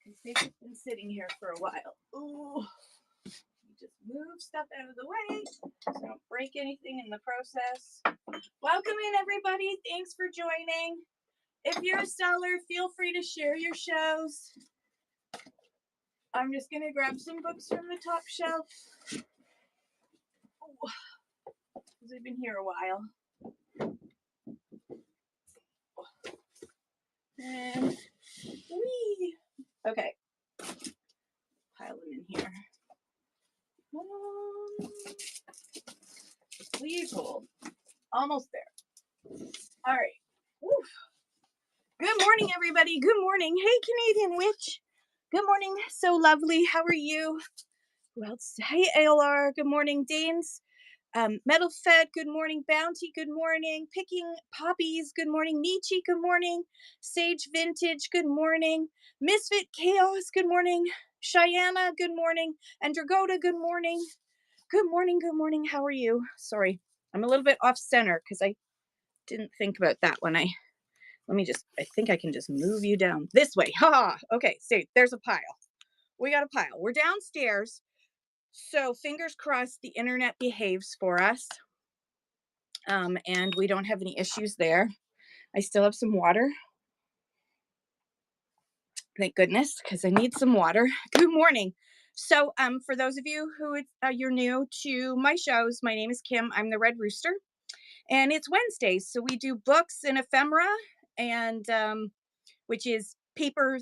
because they've just been sitting here for a while. Ooh. Just move stuff out of the way so don't break anything in the process. Welcome in, everybody. Thanks for joining. If you're a seller, feel free to share your shows. I'm just going to grab some books from the top shelf. Because we've been here a while. And whee! Okay. Pile them in here. Please hold. Almost there. All right. Woof. Good morning, everybody. Good morning. Hey, Canadian Witch. Good morning. So lovely. How are you? Who else? Hey, ALR. Good morning, Danes. Metal Fed. Good morning. Bounty. Good morning. Picking Poppies. Good morning. Nietzsche. Good morning. Sage Vintage. Good morning. Misfit Chaos. Good morning. Cheyenne. Good morning. And Dragoda. Good morning. Good morning. Good morning. How are you? Sorry, I'm a little bit off center because I didn't think about that when I think I can just move you down this way. Ha! Okay, so there's a pile. We got a pile. We're downstairs. So fingers crossed the internet behaves for us. And we don't have any issues there. I still have some water. Thank goodness, because I need some water. Good morning. So for those of you who you're new to my shows, my name is Kim. I'm the Red Rooster. And it's Wednesdays. So we do books and ephemera, and which is paper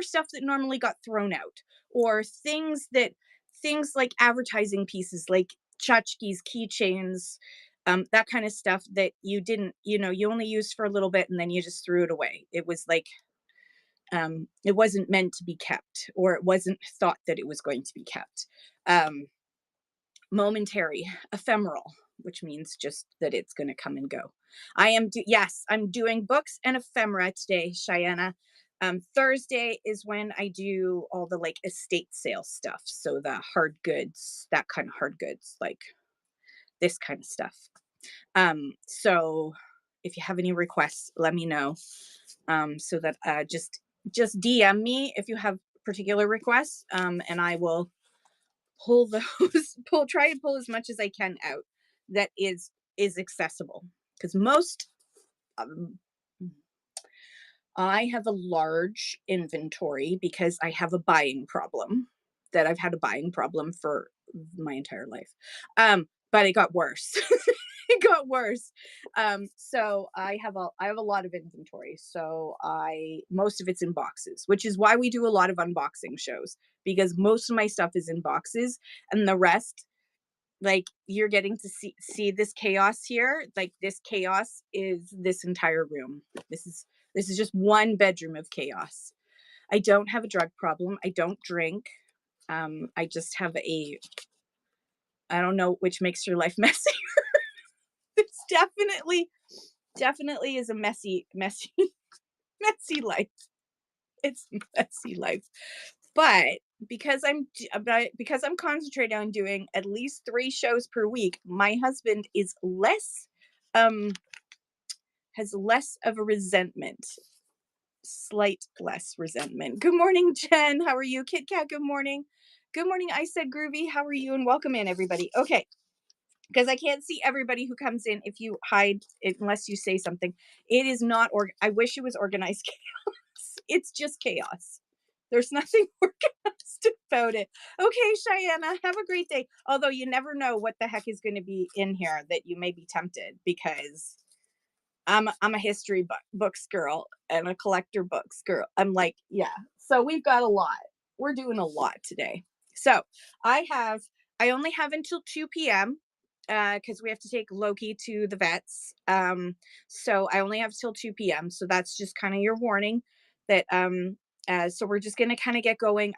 stuff that normally got thrown out, or things like advertising pieces, like tchotchkes, keychains, that kind of stuff that you didn't, you only used for a little bit and then you just threw it away. It was like, it wasn't meant to be kept, or it wasn't thought that it was going to be kept. Momentary, ephemeral, which means just that it's going to come and go. I'm doing books and ephemera today, Cheyenne. Thursday is when I do all the like estate sale stuff. So the hard goods, that kind of hard goods, like this kind of stuff. So if you have any requests, let me know. So that just DM me if you have particular requests, and I will try to pull as much as I can out that is accessible, because most I have a large inventory because I have a buying problem that I've had a buying problem for my entire life. But it got worse. It got worse. So I have a lot of inventory. So most of it's in boxes, which is why we do a lot of unboxing shows, because most of my stuff is in boxes, and the rest, like, you're getting to see this chaos here. Like, this chaos is this entire room. This is just one bedroom of chaos. I don't have a drug problem. I don't drink. I just have I don't know which makes your life messier. It's definitely is a messy life. It's a messy life. But because I'm concentrating on doing at least 3 shows per week, my husband is has less of a resentment. Slight less resentment. Good morning, Jen. How are you? Kit Kat, good morning. Good morning, I Said Groovy. How are you? And welcome in, everybody. Okay. Because I can't see everybody who comes in if you hide it, unless you say something. It is not, I wish it was organized chaos. It's just chaos. There's nothing organized about it. Okay, Cheyenne, have a great day. Although you never know what the heck is going to be in here that you may be tempted, because I'm a history books girl and a collector books girl. I'm like, yeah. So we've got a lot. We're doing a lot today. So I only have until 2 p.m. Because we have to take Loki to the vets. So I only have till 2 p.m. So that's just kind of your warning that so we're just gonna kind of get going.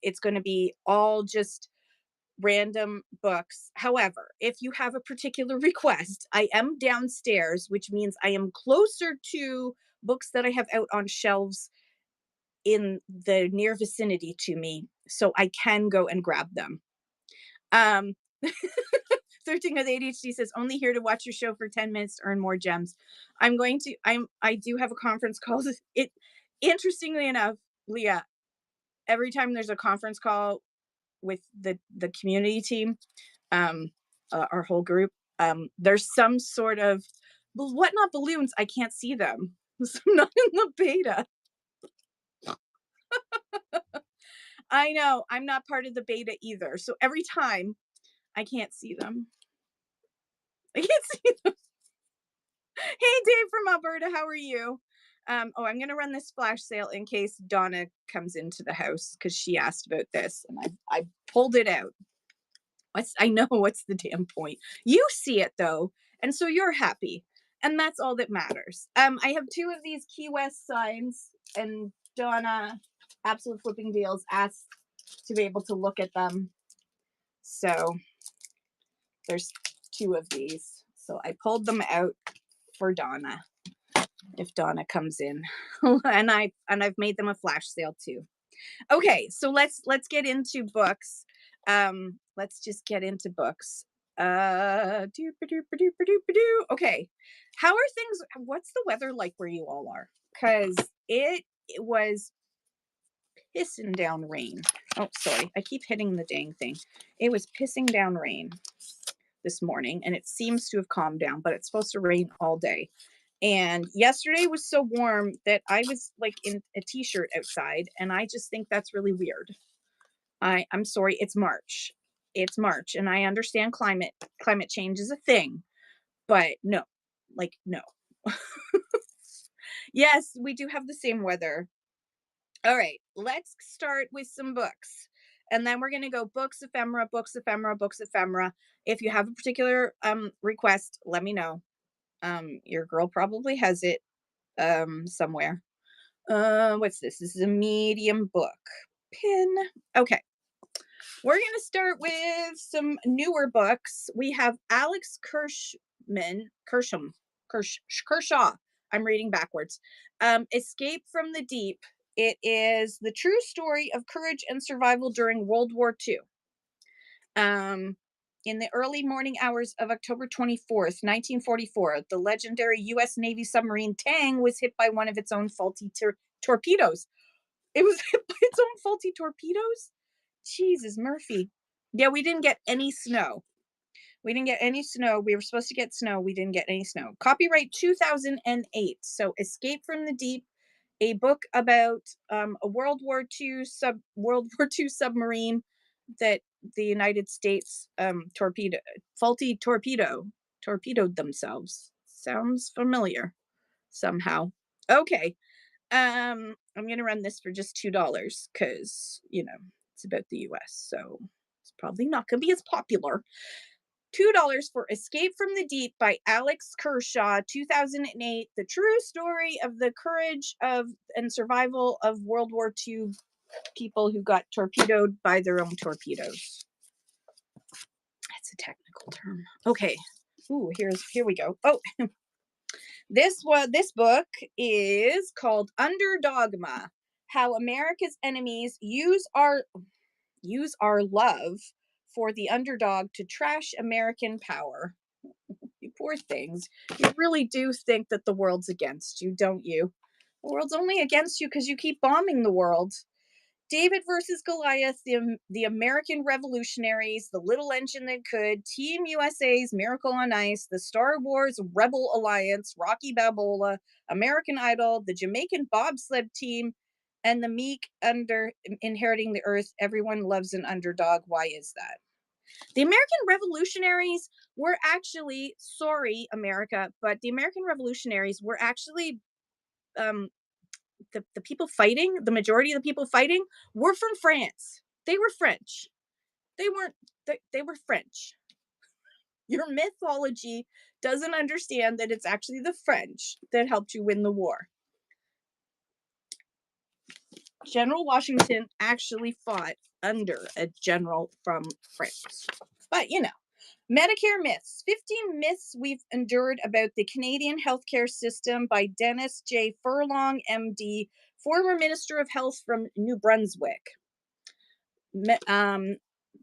It's gonna be all just random books. However, if you have a particular request, I am downstairs, which means I am closer to books that I have out on shelves in the near vicinity to me, so I can go and grab them. 13 with ADHD says, only here to watch your show for 10 minutes to earn more gems. I do have a conference call. Interestingly enough, Leah, every time there's a conference call with the community team, um, our whole group, there's some sort of what not balloons. I can't see them. So I'm not in the beta. I know I'm not part of the beta either. So every time I can't see them. I can't see them. Hey, Dave from Alberta, how are you? Oh, I'm gonna run this flash sale in case Donna comes into the house because she asked about this, and I pulled it out. I know what's the damn point. You see it though, and so you're happy, and that's all that matters. I have two of these Key West signs, and Donna, Absolute Flipping Deals, asked to be able to look at them. So there's two of these. So I pulled them out for Donna if Donna comes in. and I've made them a flash sale too. Okay, so let's get into books. Let's just get into books. Okay. How are things? What's the weather like where you all are? Because it was pissing down rain. Oh, sorry. I keep hitting the dang thing. It was pissing down rain this morning, and it seems to have calmed down, but it's supposed to rain all day. And yesterday was so warm that I was like in a t-shirt outside, and I just think that's really weird. I'm sorry, it's March. It's March, and I understand climate change is a thing, but no. Like no. Yes, we do have the same weather. All right, let's start with some books. And then we're going to go books, ephemera, books, ephemera, books, ephemera. If you have a particular request, let me know. Your girl probably has it somewhere. What's this? This is a medium book. Pin. Okay. We're going to start with some newer books. We have Alex Kershaw. I'm reading backwards. Escape from the Deep. It is the true story of courage and survival during World War II. In the early morning hours of October 24th, 1944, the legendary U.S. Navy submarine Tang was hit by one of its own faulty torpedoes. It was hit by its own faulty torpedoes? Jesus, Murphy. Yeah, we didn't get any snow. We didn't get any snow. We were supposed to get snow. We didn't get any snow. Copyright 2008. So Escape from the Deep, a book about a World War II submarine that the United States torpedoed themselves. Sounds familiar somehow. Okay. I'm gonna run this for just $2 because it's about the US, so it's probably not gonna be as popular. $2 for Escape from the Deep by Alex Kershaw, 2008. The true story of the courage of and survival of World War II people who got torpedoed by their own torpedoes. That's a technical term. Okay. Ooh, here we go. Oh, this book is called Underdogma: How America's Enemies Use Our Love for the Underdog to Trash American Power. You poor things. You really do think that the world's against you, don't you? The world's only against you because you keep bombing the world. David versus Goliath, the American Revolutionaries, The Little Engine That Could, Team USA's Miracle on Ice, the Star Wars Rebel Alliance, Rocky Balboa, American Idol, the Jamaican Bobsled Team, and the Meek Inheriting the Earth. Everyone loves an underdog. Why is that? The American Revolutionaries were actually, sorry, America, but the American Revolutionaries were actually the people fighting, the majority of the people fighting were from France. They were French. They weren't, they were French. Your mythology doesn't understand that it's actually the French that helped you win the war. General Washington actually fought under a general from France. But Medicare myths. 15 myths we've endured about the Canadian healthcare system by Dennis J. Furlong, MD, former Minister of Health from New Brunswick.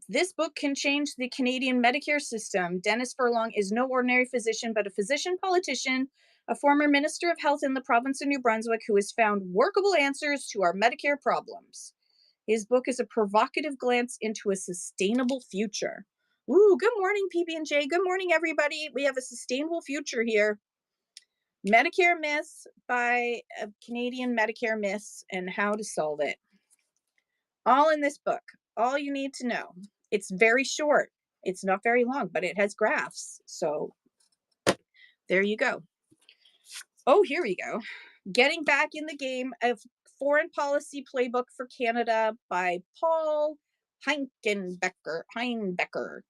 This book can change the Canadian Medicare system. Dennis Furlong is no ordinary physician, but a physician politician, a former Minister of Health in the province of New Brunswick who has found workable answers to our Medicare problems. His book is a provocative glance into a sustainable future. Ooh, good morning, PB&J. Good morning, everybody. We have a sustainable future here. Medicare Myths by a Canadian Medicare Myths and how to solve it. All in this book. All you need to know. It's very short. It's not very long, but it has graphs. So there you go. Oh, here we go. Getting Back in the Game, a Foreign Policy Playbook for Canada by Paul Heinbecker.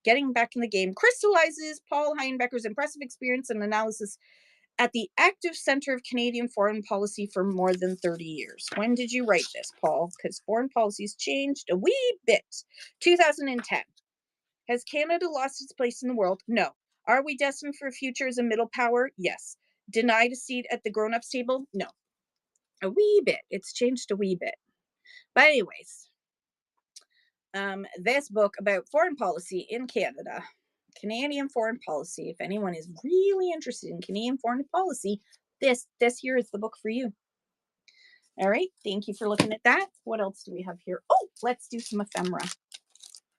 Getting Back in the Game crystallizes Paul Heinbecker's impressive experience and analysis at the active center of Canadian foreign policy for more than 30 years. When did you write this, Paul? Because foreign policy's changed a wee bit. 2010. Has Canada lost its place in the world? No. Are we destined for a future as a middle power? Yes. Denied a seat at the grown-ups table? No. A wee bit. It's changed a wee bit. But anyways, this book about foreign policy in Canada, Canadian foreign policy. If anyone is really interested in Canadian foreign policy, this here is the book for you. All right. Thank you for looking at that. What else do we have here? Oh, let's do some ephemera.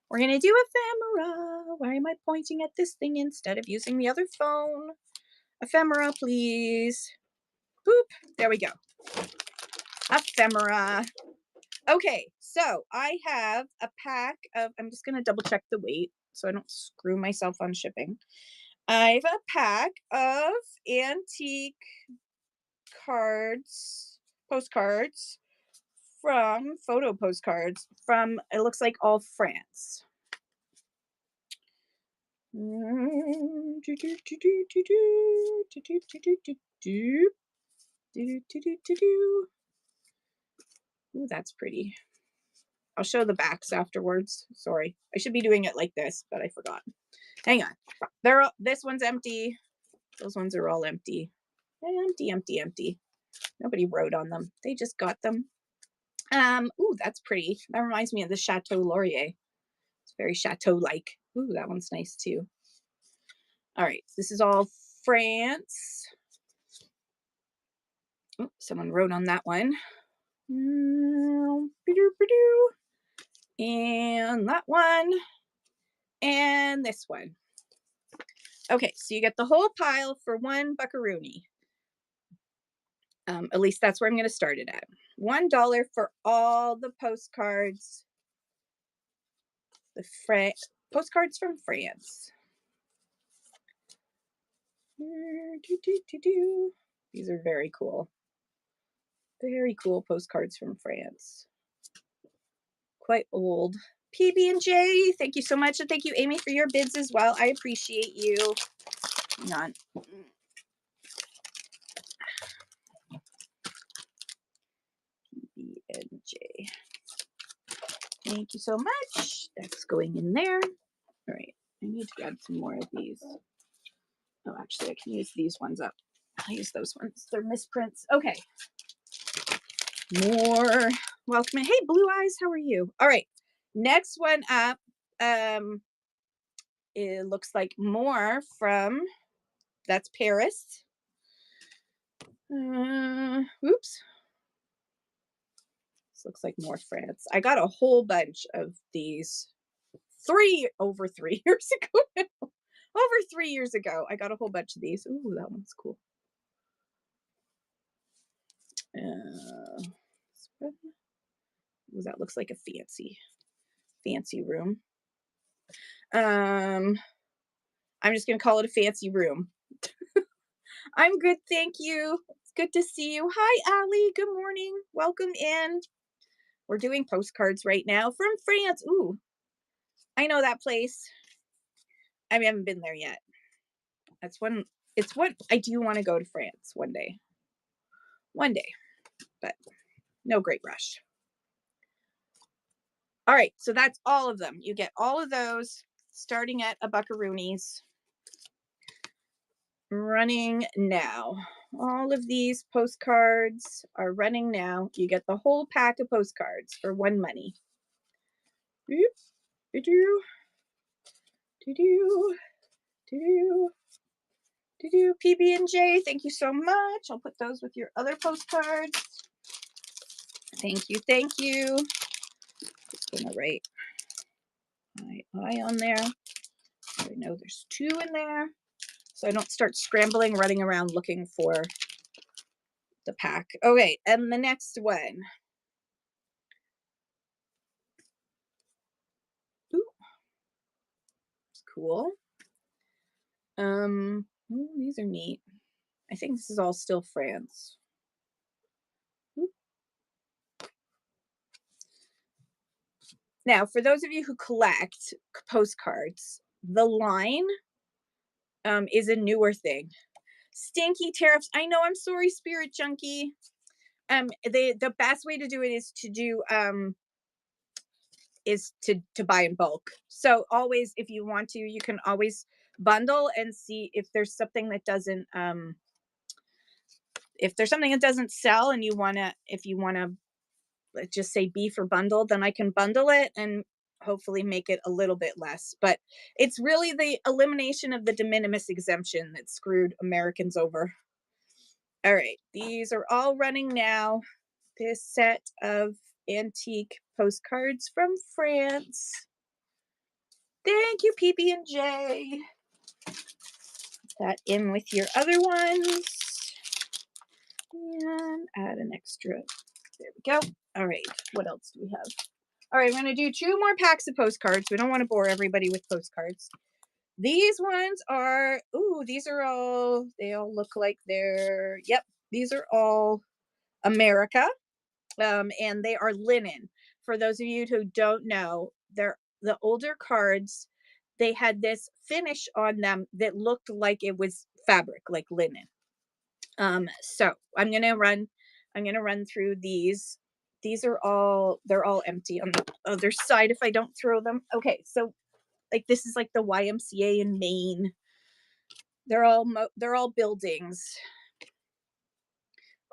We're going to do ephemera. Why am I pointing at this thing instead of using the other phone? Ephemera, please. Boop. There we go. Ephemera. Okay, so I have a pack of, I'm just going to double check the weight so I don't screw myself on shipping. I have a pack of antique postcards from, photo postcards from, it looks like all France. Ooh, that's pretty. I'll show the backs afterwards. Sorry. I should be doing it like this, but I forgot. Hang on. This one's empty. Those ones are all empty. Empty, empty, empty. Nobody wrote on them. They just got them. Ooh, that's pretty. That reminds me of the Chateau Laurier. It's very chateau-like. Ooh, that one's nice too. All right, this is all France. Oh, someone wrote on that one. And that one. And this one. Okay, so you get the whole pile for $1 At least that's where I'm going to start it at. $1 for all the postcards. The postcards from France. These are very cool. Very cool postcards from France. Quite old. PB&J, thank you so much. And thank you, Amy, for your bids as well. I appreciate you. Hang on. PB&J. Thank you so much. That's going in there. All right. I need to grab some more of these. Oh, actually, I can use these ones up. I'll use those ones. They're misprints. Okay. More. Welcome in. Hey, Blue Eyes, how are you? All right. Next one up. It looks like more from, that's Paris. Oops. This looks like more France. I got a whole bunch of these over 3 years ago now. Over 3 years ago, I got a whole bunch of these. Ooh, that one's cool. Ooh, that looks like a fancy room. I'm just gonna call it a fancy room. I'm good, thank you. It's good to see you. Hi, Allie. Good morning. Welcome in. We're doing postcards right now from France. Ooh, I know that place. I haven't been there yet. It's what I do want to go to France one day. One day, but no great rush. All right, so that's all of them. You get all of those starting at $1. Running now. All of these postcards are running now. You get the whole pack of postcards for $1. PB&J, thank you so much. I'll put those with your other postcards. Thank you, thank you. going to write my I on there. I know there's 2 in there, so I don't start scrambling, running around looking for the pack. Okay, and the next one. Ooh, it's cool. Ooh, these are neat. I think this is all still France. Ooh. Now, for those of you who collect postcards, the line is a newer thing. Stinky tariffs. I know. I'm sorry, Spirit Junkie. The best way to do it is to do to buy in bulk. So always, if you want to, you can always bundle and see if there's something that doesn't sell, and if you wanna let's just say beef or bundle, then I can bundle it and hopefully make it a little bit less. But it's really the elimination of the de minimis exemption that screwed Americans over. All right, these are all running now. This set of antique postcards from France. Thank you, PB&J. Put that in with your other ones. And add an extra. There we go. All right, what else do we have? All right, I'm going to do 2 more packs of postcards. We don't want to bore everybody with postcards. These ones are, these are all, they all look like they're, yep, these are all America. And they are linen. For those of you who don't know, they're the older cards. They had this finish on them that looked like it was fabric, like linen. So I'm gonna run through these. They're all empty on the other side if I don't throw them. Okay, so like this is like the YMCA in Maine. They're all buildings.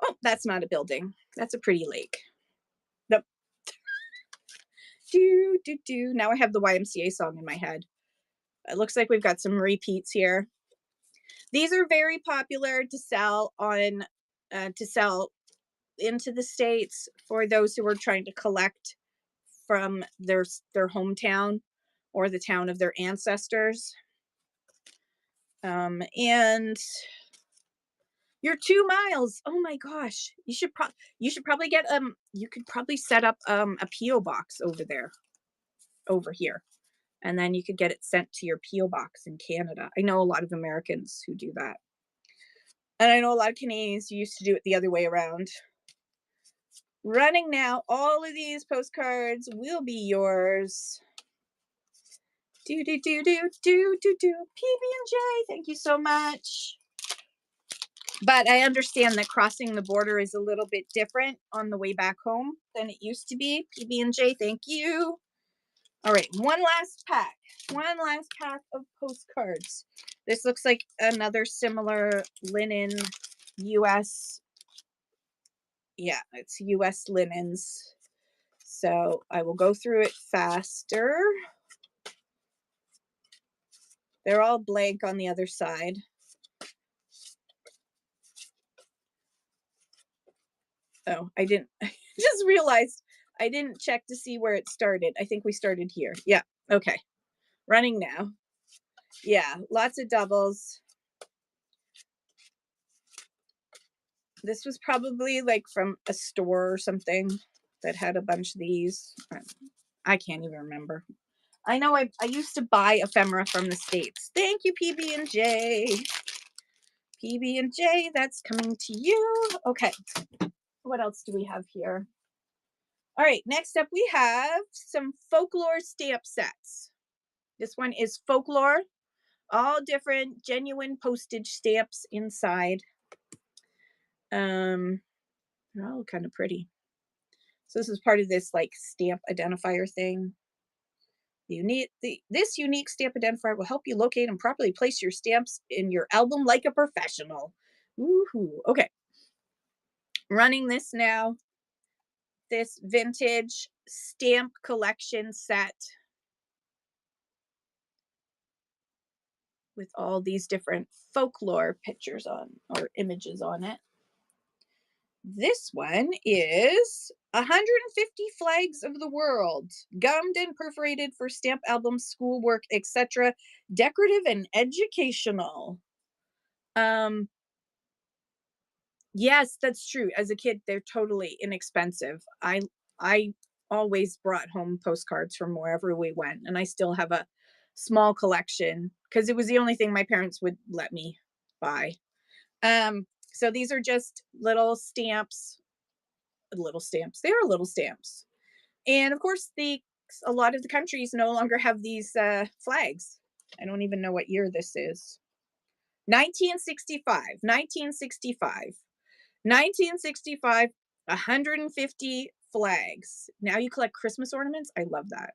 Oh, that's not a building. That's a pretty lake. Nope. Now I have the YMCA song in my head. It looks like we've got some repeats here. These are very popular to sell into the States for those who are trying to collect from their hometown or the town of their ancestors. And you're 2 miles. Oh my gosh. You should probably get you could probably set up a PO box over here. And then you could get it sent to your PO box in Canada. I know a lot of Americans who do that. And I know a lot of Canadians used to do it the other way around. Running now, all of these postcards will be yours. PB&J, thank you so much. But I understand that crossing the border is a little bit different on the way back home than it used to be. PB&J, thank you. All right, one last pack of postcards. This looks like another similar linen US. Yeah, it's US linens. So I will go through it faster. They're all blank on the other side. Oh, I didn't, I just realized I didn't check to see where it started. I think we started here. Yeah, okay. Running now. Yeah, lots of doubles. This was probably like from a store or something that had a bunch of these. I can't even remember. I know I used to buy ephemera from the States. Thank you, PB&J. PB&J, that's coming to you. Okay, what else do we have here? All right, next up we have some folklore stamp sets. This one is folklore, all different genuine postage stamps inside. They're all kind of pretty. So this is part of this like stamp identifier thing. This unique stamp identifier will help you locate and properly place your stamps in your album like a professional. Woohoo. Okay. Running this now. This vintage stamp collection set with all these different folklore pictures on or images on it. This one is 150 flags of the world, gummed and perforated for stamp albums, schoolwork, etc. Decorative and educational. Yes, that's true. As a kid, they're totally inexpensive. I always brought home postcards from wherever we went, and I still have a small collection because it was the only thing my parents would let me buy. So these are just little stamps, little stamps. They are little stamps. And of course, a lot of the countries no longer have these flags. I don't even know what year this is. 1965, 1965. 1965, 150 flags. Now you collect Christmas ornaments. I love that.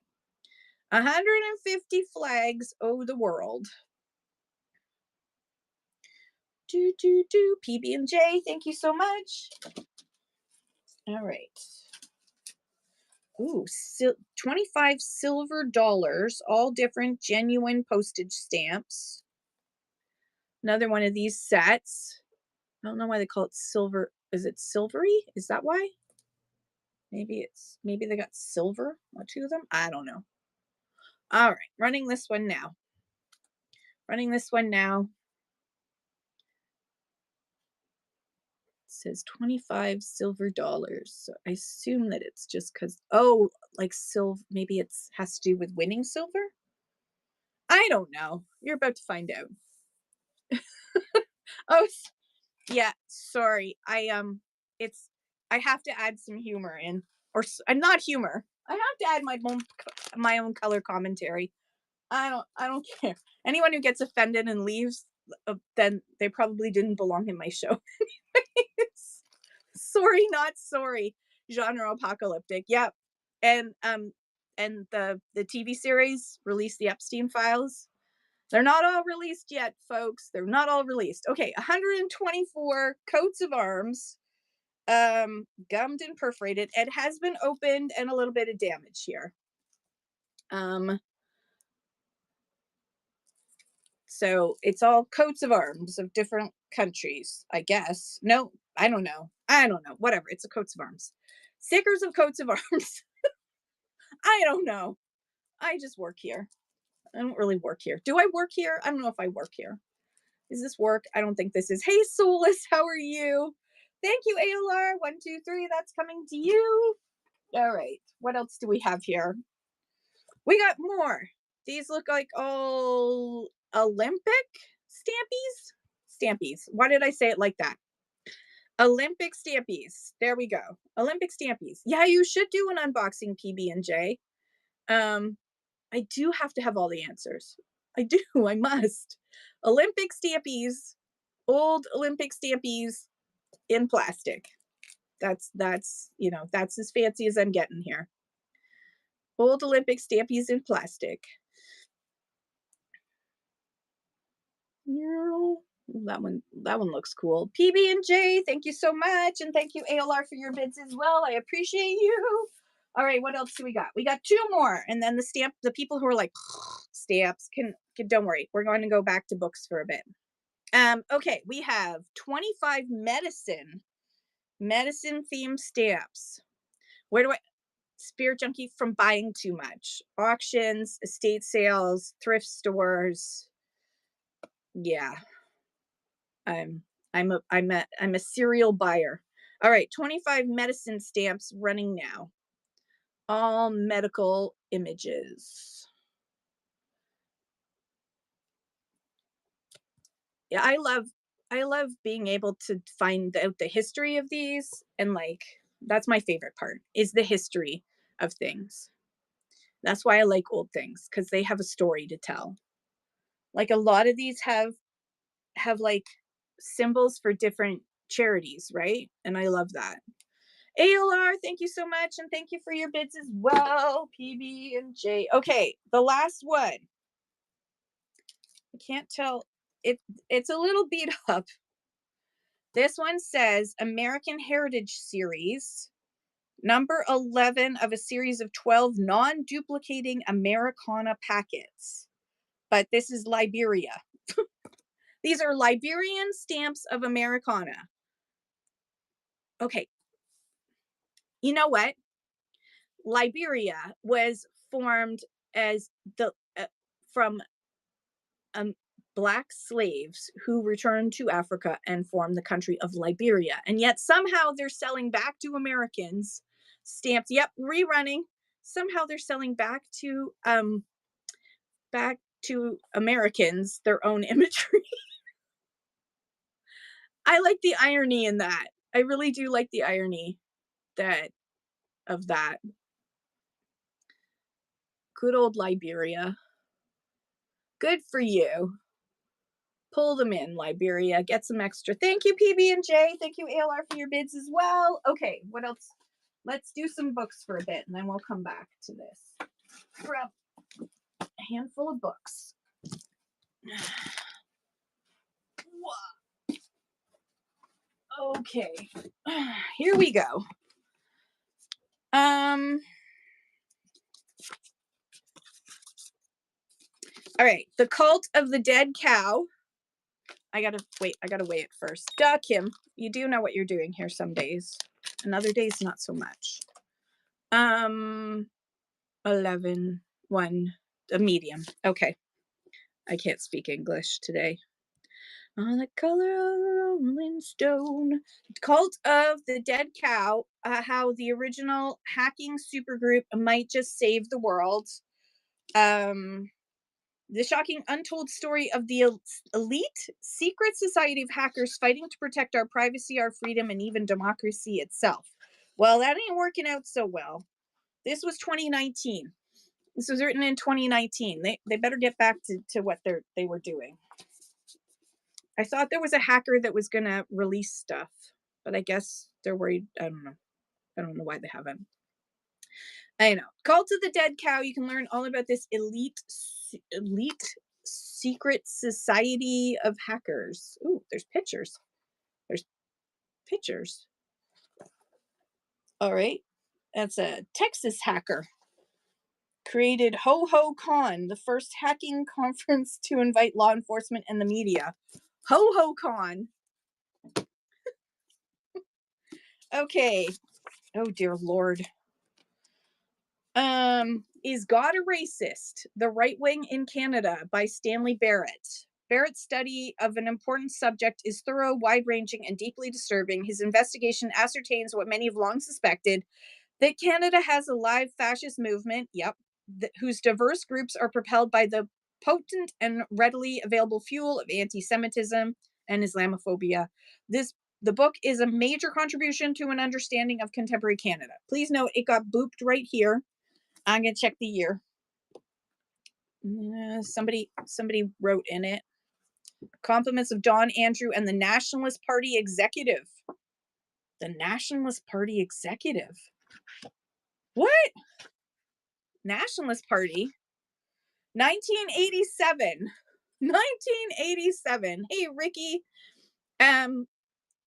150 flags over the world. PB&J, thank you so much. All right. Ooh, 25 silver dollars, all different genuine postage stamps. Another one of these sets. I don't know why they call it silver. Is it silvery? Is that why? Maybe they got silver to them. I don't know. All right, running this one now. Running this one now. It says 25 silver dollars. So I assume that it's just because, oh, like silver, maybe it's has to do with winning silver. I don't know. You're about to find out. Oh, yeah, sorry. I have to add some humor in, or not humor. I have to add my own color commentary. I don't care. Anyone who gets offended and leaves, then they probably didn't belong in my show. Sorry, not sorry. Genre apocalyptic. Yep. And the TV series released the Epstein files. They're not all released yet, folks. They're not all released. Okay, 124 coats of arms, gummed and perforated. It has been opened and a little bit of damage here. So it's all coats of arms of different countries, I guess. No, I don't know. Whatever. It's a coats of arms. Stickers of coats of arms. I don't know. I just work here. I don't really work here. Do I work here? I don't know if I work here. Is this work? I don't think this is. Hey, Soulless, how are you? Thank you, ALR. 123, that's coming to you. All right. What else do we have here? We got more. These look like all Olympic stampies. Why did I say it like that? Olympic stampies. There we go. Olympic stampies. Yeah, you should do an unboxing, PB&J. I do have to have all the answers. I do. I must. Olympic stampies. Old Olympic stampies in plastic. That's that's as fancy as I'm getting here. Old Olympic stampies in plastic. That one looks cool. PB&J, thank you so much, and thank you ALR for your bids as well. I appreciate you. All right, what else do we got? We got two more, and then the people who are like stamps can don't worry. We're going to go back to books for a bit. Okay, we have 25 medicine themed stamps. Where do I Spirit Junkie from buying too much? Auctions, estate sales, thrift stores. Yeah. I'm a serial buyer. All right, 25 medicine stamps running now. All medical images. Yeah, I love being able to find out the history of these, and like that's my favorite part is the history of things. That's why I like old things, because they have a story to tell. Like a lot of these have like symbols for different charities, right? And I love that. ALR, thank you so much, and thank you for your bids as well. PB&J. Okay, the last one. I can't tell. It's a little beat up. This one says American Heritage Series, number 11 of a series of 12 non-duplicating Americana packets. But this is Liberia. These are Liberian stamps of Americana. Okay. You know what? Liberia was formed as the from um, black slaves who returned to Africa and formed the country of Liberia. And yet somehow they're selling back to Americans stamped, yep, rerunning. Somehow they're selling back to Americans their own imagery. I like the irony in that. I really do like the irony that of that. Good old Liberia. Good for you. Pull them in, Liberia. Get some extra. Thank you, PB and J. Thank you, ALR, for your bids as well. Okay, what else? Let's do some books for a bit, and then we'll come back to this. Grab a handful of books. Okay, here we go. All right, The Cult of the Dead Cow. I gotta weigh it first. Duh, Kim, you do know what you're doing here some days. And other days, not so much. 11, 1, a medium. Okay. I can't speak English today. On the color of a rolling stone. Cult of the Dead Cow, how the original hacking supergroup might just save the world. The shocking untold story of the elite secret society of hackers fighting to protect our privacy, our freedom, and even democracy itself. Well, that ain't working out so well. This was 2019. This was written in 2019. They better get back to what they were doing. I thought there was a hacker that was going to release stuff, but I guess they're worried. I don't know. I don't know why they haven't. I know. Cult of the Dead Cow. You can learn all about this elite secret society of hackers. Ooh, there's pictures. There's pictures. All right. That's a Texas hacker. Created Ho Ho Con, the first hacking conference to invite law enforcement and the media. Ho Ho Con. Okay. Oh dear Lord. Is God a Racist? The Right Wing in Canada by Stanley Barrett. Barrett's study of an important subject is thorough, wide-ranging, and deeply disturbing. His investigation ascertains what many have long suspected, that Canada has a live fascist movement, whose diverse groups are propelled by the potent and readily available fuel of anti-Semitism and Islamophobia. The book is a major contribution to an understanding of contemporary Canada. Please note, it got booped right here. I'm going to check the year. Somebody wrote in it. Compliments of Don Andrew and the Nationalist Party Executive. The Nationalist Party Executive. What? Nationalist Party? 1987. 1987. Hey, Ricky. All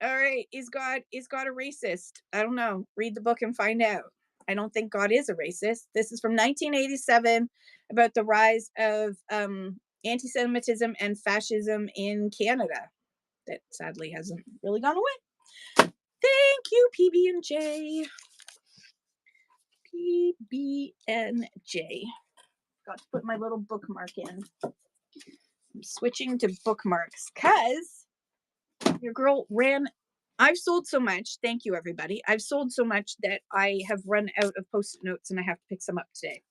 right. Is God a racist? I don't know. Read the book and find out. I don't think God is a racist. This is from 1987 about the rise of anti-Semitism and fascism in Canada. That sadly hasn't really gone away. Thank you, PB and J. PB and J. Got to put my little bookmark in. I'm switching to bookmarks because your girl ran. I've sold so much. Thank you, everybody. I've sold so much that I have run out of post-it notes and I have to pick some up today.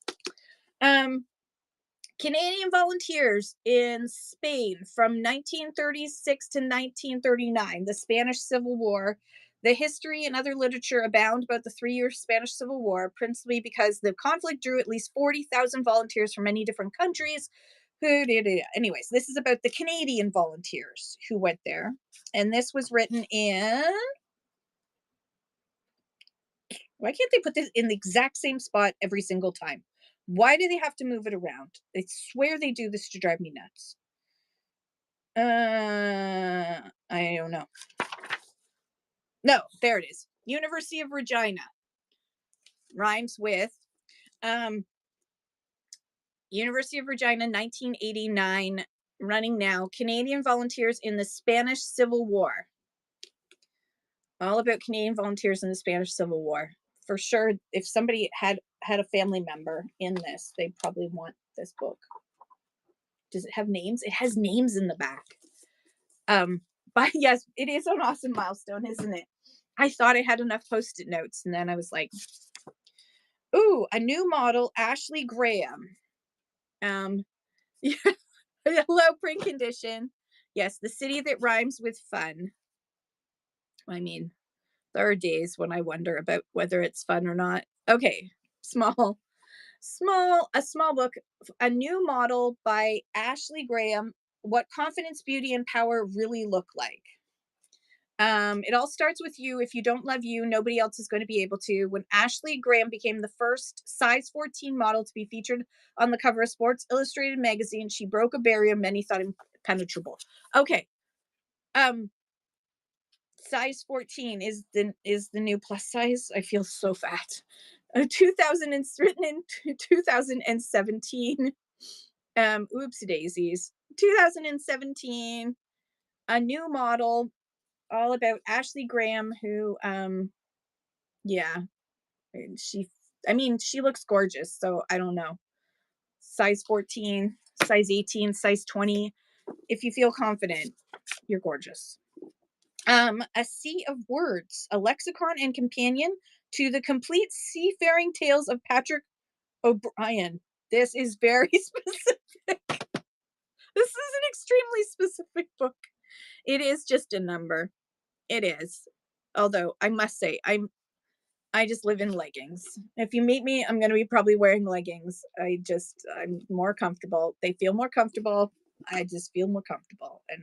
Canadian volunteers in Spain from 1936 to 1939, the Spanish Civil War. The history and other literature abound about the 3-year Spanish Civil War, principally because the conflict drew at least 40,000 volunteers from many different countries. Anyways, this is about the Canadian volunteers who went there. And this was written in... Why can't they put this in the exact same spot every single time? Why do they have to move it around? I swear they do this to drive me nuts. I don't know. No, there it is. University of Regina. Rhymes with University of Regina, 1989, running now. Canadian volunteers in the Spanish Civil War. All about Canadian volunteers in the Spanish Civil War. for sure, if somebody had a family member in this, they probably want this book. Does it have names? It has names in the back. But yes, it is an awesome milestone, isn't it? I thought I had enough post-it notes, and then I was like, ooh, a new model, Ashley Graham. Yeah, hello, print condition. Yes, the city that rhymes with fun. I mean, there are days when I wonder about whether it's fun or not. Okay, a small book, a new model by Ashley Graham, What Confidence, Beauty, and Power Really Look Like. It all starts with you. If you don't love you, nobody else is going to be able to. When Ashley Graham became the first size 14 model to be featured on the cover of Sports Illustrated magazine, she broke a barrier many thought impenetrable. Okay. Size 14 is the new plus size. I feel so fat. 2000 and written in 2017. Oopsie daisies. 2017. A new model, all about Ashley Graham, who yeah, she looks gorgeous, so I don't know. Size 14, size 18, size 20. If you feel confident, you're gorgeous. A Sea of Words, a lexicon and companion to the complete seafaring tales of Patrick O'Brian. This is very specific. This is an extremely specific book. It is just a number. It is. Although I must say, I just live in leggings. If you meet me, I'm going to be probably wearing leggings. I'm more comfortable. They feel more comfortable. I just feel more comfortable. And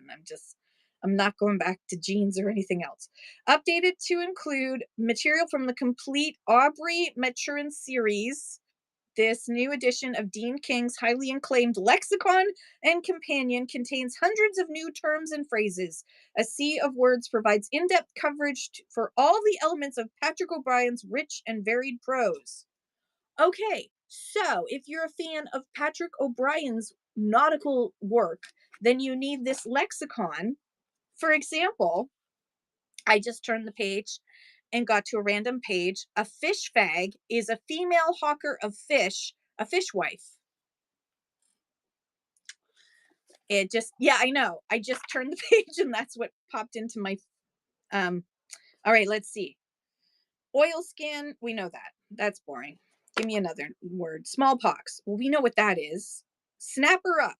I'm not going back to jeans or anything else. Updated to include material from the complete Aubrey Maturin series. This new edition of Dean King's highly acclaimed lexicon and companion contains hundreds of new terms and phrases. A Sea of Words provides in-depth coverage for all the elements of Patrick O'Brian's rich and varied prose. Okay, so if you're a fan of Patrick O'Brian's nautical work, then you need this lexicon. For example, I just turned the page and got to a random page. A fish fag is a female hawker of fish, a fishwife. I know. I just turned the page and that's what popped into my, all right, let's see. Oilskin, we know that. That's boring. Give me another word. Smallpox. Well, we know what that is. Snapper up.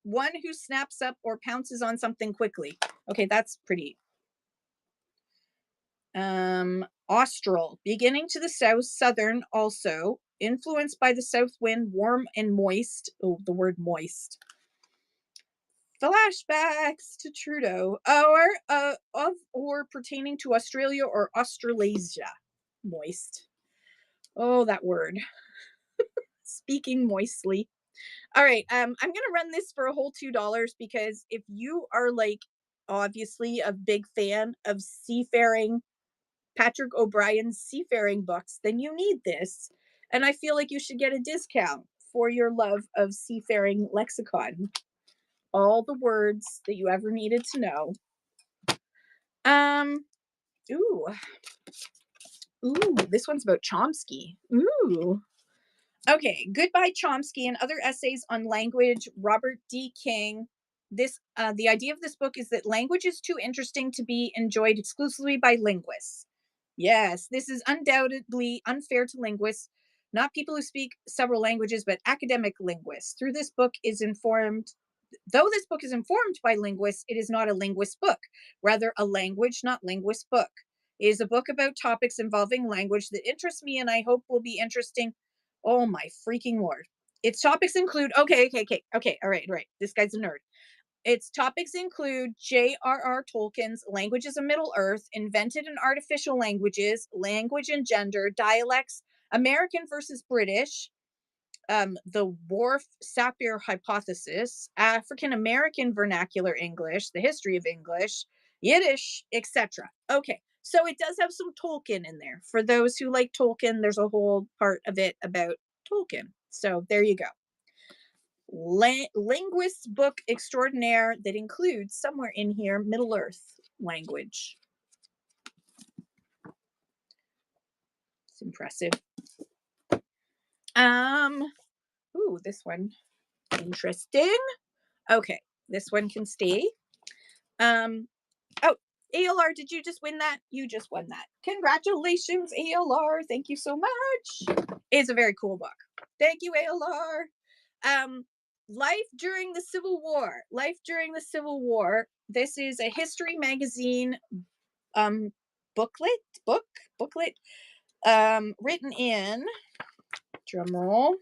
One who snaps up or pounces on something quickly. Okay, that's pretty. Austral, beginning to the south, southern also, influenced by the south wind, warm and moist. Oh, the word moist. Flashbacks to Trudeau, or pertaining to Australia or Australasia. Moist. Oh, that word. Speaking moistly. All right, I'm gonna run this for a whole $2 because if you are like obviously a big fan of seafaring, Patrick O'Brian's seafaring books, then you need this. And I feel like you should get a discount for your love of seafaring lexicon. All the words that you ever needed to know. Ooh. Ooh, this one's about Chomsky. Ooh. Okay, Goodbye Chomsky and Other Essays on Language, Robert D. King. The idea of this book is that language is too interesting to be enjoyed exclusively by linguists. Yes, this is undoubtedly unfair to linguists, not people who speak several languages, but academic linguists. Though this book is informed by linguists, it is not a linguist book, rather a language, not linguist book. It is a book about topics involving language that interest me and I hope will be interesting. Oh my freaking Lord. Its topics include, okay, all right. This guy's a nerd. Its topics include J.R.R. Tolkien's Languages of Middle-earth, Invented and Artificial Languages, Language and Gender, Dialects, American versus British, the Whorf-Sapir Hypothesis, African American Vernacular English, the History of English, Yiddish, etc. Okay, so it does have some Tolkien in there. For those who like Tolkien, there's a whole part of it about Tolkien. So there you go. Linguist book extraordinaire that includes somewhere in here Middle-earth language. It's impressive. Ooh, this one. Interesting. Okay, this one can stay. Oh, ALR, did you just win that? You just won that. Congratulations, ALR. Thank you so much. It's a very cool book. Thank you, ALR. Life During the Civil War. Life During the Civil War. This is a history magazine booklet, written in, drum roll,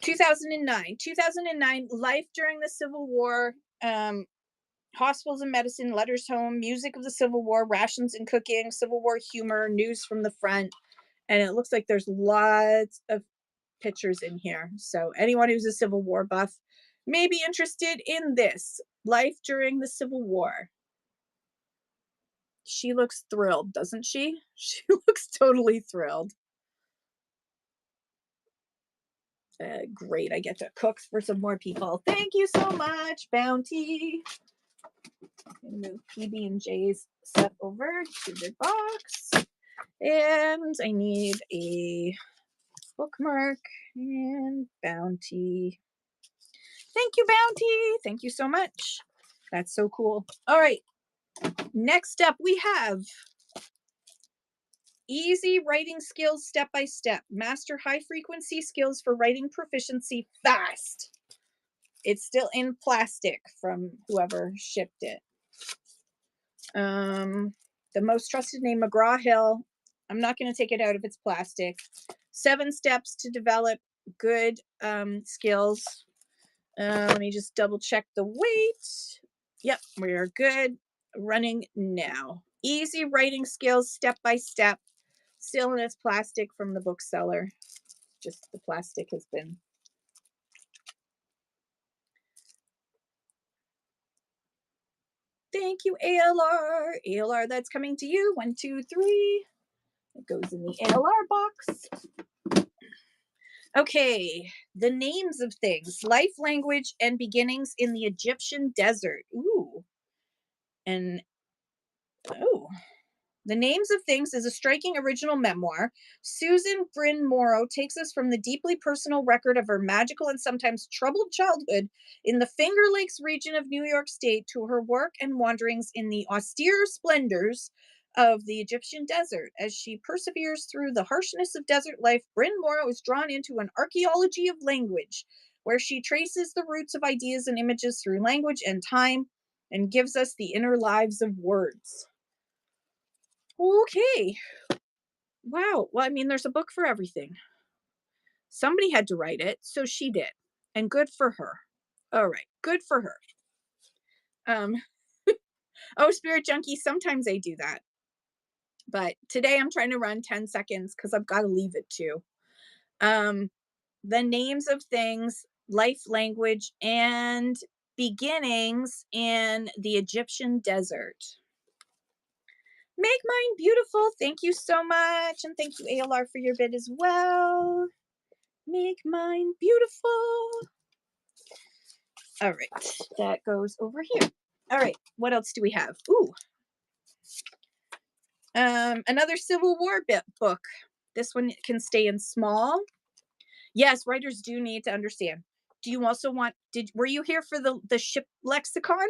2009, Life During the Civil War, Hospitals and Medicine, Letters Home, Music of the Civil War, Rations and Cooking, Civil War Humor, News from the Front. And it looks like there's lots of pictures in here. So anyone who's a Civil War buff may be interested in this. Life During the Civil War. She looks thrilled, doesn't she? She looks totally thrilled. Great, I get to cook for some more people. Thank you so much, Bounty. I'm gonna move PB&J's stuff over to the box. And I need a bookmark and Bounty. Thank you, Bounty. Thank you so much. That's so cool. All right. Next up, we have Easy Writing Skills Step by Step. Master high frequency skills for writing proficiency fast. It's still in plastic from whoever shipped it. The Most Trusted Name, McGraw-Hill. I'm not going to take it out if it's plastic. 7 steps to develop good skills. Let me just double check the weight. Yep, we are good. Running now. Easy writing skills, step by step. Still in its plastic from the bookseller. Just the plastic has been. Thank you, ALR. ALR, that's coming to you. 1, 2, 3. It goes in the ALR box. Okay, the names of things. Life, language, and beginnings in the Egyptian desert. Ooh. And, oh. The Names of Things is a striking original memoir. Susan Bryn Morrow takes us from the deeply personal record of her magical and sometimes troubled childhood in the Finger Lakes region of New York State to her work and wanderings in the austere splendors of the Egyptian desert. As she perseveres through the harshness of desert life, Bryn Morrow is drawn into an archaeology of language, where she traces the roots of ideas and images through language and time and gives us the inner lives of words. Okay. Wow. Well, I mean, there's a book for everything. Somebody had to write it, so she did. And good for her. All right. Good for her. Oh, Spirit Junkie, sometimes I do that. But today I'm trying to run 10 seconds because I've got to leave it too. The Names of Things, Life, Language, and Beginnings in the Egyptian Desert. Make Mine Beautiful. Thank you so much. And thank you, ALR, for your bid as well. Make Mine Beautiful. All right. That goes over here. All right. What else do we have? Ooh. Another Civil War book. This one can stay in small. Yes, writers do need to understand. Do you also want, were you here for the ship lexicon?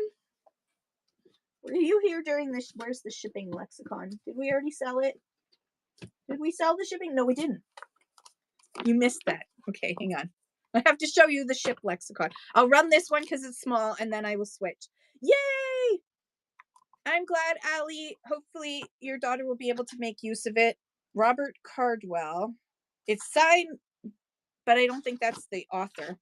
Were you here during this? Where's the shipping lexicon? Did we already sell it? Did we sell the shipping? No, we didn't. You missed that. Okay, hang on. I have to show you the ship lexicon. I'll run this one because it's small and then I will switch. Yay! I'm glad, Allie. Hopefully your daughter will be able to make use of it. Robert Cardwell. It's signed, but I don't think that's the author.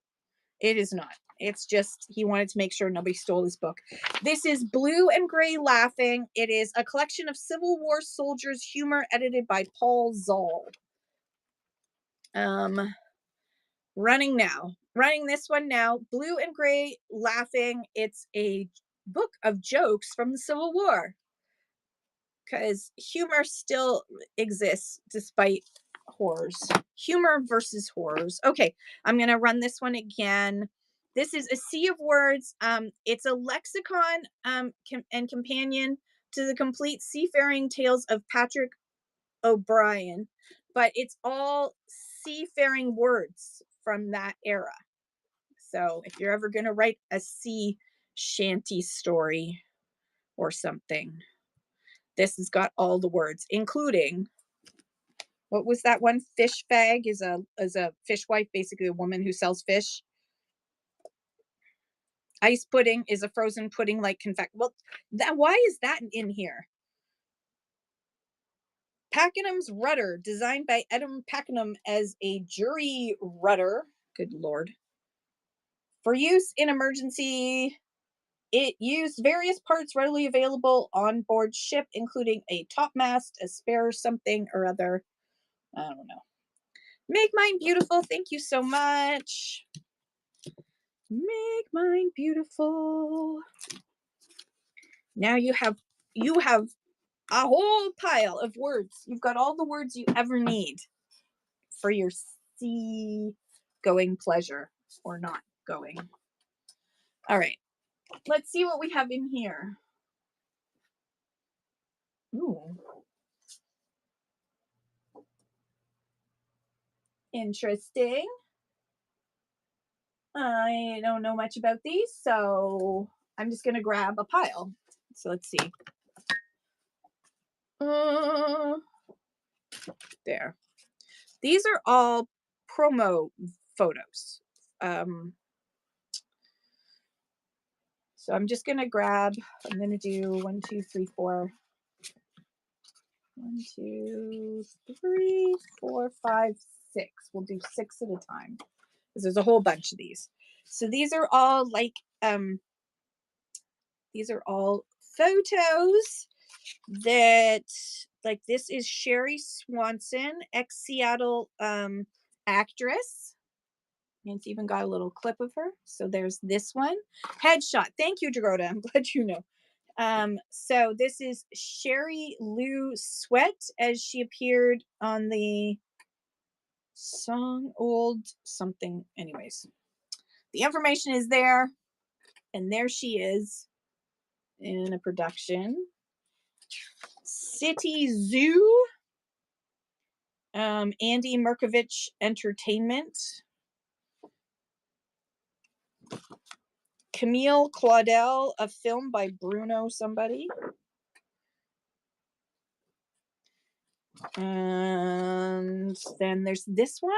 It is not. It's just he wanted to make sure nobody stole his book. This is Blue and Gray Laughing. It is a collection of Civil War soldiers' humor edited by Paul Zoll. Running this one now. Blue and Gray Laughing. It's a book of jokes from the Civil War because humor still exists despite horrors. Humor versus horrors. Okay, I'm gonna run this one again. This is A Sea of Words. It's a lexicon and companion to the complete seafaring tales of Patrick O'Brien, but it's all seafaring words from that era. So if you're ever going to write a sea shanty story or something, this has got all the words, including, what was that one? Fish fag is a fishwife, basically a woman who sells fish. Ice pudding is a frozen pudding like confect. Well, why is that in here? Pakenham's rudder, designed by Adam Pakenham as a jury rudder. Good Lord. For use in emergency, it used various parts readily available on board ship, including a topmast, a spare something or other. I don't know. Make mine beautiful. Thank you so much. Make mine beautiful. Now you have a whole pile of words. You've got all the words you ever need for your sea going pleasure or not going. All right. Let's see what we have in here. Ooh. Interesting. I don't know much about these, so I'm just going to grab a pile. So let's see. There. These are all promo photos. So I'm just going to grab, I'm going to do 1, 2, 3, 4. 1, 2, 3, 4, 5, 6. We'll do 6 at a time because there's a whole bunch of these. So these are all like, these are all photos that, like, this is Sherry Swanson, ex-Seattle actress. And it's even got a little clip of her. So there's this one. Headshot. Thank you, Jagoda. I'm glad you know. So this is Sherry Lou Sweat as she appeared on the song Old Something. Anyways, the information is there. And there she is in a production. City Zoo. Andy Merkovich Entertainment. Camille Claudel, a film by Bruno somebody. And then there's this one.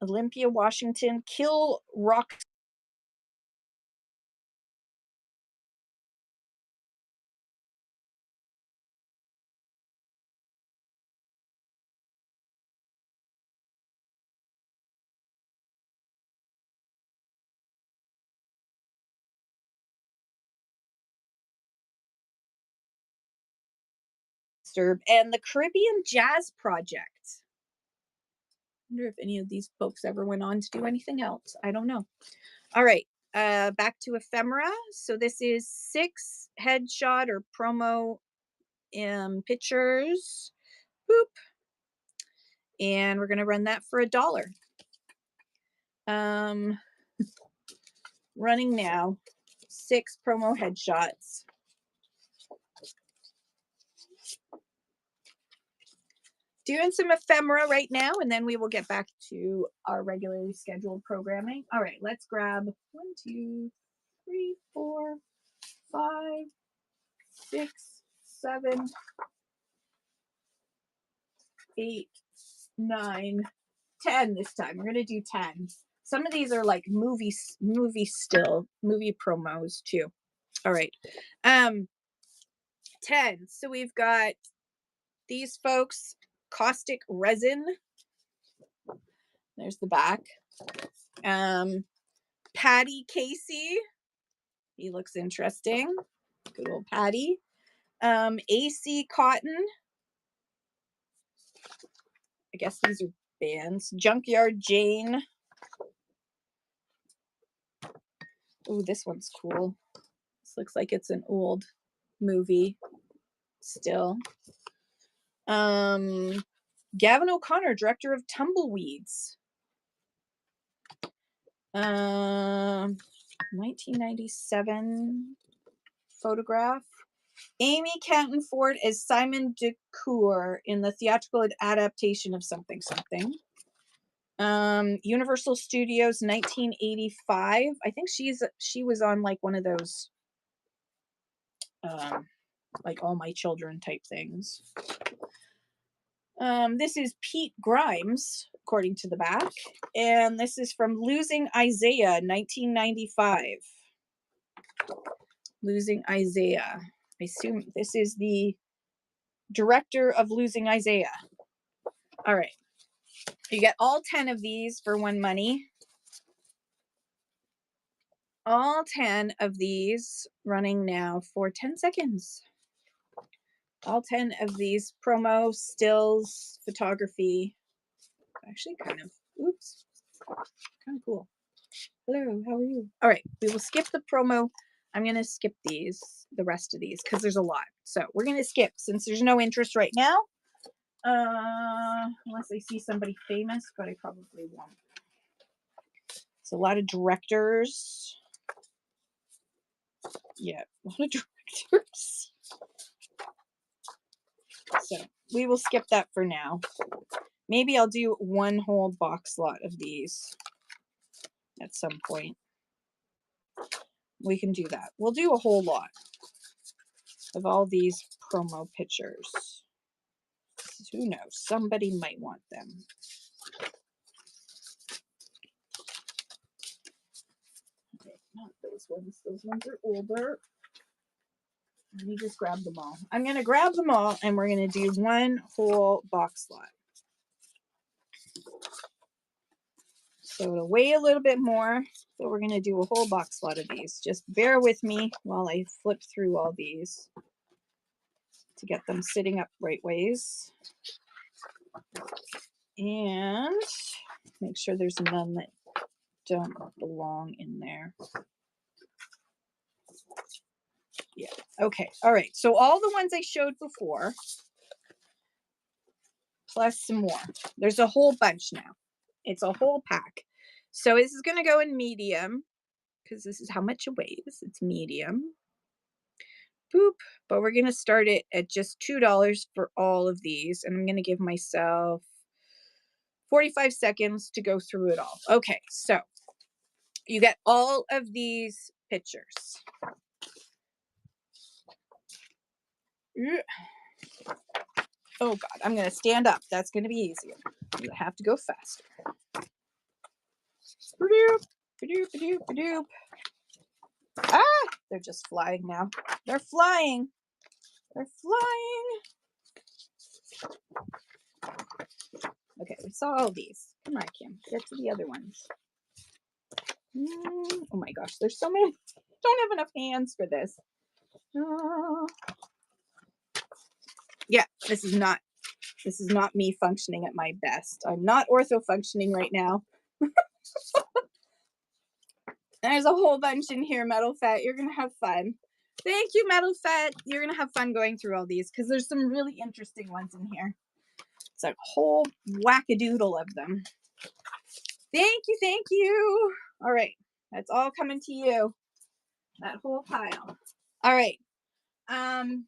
Olympia, Washington. Kill Rock. And the Caribbean Jazz Project. I wonder if any of these folks ever went on to do anything else. I don't know. All right. Back to ephemera. So this is 6 headshot or promo pictures. Boop. And we're going to run that for $1. Running now. 6 promo headshots. Doing some ephemera right now, and then we will get back to our regularly scheduled programming. All right, let's grab 1, 2, 3, 4, 5, 6, 7, 8, 9, 10 this time. We're gonna do 10. Some of these are like movie promos too. All right. 10. So we've got these folks, Caustic Resin. There's the back. Patty Casey. He looks interesting. Good old Patty. AC Cotton. I guess these are bands. Junkyard Jane. Oh, this one's cool. This looks like it's an old movie still. Gavin O'Connor, director of Tumbleweeds. 1997 photograph. Amy Canton Ford as Simon DeCour in the theatrical adaptation of something. Universal Studios 1985. I think she was on like one of those like All My Children type things. This is Pete Grimes, according to the back, and this is from Losing Isaiah 1995. Losing Isaiah. I assume this is the director of Losing Isaiah. All right. You get all 10 of these for one money. All 10 of these running now for 10 seconds. All 10 of these promo, stills, photography. Actually, kind of cool. Hello, how are you? All right, we will skip the promo. I'm going to skip the rest of these, because there's a lot. So we're going to skip, since there's no interest right now. Unless I see somebody famous, but I probably won't. It's a lot of directors. Yeah, a lot of directors. So we will skip that for now. Maybe I'll do one whole box lot of these at some point. We can do that. We'll do a whole lot of all these promo pictures. Who knows? Somebody might want them. Okay, not those ones. Those ones are older. Let me just grab them all. I'm going to grab them all, and we're going to do one whole box lot. So it'll weigh a little bit more. So we're going to do a whole box lot of these. Just bear with me while I flip through all these to get them sitting up right ways. And make sure there's none that don't belong in there. Yeah. Okay. All right. So all the ones I showed before, plus some more. There's a whole bunch now. It's a whole pack. So this is going to go in medium, because this is how much it weighs. It's medium. Boop. But we're going to start it at just $2 for all of these. And I'm going to give myself 45 seconds to go through it all. Okay. So you get all of these pictures. Oh God, I'm going to stand up. That's going to be easier. I have to go faster. Ah, they're just flying now. They're flying. They're flying. Okay, we saw all these. Come on, Kim. Get to the other ones. Oh my gosh, there's so many. Don't have enough hands for this. Yeah, this is not me functioning at my best. I'm not ortho functioning right now. There's a whole bunch in here, Metal Fat. You're gonna have fun. Thank you, Metal Fat. You're gonna have fun going through all these, because there's some really interesting ones in here. It's a whole wackadoodle of them. Thank you, thank you. All right, that's all coming to you. That whole pile. All right. Then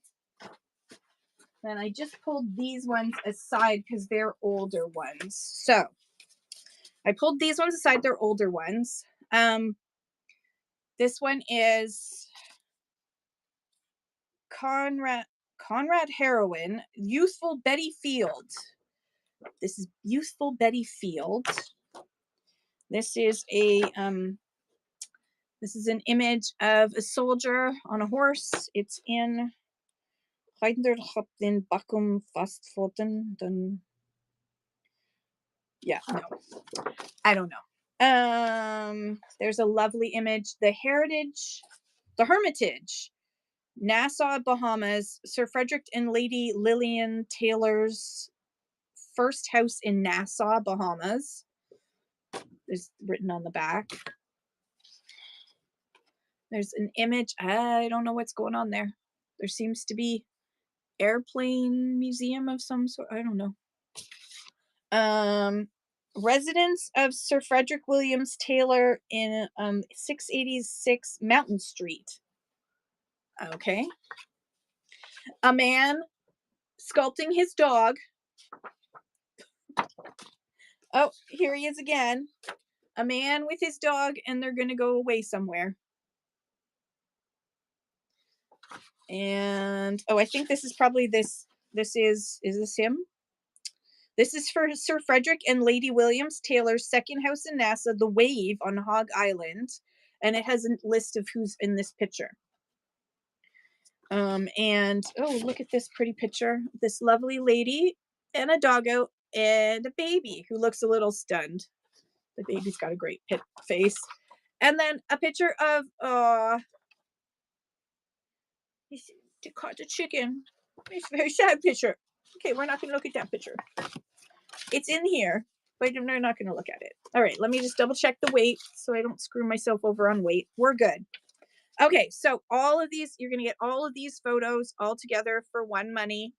I just pulled these ones aside because they're older ones. So I pulled these ones aside. They're older ones. This one is Conrad Heroin, Youthful Betty Field. This is Youthful Betty Field. This is an image of a soldier on a horse. It's in den Bakum Fastfoten. Yeah, no. I don't know. There's a lovely image. The Hermitage, Nassau, Bahamas, Sir Frederick and Lady Lillian Taylor's first house in Nassau, Bahamas. There's written on the back. There's an image. I don't know what's going on there. There seems to be airplane museum of some sort. I don't know. Residence of Sir Frederick Williams Taylor in 686 Mountain Street. Okay. A man sculpting his dog. Oh, here he is again. A man with his dog, and they're going to go away somewhere. And, oh, I think this is probably this. Is this him? This is for Sir Frederick and Lady Williams Taylor's second house in Nassau, The Wave on Hog Island. And it has a list of who's in this picture. And, oh, look at this pretty picture. This lovely lady and a doggo and a baby who looks a little stunned. The baby's got a great face. And then a picture of, to caught the chicken. It's a very sad picture. Okay, we're not going to look at that picture. It's in here, but we're not going to look at it. All right, let me just double check the weight so I don't screw myself over on weight. We're good. Okay, so all of these, you're going to get all of these photos all together for one money.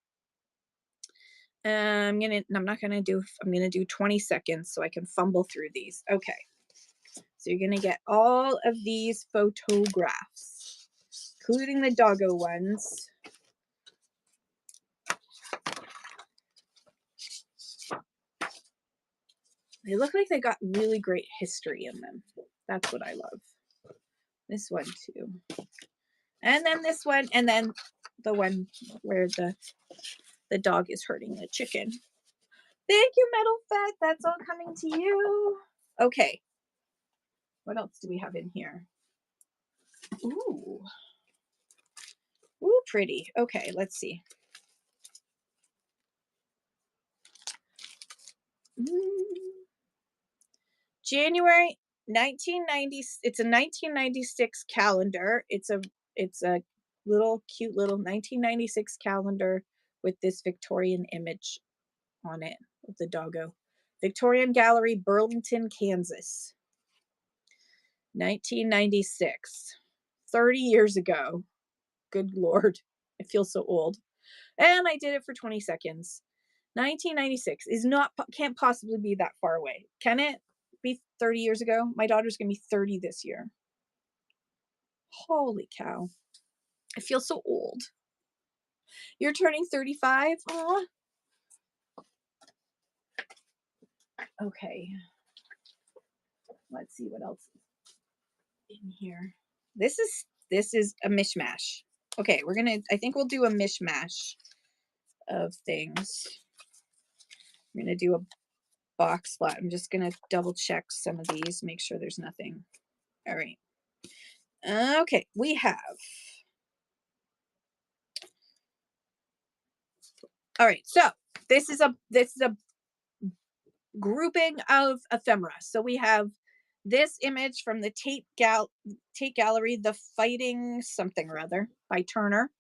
I'm going to do 20 seconds so I can fumble through these. Okay. So you're going to get all of these photographs, including the doggo ones. They look like they got really great history in them. That's what I love. This one too. And then this one, and then the one where the dog is hurting the chicken. Thank you, Metal Fat. That's all coming to you. Okay. What else do we have in here? Ooh. Ooh, pretty. Okay, let's see. January 1990. It's a 1996 calendar. It's a little cute little 1996 calendar with this Victorian image on it of the doggo. Victorian Gallery, Burlington, Kansas. 1996. 30 years ago. Good Lord. I feel so old. And I did it for 20 seconds. 1996 can't possibly be that far away. Can it be 30 years ago? My daughter's going to be 30 this year. Holy cow. I feel so old. You're turning 35? Aw. Okay. Let's see what else is in here. This is a mishmash. Okay, I think we'll do a mishmash of things. I'm going to do a box lot. I'm just going to double check some of these, make sure there's nothing. All right. Okay, we have. All right, so this is a grouping of ephemera. So we have this image from the Tate Gallery, The Fighting Something or Other by Turner.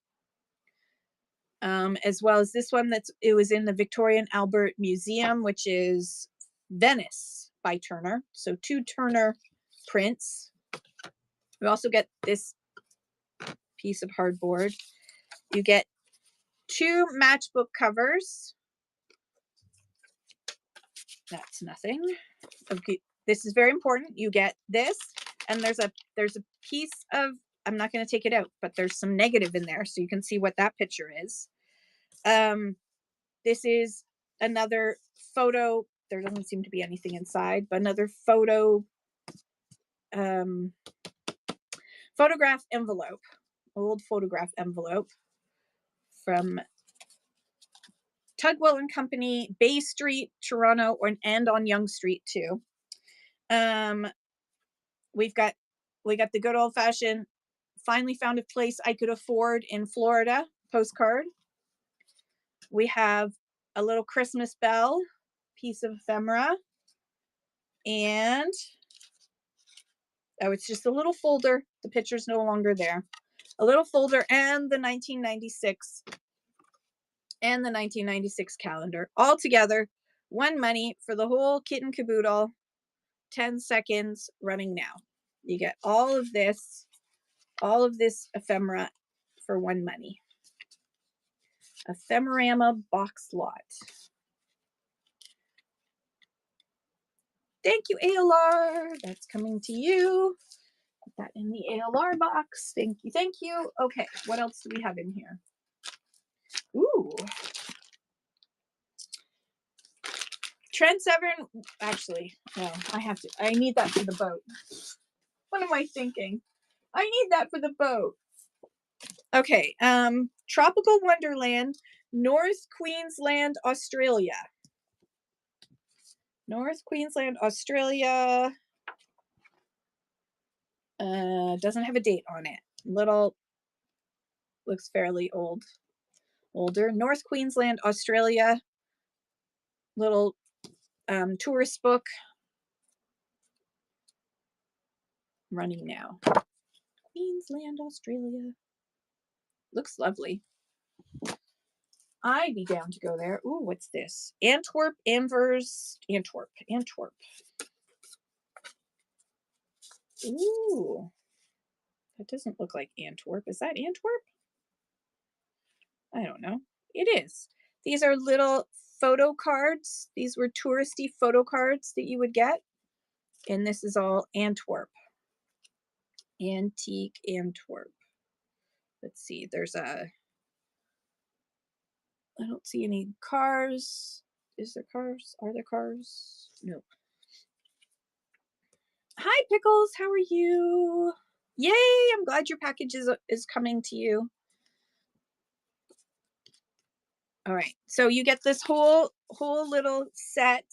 As well as this one it was in the Victoria and Albert Museum, which is Venice by Turner. So 2 Turner prints. We also get this piece of hardboard. You get 2 matchbook covers. That's nothing. Okay, this is very important. You get this, and there's a piece of, I'm not going to take it out, but there's some negative in there, so you can see what that picture is. This is another photo. There doesn't seem to be anything inside, but another photo, photograph envelope, old photograph envelope from Tugwell and Company, Bay Street, Toronto, and on Yonge Street too. We got the good old fashioned finally found a place I could afford in Florida postcard. We have a little Christmas bell piece of ephemera, and it's just a little folder. The picture's no longer there. A little folder and the 1996 calendar all together. One money for the whole kit and caboodle. 10 seconds running now. You get all of this ephemera for one money. Ephemerama box lot. Thank you, ALR. That's coming to you. Put that in the ALR box. Thank you. Thank you. Okay. What else do we have in here? Ooh. Trent Severn. Actually, no, I need that for the boat. What am I thinking? I need that for the boat. Okay. Tropical Wonderland, North Queensland, Australia. North Queensland, Australia. Doesn't have a date on it. Looks fairly older. North Queensland, Australia. Little tourist book. Running now. Queensland, Australia. Looks lovely. I'd be down to go there. Ooh, what's this? Antwerp. Ooh, that doesn't look like Antwerp. Is that Antwerp? I don't know. It is. These are little photo cards. These were touristy photo cards that you would get. And this is all Antwerp. Antique Antwerp. Let's see. I don't see any cars. Is there cars? Are there cars? No. Hi, Pickles. How are you? Yay! I'm glad your package is coming to you. All right. So you get this whole little set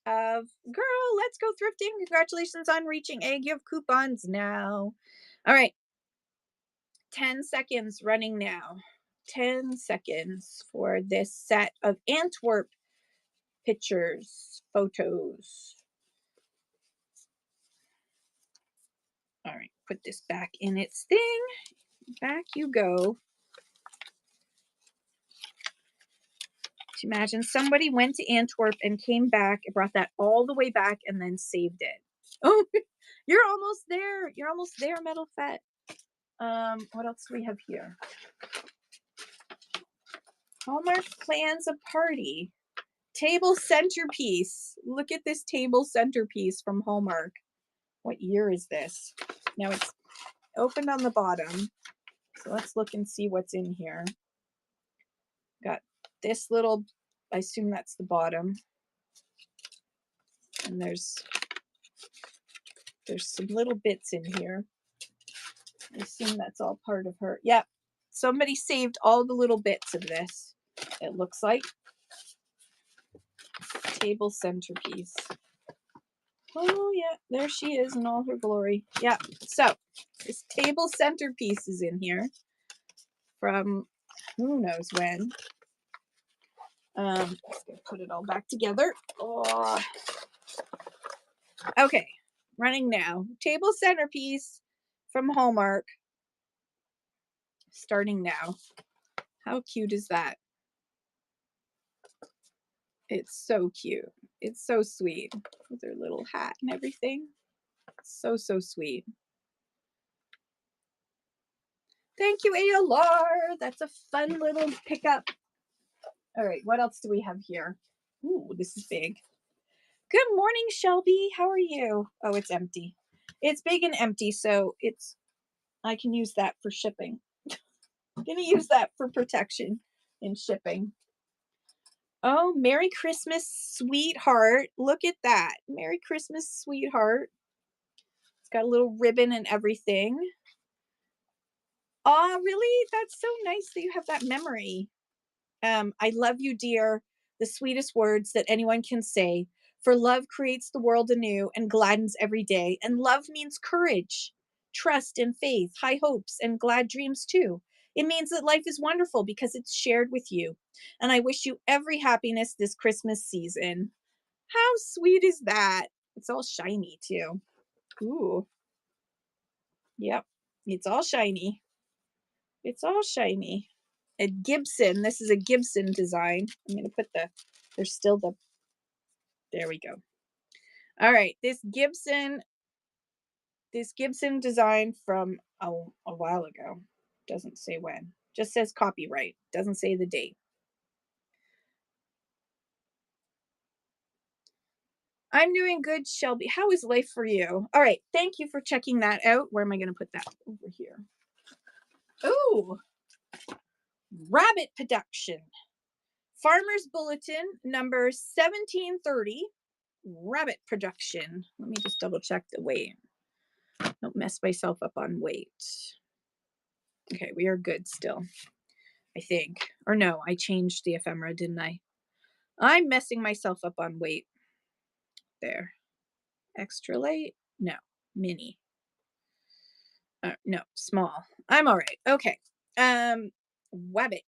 of girl. Let's go thrifting. Congratulations on reaching a gift coupons now. All right. 10 seconds running now. 10 seconds for this set of Antwerp pictures, photos. All right, put this back in its thing. Back you go. Imagine somebody went to Antwerp and came back and brought that all the way back and then saved it. Oh, you're almost there. You're almost there, Metal Fett. What else do we have here? Hallmark plans a party. Table centerpiece. Look at this table centerpiece from Hallmark. What year is this? Now it's opened on the bottom. So let's look and see what's in here. Got this little, I assume that's the bottom. And there's some little bits in here. I assume that's all part of her. Yep. Somebody saved all the little bits of this. It looks like. Table centerpiece. Oh, yeah. There she is in all her glory. Yeah. So, this table centerpiece is in here from who knows when. Let's put it all back together. Oh. Okay. Running now. Table centerpiece from Hallmark. Starting now. How cute is that? It's so cute. It's so sweet with her little hat and everything. So sweet. Thank you, ALR. That's a fun little pickup. All right, what else do we have here? Ooh, this is big. Good morning, Shelby. How are you? Oh, it's empty. It's big and empty, so I can use that for shipping. I'm gonna use that for protection in shipping. Oh, Merry Christmas, sweetheart. Look at that. Merry Christmas, sweetheart. It's got a little ribbon and everything. Oh, really? That's so nice that you have that memory. I love you, dear. The sweetest words that anyone can say. For love creates the world anew and gladdens every day. And love means courage, trust, and faith, high hopes, and glad dreams too. It means that life is wonderful because it's shared with you. And I wish you every happiness this Christmas season. How sweet is that? It's all shiny too. Ooh. Yep. It's all shiny. It's all shiny. A Gibson. This is a Gibson design. I'm going to put there's still there we go. All right. This Gibson design from a while ago. Doesn't say when. Just says copyright. Doesn't say the date. I'm doing good, Shelby. How is life for you? All right. Thank you for checking that out. Where am I going to put that? Over here. Oh, rabbit production. Farmer's Bulletin number 1730. Rabbit production. Let me just double check the weight. Don't mess myself up on weight. Okay, we are good still, I think. Or no, I changed the ephemera, didn't I? I'm messing myself up on weight. There. Extra light? No. Mini. No, small. I'm all right. Okay. Rabbit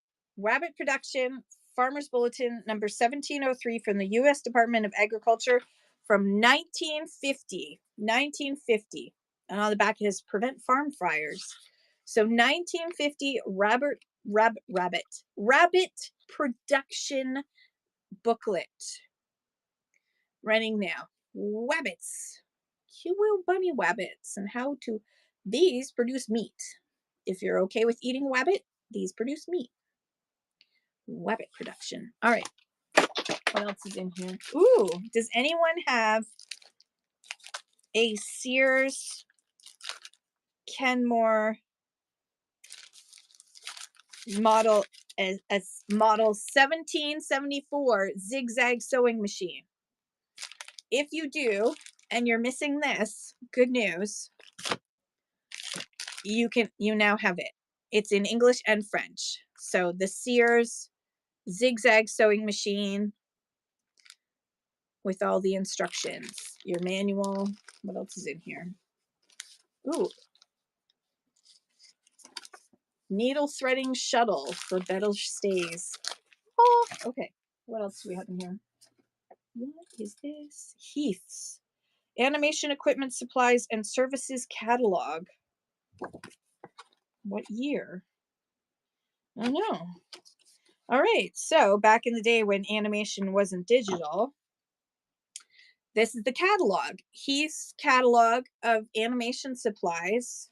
production, Farmer's Bulletin number 1703 from the U.S. Department of Agriculture from 1950. 1950. And on the back it is prevent farm fires. So 1950 rabbit production booklet. Running now. Wabbits. Cute little bunny wabbits and how to these produce meat. If you're okay with eating wabbit, these produce meat. Wabbit production. All right. What else is in here? Ooh, does anyone have a Sears Kenmore model as model 1774 zigzag sewing machine? If you do, and you're missing this, good news. You now have it. It's in English and French. So the Sears zigzag sewing machine with all the instructions, your manual. What else is in here? Ooh, needle threading shuttle for better stays. Oh, okay. What else do we have in here? What is this? Heath's animation equipment supplies and services catalog. What year? I don't know. All right, so back in the day when animation wasn't digital, this is the catalog. Heath's catalog of animation supplies.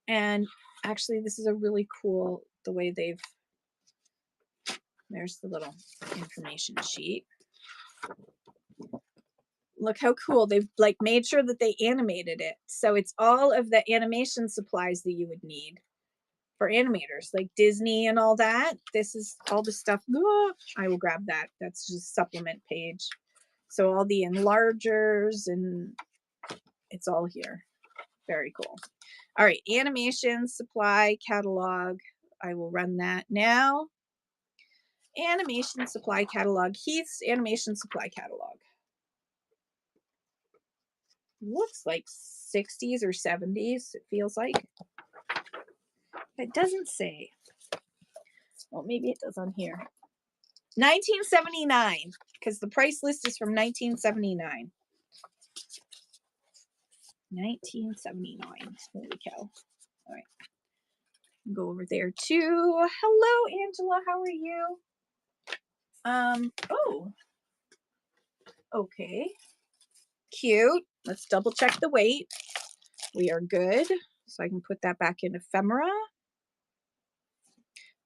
And actually, this is a really cool, the way there's the little information sheet. Look how cool. They've like made sure that they animated it. So it's all of the animation supplies that you would need for animators, like Disney and all that. This is all the stuff. Oh, I will grab that. That's just supplement page. So all the enlargers and it's all here. Very cool. All right, animation supply catalog. I will run that now. Animation supply catalog. Heath's animation supply catalog. Looks like 60s or 70s, it feels like. It doesn't say. Well, maybe it does on here. 1979, because the price list is from 1979. 1979. Holy cow. All right. Go over there too. Hello, Angela. How are you? Oh. Okay. Cute. Let's double check the weight. We are good. So I can put that back in ephemera.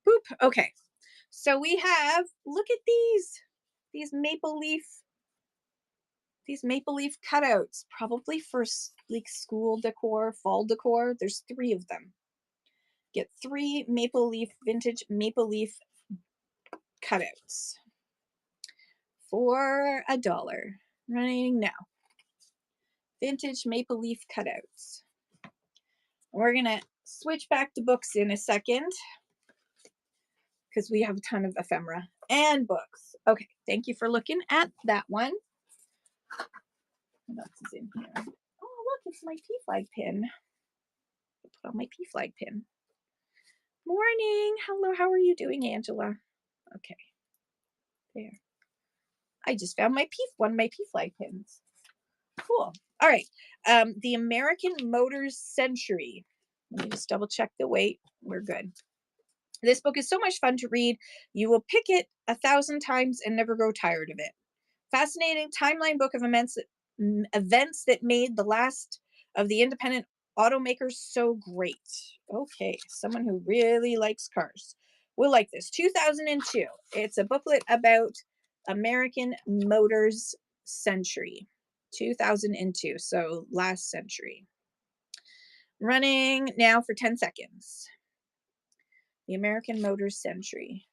Boop. Okay. So we have, look at these maple leaf cutouts, probably for like school decor, fall decor. There's 3 of them. Get 3 vintage maple leaf cutouts for $1. Running now. Vintage maple leaf cutouts. We're gonna switch back to books in a second because we have a ton of ephemera and books. Okay, thank you for looking at that one. What else is in here? Oh, look, it's my P-flag pin. Put on my P-flag pin. Morning. Hello, how are you doing, Angela? Okay. There. I just found one of my P-flag pins. Cool. All right. The American Motors Century. Let me just double check the weight. We're good. This book is so much fun to read. You will pick it 1,000 times and never grow tired of it. Fascinating timeline book of events that made the last of the independent automakers so great. Okay, someone who really likes cars will like this. 2002. It's a booklet about American Motors century, 2002, so last century. Running now for 10 seconds. The American Motors Century.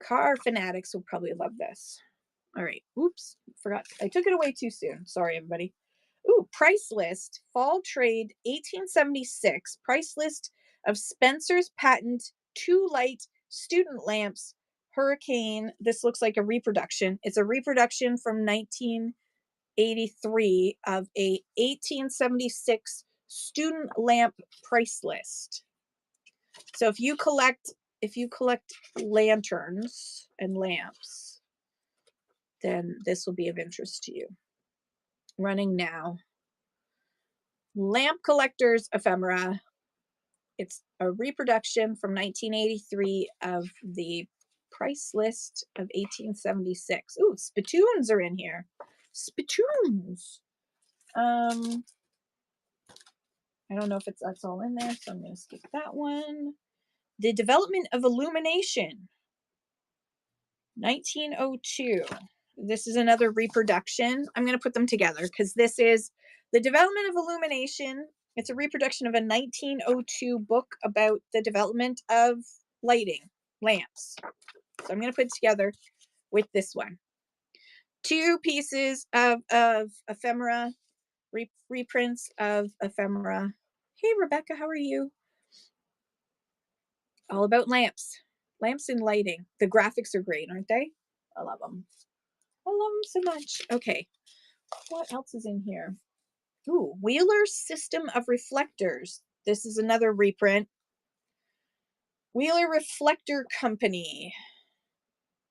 Car fanatics will probably love this. All right. Oops. Forgot. I took it away too soon. Sorry, everybody. Ooh, price list. Fall trade 1876. Price list of Spencer's patent 2-light student lamps. Hurricane. This looks like a reproduction. It's a reproduction from 1983 of a 1876 student lamp price list. So if you collect lanterns and lamps, then this will be of interest to you. Running now. Lamp collectors ephemera. It's a reproduction from 1983 of the price list of 1876. Ooh, spittoons are in here. Spittoons. I don't know if that's all in there, so I'm going to skip that one. The development of illumination. 1902. This is another reproduction. I'm going to put them together because this is the development of illumination. It's a reproduction of a 1902 book about the development of lighting, lamps. So I'm going to put it together with this one. 2 pieces of ephemera, reprints of ephemera. Hey, Rebecca, how are you? All about lamps. Lamps and lighting. The graphics are great, aren't they? I love them. I love them so much. Okay. What else is in here? Ooh, Wheeler System of Reflectors. This is another reprint. Wheeler Reflector Company.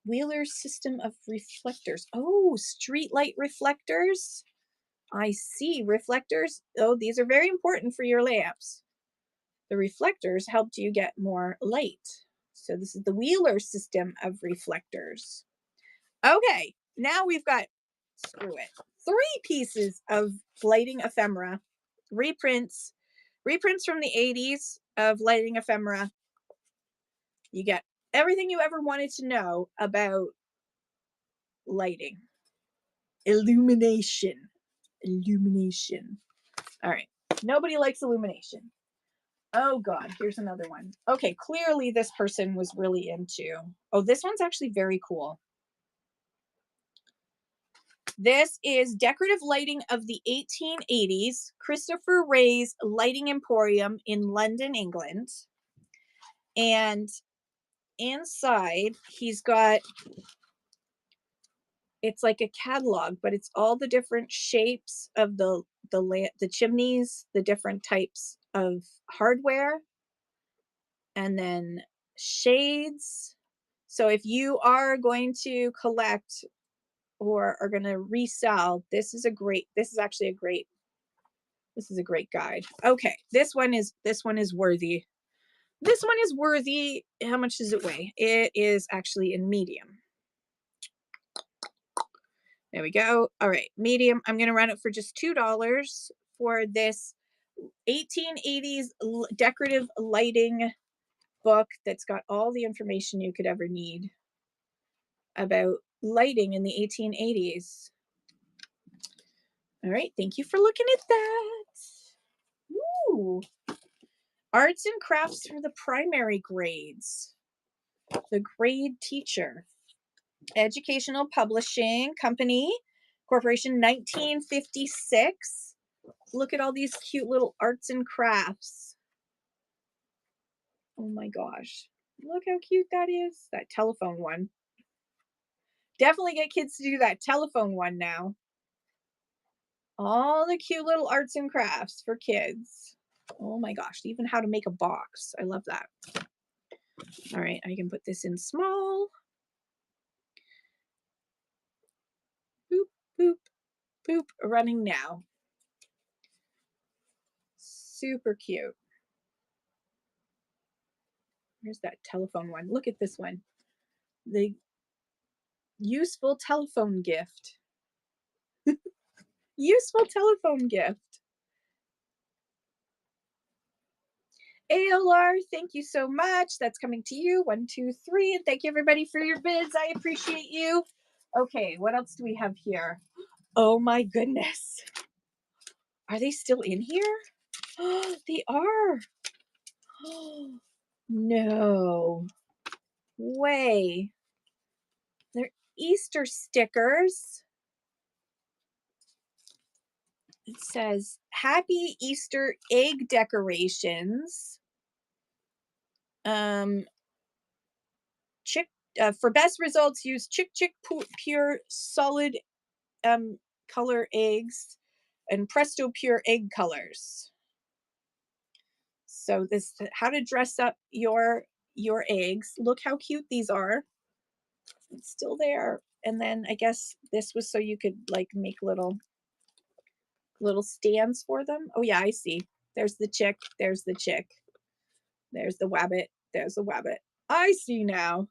Wheeler System of Reflectors. Oh, streetlight reflectors. I see. Reflectors. Oh, these are very important for your lamps. The reflectors helped you get more light. So this is the Wheeler System of Reflectors. Okay, now we've got, screw it, 3 pieces of lighting ephemera, reprints from the 80s of lighting ephemera. You get everything you ever wanted to know about lighting. Illumination. All right, nobody likes illumination. Oh God, here's another one. Okay, clearly this person was really into, oh, this one's actually very cool. This is decorative lighting of the 1880s, Christopher Wray's Lighting Emporium in London, England. And inside, he's got, it's like a catalog, but it's all the different shapes of the chimneys, the different types of hardware, and then shades. So if you are going to collect or are going to resell, this is actually a great guide. Okay, this one is worthy. This one is worthy. How much does it weigh? It is actually in medium. There we go. All right, medium. I'm going to run it for just $2 for this 1880s decorative lighting book that's got all the information you could ever need about lighting in the 1880s. All right, thank you for looking at that. Ooh. Arts and crafts for the primary grades. The grade teacher. Educational Publishing Company, Corporation, 1956. Look at all these cute little arts and crafts. Oh my gosh. Look how cute that is. That telephone one. Definitely get kids to do that telephone one now. All the cute little arts and crafts for kids. Oh my gosh, even how to make a box. I love that. All right, I can put this in small. Boop, boop, boop. Running now. Super cute. Where's that telephone one? Look at this one. The useful telephone gift. Useful telephone gift. ALR, thank you so much. That's coming to you. 1, 2, 3. And thank you everybody for your bids. I appreciate you. Okay, what else do we have here? Oh my goodness. Are they still in here? They are. No way. They're Easter stickers. It says Happy Easter Egg Decorations. Chick for best results, use Chick Pure solid color eggs and Presto Pure egg colors. So this how to dress up your eggs. Look how cute these are. It's still there. And then I guess this was so you could like make little stands for them. Oh yeah, I see. There's the chick, there's the chick. There's the wabbit, there's the wabbit. I see now.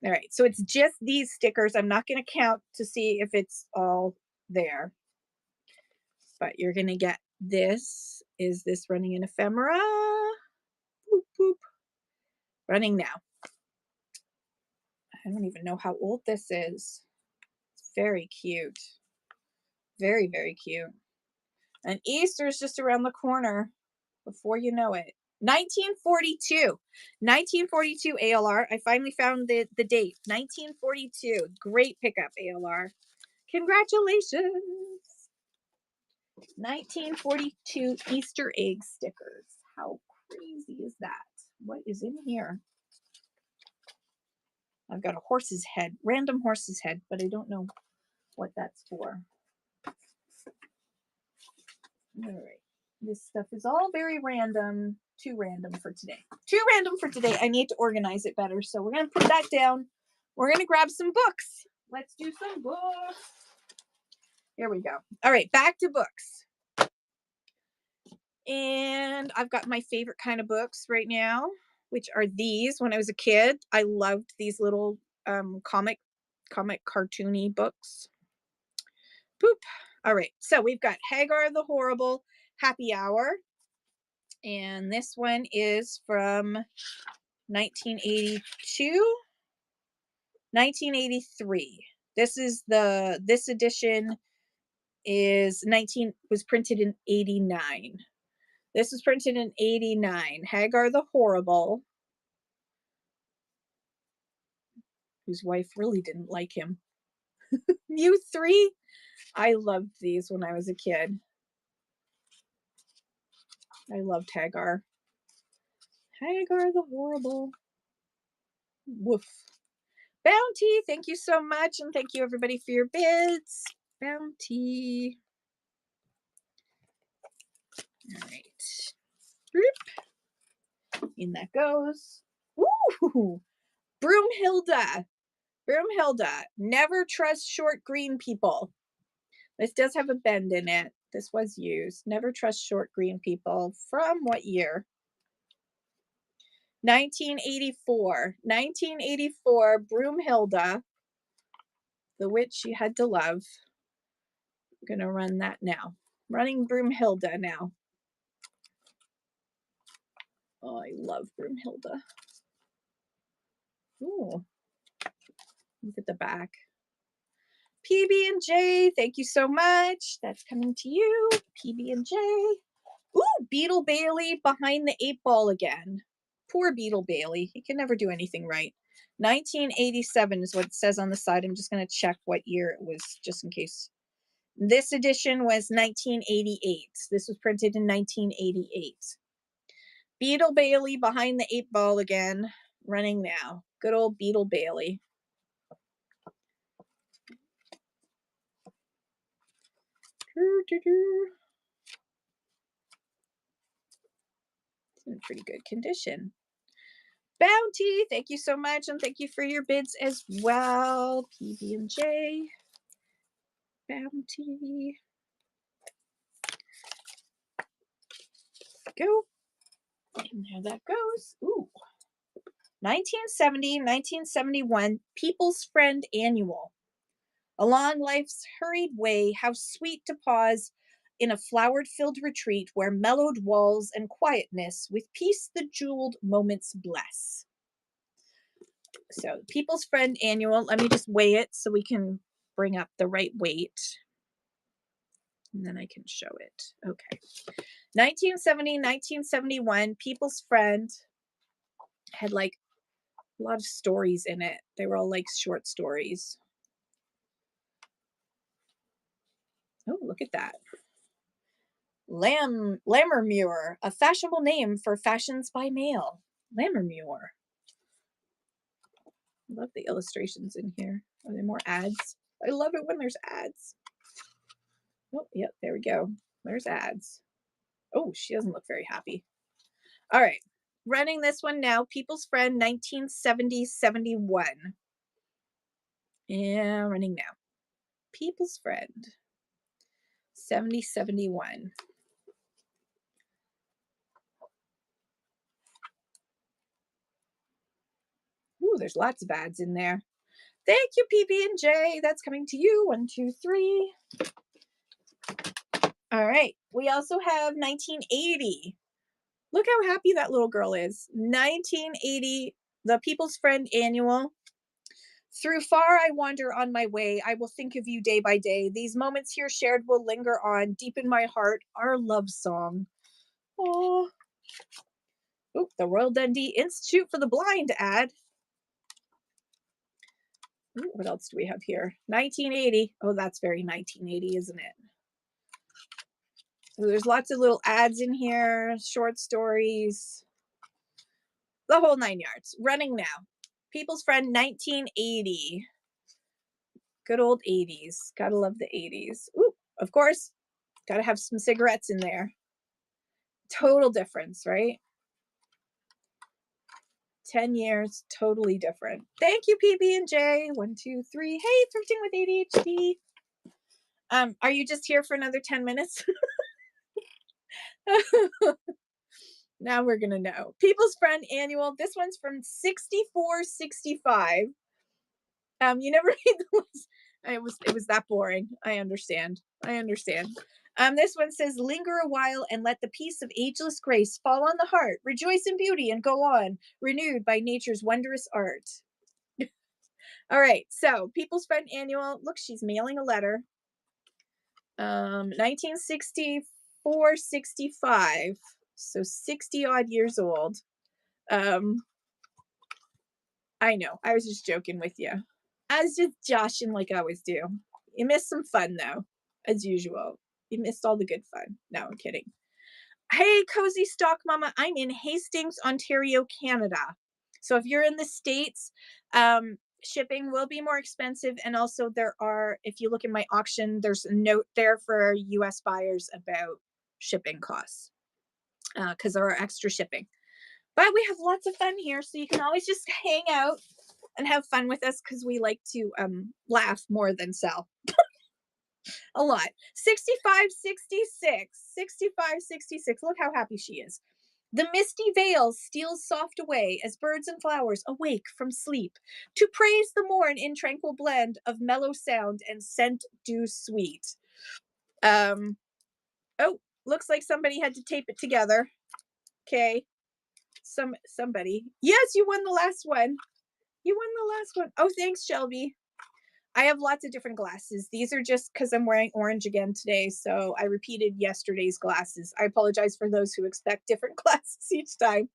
All right, so it's just these stickers. I'm not going to count to see if it's all there. But you're going to get this. Is this running in ephemera? Boop, boop. Running now. I don't even know how old this is. It's very cute. Very, very cute. And Easter is just around the corner before you know it. 1942. 1942 ALR. I finally found the date. 1942. Great pickup, ALR. Congratulations. 1942 Easter egg stickers. How crazy is that? What is in here? I've got a horse's head, random horse's head, but I don't know what that's for. All right. This stuff is all very random. Too random for today. Too random for today. I need to organize it better. So we're going to put that down. We're going to grab some books. Let's do some books. Here we go. All right, back to books. And I've got my favorite kind of books right now, which are these. When I was a kid, I loved these little comic cartoony books. Boop. All right, so we've got Hagar the Horrible, Happy Hour. And this one is from 1982, 1983. This edition was printed in 89. This was printed in 89. Hagar the Horrible, whose wife really didn't like him. Mew 3. I loved these when I was a kid. I loved Hagar. Hagar the Horrible. Woof. Bounty, thank you so much. And thank you everybody for your bids. Bounty. All right. In that goes. Woo! Broomhilda. Broomhilda. Never trust short green people. This does have a bend in it. This was used. Never trust short green people. From what year? 1984. 1984. Broomhilda. The witch you had to love. I'm going to run that now. Running Broomhilda now. Oh, I love Broomhilda. Ooh. Look at the back. PB&J, thank you so much. That's coming to you. PB&J. Ooh, Beetle Bailey behind the 8 ball again. Poor Beetle Bailey. He can never do anything right. 1987 is what it says on the side. I'm just going to check what year it was, just in case. This edition was 1988. This was printed in 1988. Beetle Bailey behind the 8 ball again. Running now. Good old Beetle Bailey. It's in pretty good condition. Bounty, thank you so much, and thank you for your bids as well. PB&J. Bounty. Go. And there that goes. Ooh. 1970, 1971, People's Friend Annual. Along life's hurried way, how sweet to pause in a flowered-filled retreat where mellowed walls and quietness with peace the jeweled moments bless. So People's Friend Annual, let me just weigh it so we can bring up the right weight. And then I can show it. Okay. 1970, 1971, People's Friend had like a lot of stories in it. They were all like short stories. Oh, look at that. Lammermuir, a fashionable name for fashions by mail. Lammermuir. I love the illustrations in here. Are there more ads? I love it when there's ads. Oh, yep, there we go. There's ads. Oh, she doesn't look very happy. All right, running this one now. People's Friend 1970-71. Yeah, running now. People's Friend 70-71. Ooh, there's lots of ads in there. Thank you, PB&J. That's coming to you. 1, 2, 3. All right. We also have 1980. Look how happy that little girl is. 1980, the People's Friend Annual. Through far I wander on my way. I will think of you day by day. These moments here shared will linger on deep in my heart. Our love song. Oh, the Royal Dundee Institute for the Blind ad. Ooh, what else do we have here? 1980. Oh, that's very 1980, isn't it? There's lots of little ads in here, short stories, the whole 9 yards. Running now. People's Friend 1980. Good old 80s. Gotta love the 80s. Ooh, of course, gotta have some cigarettes in there. Total difference, right? 10 years, totally different. Thank you, PB&J. 1, 2, 3. Hey, Thrifting with ADHD. Are you just here for another 10 minutes? Now we're gonna know. People's Friend Annual. This one's from 64-65. You never read the list. It was that boring. I understand. This one says, linger a while and let the peace of ageless grace fall on the heart. Rejoice in beauty and go on, renewed by nature's wondrous art. All right, so People's Friend Annual. Look, she's mailing a letter. 1964-65. So 60 odd years old. I know, I was just joking with you. I was just joshing like I always do. You missed some fun though, as usual. You missed all the good fun. No, I'm kidding. Hey, Cozy Stock Mama, I'm in Hastings, Ontario, Canada. So if you're in the States, shipping will be more expensive. And also there are, if you look in my auction, there's a note there for US buyers about shipping costs, because there are extra shipping. But we have lots of fun here, so you can always just hang out and have fun with us, because we like to laugh more than sell. A lot. 65-66. Look how happy she is. The misty veil steals soft away as birds and flowers awake from sleep to praise the morn in tranquil blend of mellow sound and scent dew sweet. Oh, looks like somebody had to tape it together. Okay. Somebody. Yes, you won the last one. Oh, thanks, Shelby. I have lots of different glasses. These are just because I'm wearing orange again today, so I repeated yesterday's glasses. I apologize for those who expect different glasses each time,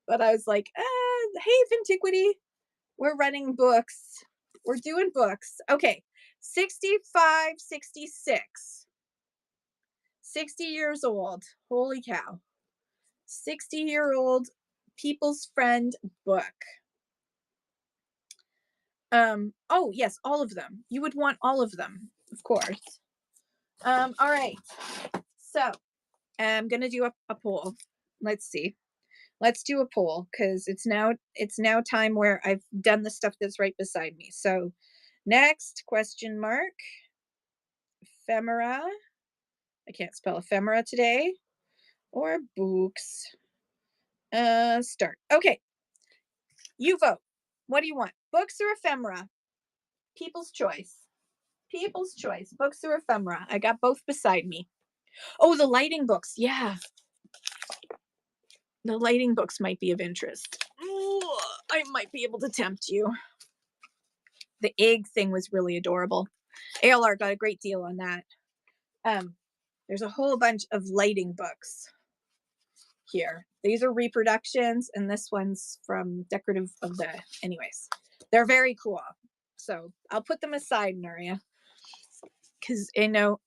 but I was like, hey, Vintiquity, we're running books. We're doing books. Okay, 65-66. 60 years old. Holy cow. 60-year-old People's Friend book. Oh yes, all of them. You would want all of them, of course. All right. So I'm gonna do a poll. Let's see. Let's do a poll, because it's now time where I've done the stuff that's right beside me. So next question mark. Ephemera. I can't spell ephemera today. Or books. Start. Okay. You vote. What do you want? Books or ephemera? People's choice. Books or ephemera. I got both beside me. Oh, the lighting books. Yeah. The lighting books might be of interest. Ooh, I might be able to tempt you. The egg thing was really adorable. ALR got a great deal on that. There's a whole bunch of lighting books here. These are reproductions, and this one's from Decorative of the, anyways, they're very cool. So I'll put them aside, Nuria, because I know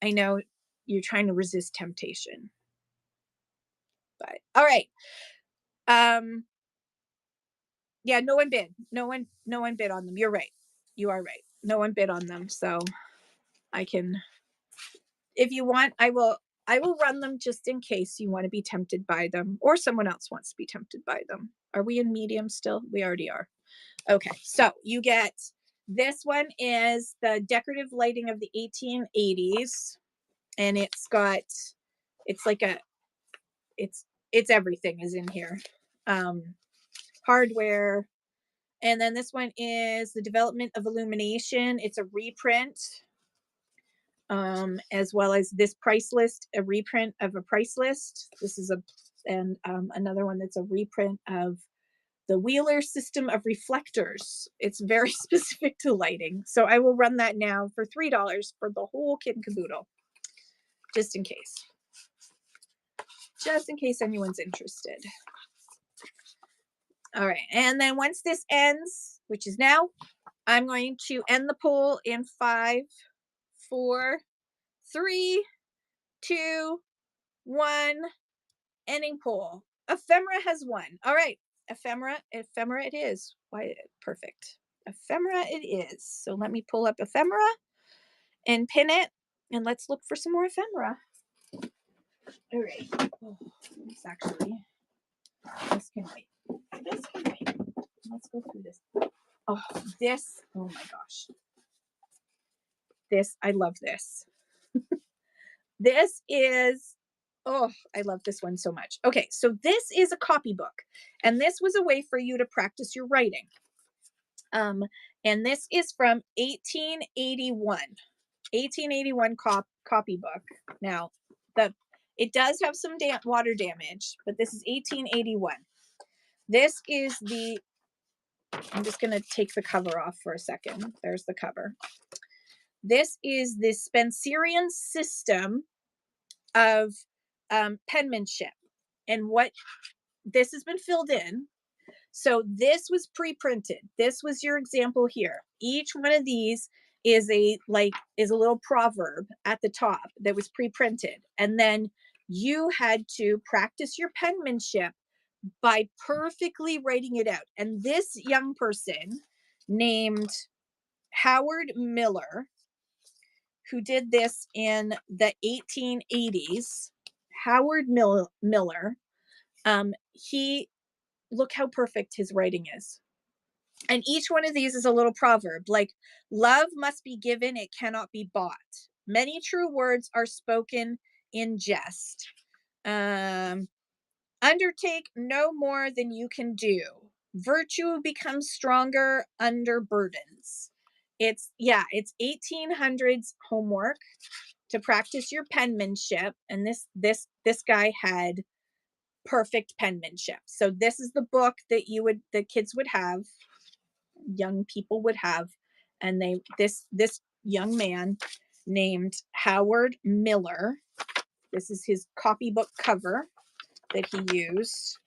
you're trying to resist temptation. But all right. Yeah, no one bid. No one bid on them. You're right. You are right. No one bid on them. So I can, if you want, I will run them just in case you want to be tempted by them, or someone else wants to be tempted by them. Are we in medium still? We already are. Okay, so you get, this one is the decorative lighting of the 1880s, and it's got, it's like a, it's everything is in here. Hardware. And then this one is the development of illumination. It's a reprint, as well as this price list, a reprint of a price list. This is another one that's a reprint of the Wheeler system of reflectors. It's very specific to lighting. So I will run that now for $3 for the whole kit and caboodle, just in case. Just in case anyone's interested. All right, and then once this ends, which is now, I'm going to end the poll in 5, 4, 3, 2, 1. Ending poll. Ephemera has won. All right, ephemera it is. Why, perfect. Ephemera it is. So let me pull up ephemera and pin it, and let's look for some more ephemera. All right. Oh, this actually, this can wait. This can wait. Let's go through this. Oh, this, oh my gosh. This, I love this. This is, oh, I love this one so much. Okay, so this is a copybook, and this was a way for you to practice your writing. And this is from 1881 copybook. Now, it does have some water damage, but this is 1881. This is the, I'm just going to take the cover off for a second. There's the cover. This is the Spencerian system of penmanship, and what this has been filled in. So this was pre-printed. This was your example here. Each one of these is a little proverb at the top that was pre-printed, and then you had to practice your penmanship by perfectly writing it out. And this young person named Howard Miller, who did this in the 1880s, Howard Miller, he, look how perfect his writing is. And each one of these is a little proverb, like, love must be given, it cannot be bought. Many true words are spoken in jest. Undertake no more than you can do. Virtue becomes stronger under burdens. It's 1800s homework to practice your penmanship, and this guy had perfect penmanship. So this is the book that the kids would have, young people would have, and this young man named Howard Miller, this is his copybook cover that he used,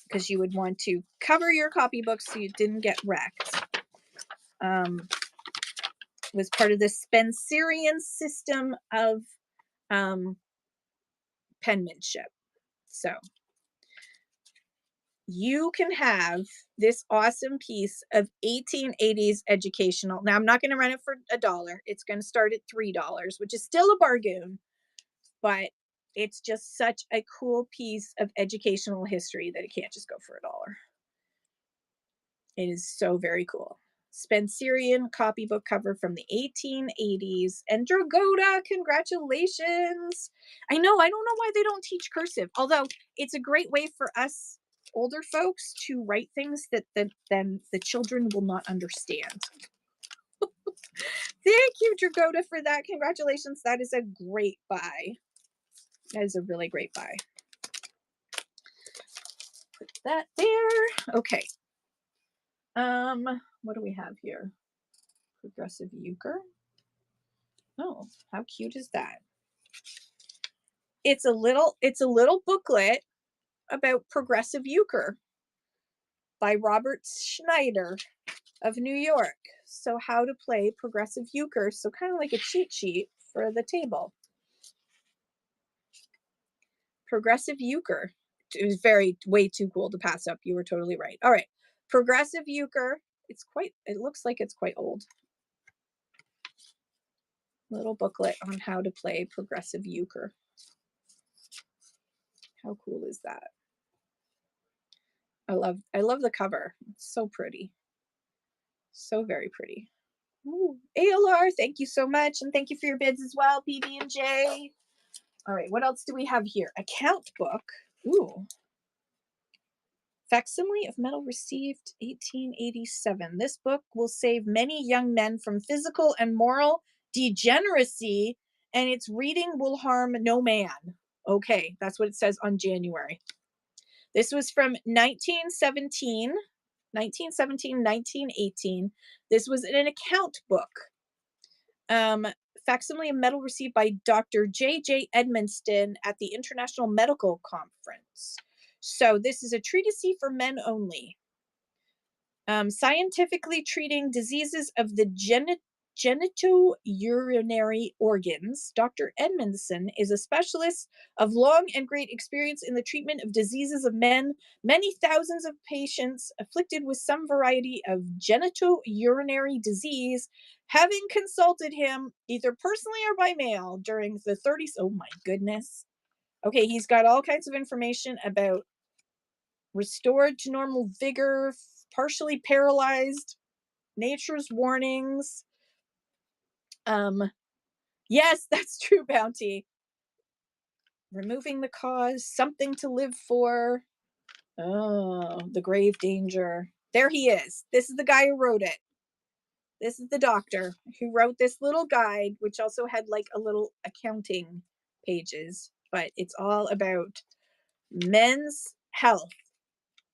because you would want to cover your copybooks so you didn't get wrecked. Was part of the Spencerian system of penmanship. So you can have this awesome piece of 1880s educational. Now, I'm not going to run it for $1. It's going to start at $3, which is still a bargain, but it's just such a cool piece of educational history that it can't just go for $1. It is so very cool. Spencerian copybook cover from the 1880s. And Dragoda, congratulations. I know, I don't know why they don't teach cursive, although it's a great way for us older folks to write things that then the children will not understand. Thank you, Dragoda, for that. Congratulations. That is a great buy. That is a really great buy. Put that there. Okay. What do we have here? Progressive Euchre. Oh, how cute is that? It's a little booklet about progressive euchre by Robert Schneider of New York. So how to play progressive euchre. So kind of like a cheat sheet for the table. Progressive euchre. It was way too cool to pass up. You were totally right. All right. Progressive euchre. It looks like it's quite old. Little booklet on how to play progressive euchre. How cool is that? I love the cover. It's so pretty. So very pretty. Ooh, ALR, thank you so much. And thank you for your bids as well, PB and J. All right, what else do we have here? Account book. Ooh. Facsimile of medal received 1887. This book will save many young men from physical and moral degeneracy, and its reading will harm no man. Okay, that's what it says on January. This was from 1917, 1918. This was in an account book. Facsimile of medal received by Dr. J.J. Edmonston at the International Medical Conference. So this is a treatise for men only. Scientifically treating diseases of the genitourinary organs. Dr. Edmondson is a specialist of long and great experience in the treatment of diseases of men. Many thousands of patients afflicted with some variety of genitourinary disease, having consulted him either personally or by mail during the 30s. Oh my goodness. Okay, he's got all kinds of information about restored to normal vigor, partially paralyzed, nature's warnings. Yes, that's true, Bounty. Removing the cause, something to live for. Oh, the grave danger. There he is. This is the guy who wrote it. This is the doctor who wrote this little guide, which also had like a little accounting pages, but it's all about men's health.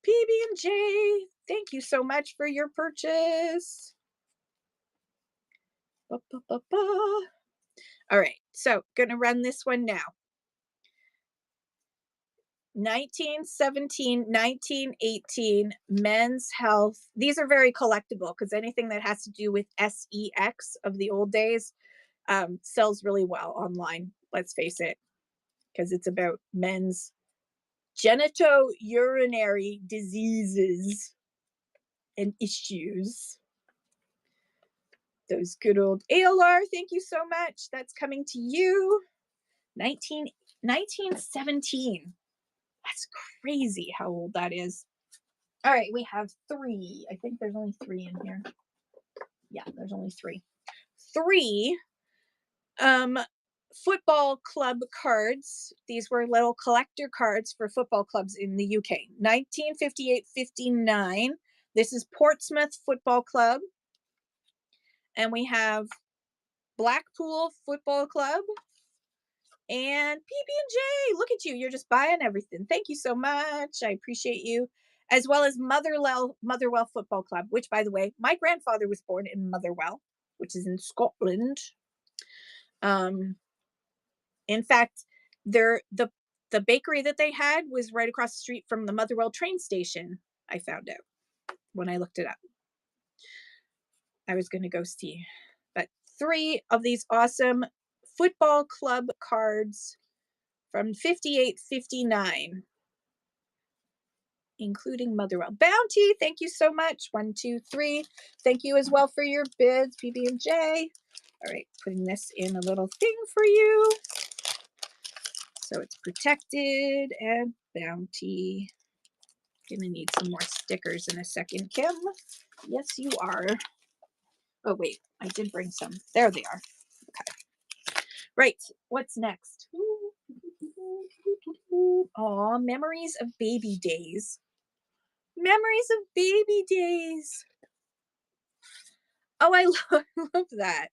PB&J, thank you so much for your purchase. All right, so gonna run this one now. 1917, 1918, Men's Health. These are very collectible because anything that has to do with sex of the old days sells really well online, let's face it, because it's about men's genitourinary diseases and issues. Those good old ALR, thank you so much. That's coming to you. 1917. That's crazy how old that is. All right, we have 3. I think there's only 3 in here. Yeah, there's only 3. 3 football club cards. These were little collector cards for football clubs in the UK. 1958-59. This is Portsmouth Football Club. And we have Blackpool Football Club. And PB&J, look at you. You're just buying everything. Thank you so much. I appreciate you. As well as Motherwell Football Club, which, by the way, my grandfather was born in Motherwell, which is in Scotland. In fact, the bakery that they had was right across the street from the Motherwell train station, I found out when I looked it up. I was going to go see. But 3 of these awesome football club cards from 58-59, including Motherwell. Bounty, thank you so much. 1, 2, 3. Thank you as well for your bids, PB&J. All right, putting this in a little thing for you. So it's protected and Bounty. Gonna need some more stickers in a second, Kim. Yes, you are. Oh, wait, I did bring some. There they are. Okay. Right, what's next? Aw, memories of baby days. Memories of baby days. Oh, I love that.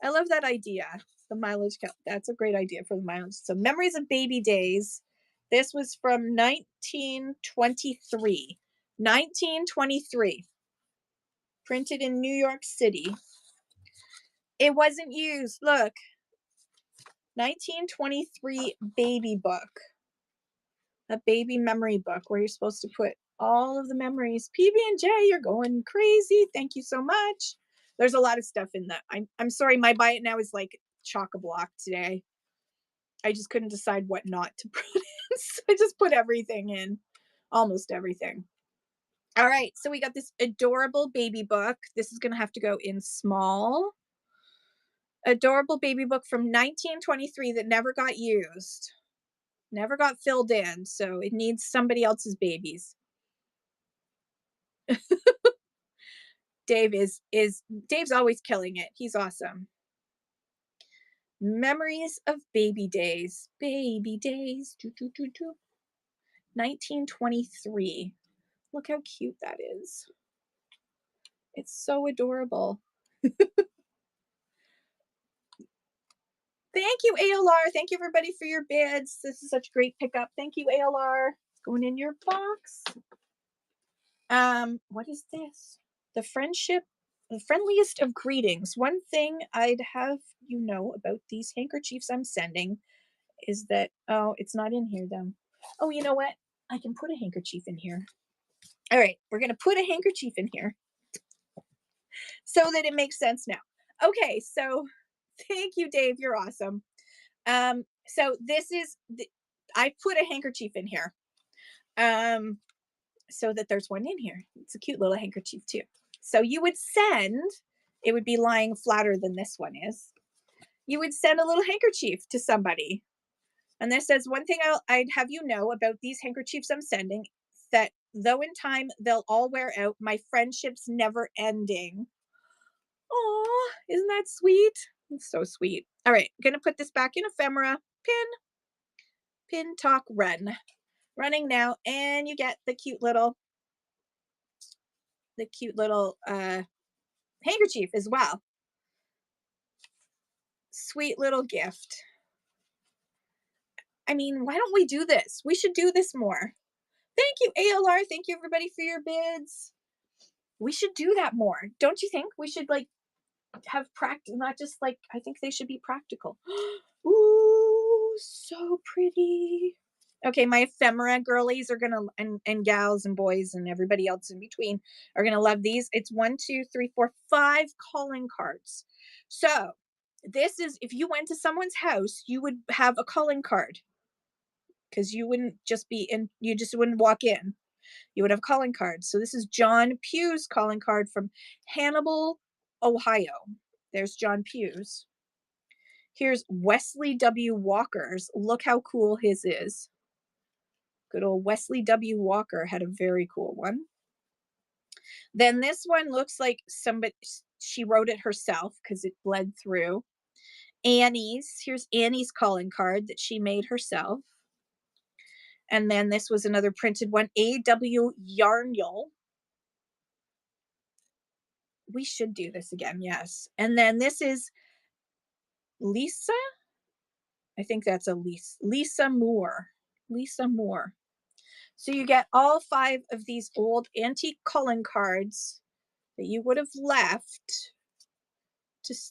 I love that idea. The mileage count. That's a great idea for the mileage. So Memories of Baby Days. This was from 1923. 1923. Printed in New York City. It wasn't used. Look. 1923 baby book. A baby memory book where you're supposed to put all of the memories. PB&J, you're going crazy. Thank you so much. There's a lot of stuff in that. I'm sorry, my buy it now is like chock-a-block today. I just couldn't decide what not to put in. So I just put everything in. Almost everything. All right, so we got this adorable baby book. This is going to have to go in small. Adorable baby book from 1923 that never got used. Never got filled in, so it needs somebody else's babies. Dave's always killing it. He's awesome. Memories of Baby Days. Baby Days. 1923. Look how cute that is. It's so adorable. Thank you, ALR. Thank you, everybody, for your bids. This is such a great pickup. Thank you, ALR. It's going in your box. What is this? The friendliest of greetings. One thing I'd have you know about these handkerchiefs I'm sending is that, oh, it's not in here though. Oh, you know what? I can put a handkerchief in here. All right, we're going to put a handkerchief in here so that it makes sense now. Okay, so thank you, Dave. You're awesome. So this is, I put a handkerchief in here so that there's one in here. It's a cute little handkerchief too. So you would send, it would be lying flatter than this one is. You would send a little handkerchief to somebody. And this says, one thing I'd have you know about these handkerchiefs I'm sending, that though in time they'll all wear out, my friendship's never ending. Oh, isn't that sweet? It's so sweet. All right, I'm gonna put this back in ephemera. Pin, talk, run. Running now, and you get the cute little handkerchief as well. Sweet little gift. I mean, why don't we do this? We should do this more. Thank you, ALR. Thank you, everybody, for your bids. We should do that more. Don't you think? We should like have practice, not just like, I think they should be practical. Ooh, so pretty. Okay, my ephemera girlies are gonna, and gals and boys and everybody else in between are gonna love these. It's 1, 2, 3, 4, 5 calling cards. So this is, if you went to someone's house, you would have a calling card, because you wouldn't just be in, you just wouldn't walk in. You would have calling cards. So this is John Pugh's calling card from Hannibal, Ohio. There's John Pugh's. Here's Wesley W. Walker's. Look how cool his is. Good old Wesley W. Walker had a very cool one. Then this one looks like somebody, she wrote it herself because it bled through. Annie's. Here's Annie's calling card that she made herself. And then this was another printed one, A.W. Yarnell. We should do this again, yes. And then this is Lisa. I think that's a Lisa Moore. Lisa Moore. So you get all 5 of these old antique calling cards that you would have left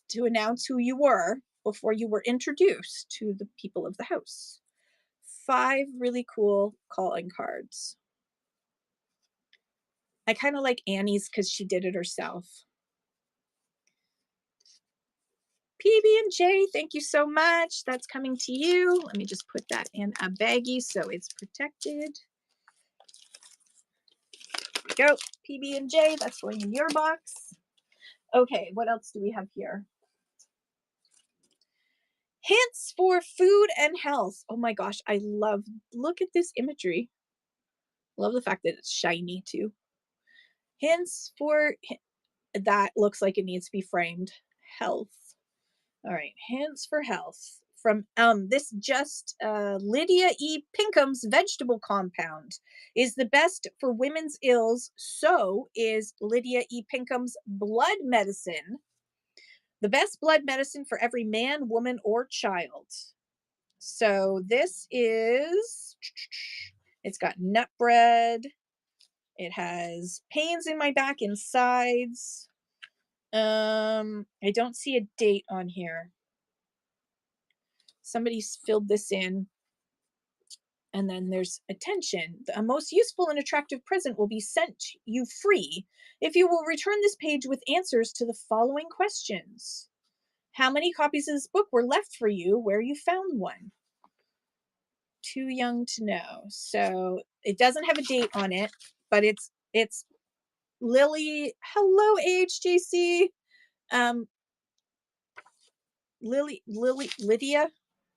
to announce who you were before you were introduced to the people of the house. 5 really cool calling cards. I kind of like Annie's because she did it herself. PB&J, thank you so much. That's coming to you. Let me just put that in a baggie so it's protected. There we go. PB&J, that's going in your box. Okay, what else do we have here? Hints for food and health. Oh my gosh, I love, look at this imagery. Love the fact that it's shiny too. Hints for, that looks like it needs to be framed. Health. All right, hints for health from this just Lydia E. Pinkham's vegetable compound is the best for women's ills. So is Lydia E. Pinkham's blood medicine. The best blood medicine for every man, woman, or child. So this is, it's got nut bread. It has pains in my back and sides. I don't see a date on here. Somebody's filled this in. And then there's attention. A most useful and attractive present will be sent you free if you will return this page with answers to the following questions. How many copies of this book were left for you where you found one? Too young to know. So it doesn't have a date on it, but it's Lily. Hello, AHJC.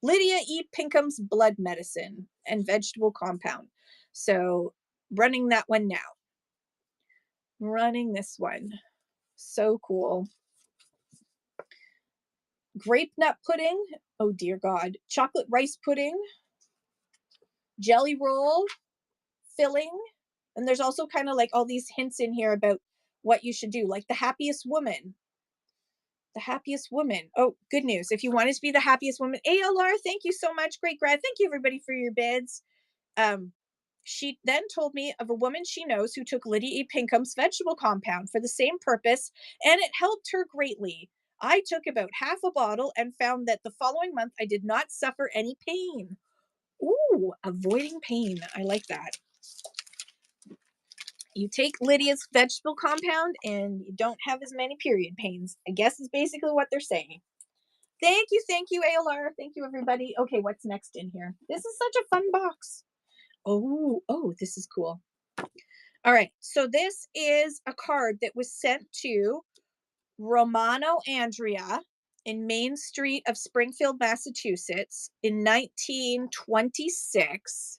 Lydia E. Pinkham's blood medicine and vegetable compound. So running that one now. Running this one. So cool. Grape nut pudding. Oh dear God. Chocolate rice pudding. Jelly roll. Filling. And there's also kind of like all these hints in here about what you should do, like the happiest woman. The happiest woman. Oh, good news. If you wanted to be the happiest woman, ALR, thank you so much. Great grad. Thank you everybody for your bids. She then told me of a woman she knows who took Lydia E. Pinkham's vegetable compound for the same purpose, and it helped her greatly. I took about half a bottle and found that the following month I did not suffer any pain. Ooh, avoiding pain. I like that. You take Lydia's vegetable compound and you don't have as many period pains, I guess is basically what they're saying. Thank you, ALR. Thank you, everybody. Okay, what's next in here? This is such a fun box. Oh, this is cool. All right, so this is a card that was sent to Romano Andrea in Main Street of Springfield, Massachusetts in 1926.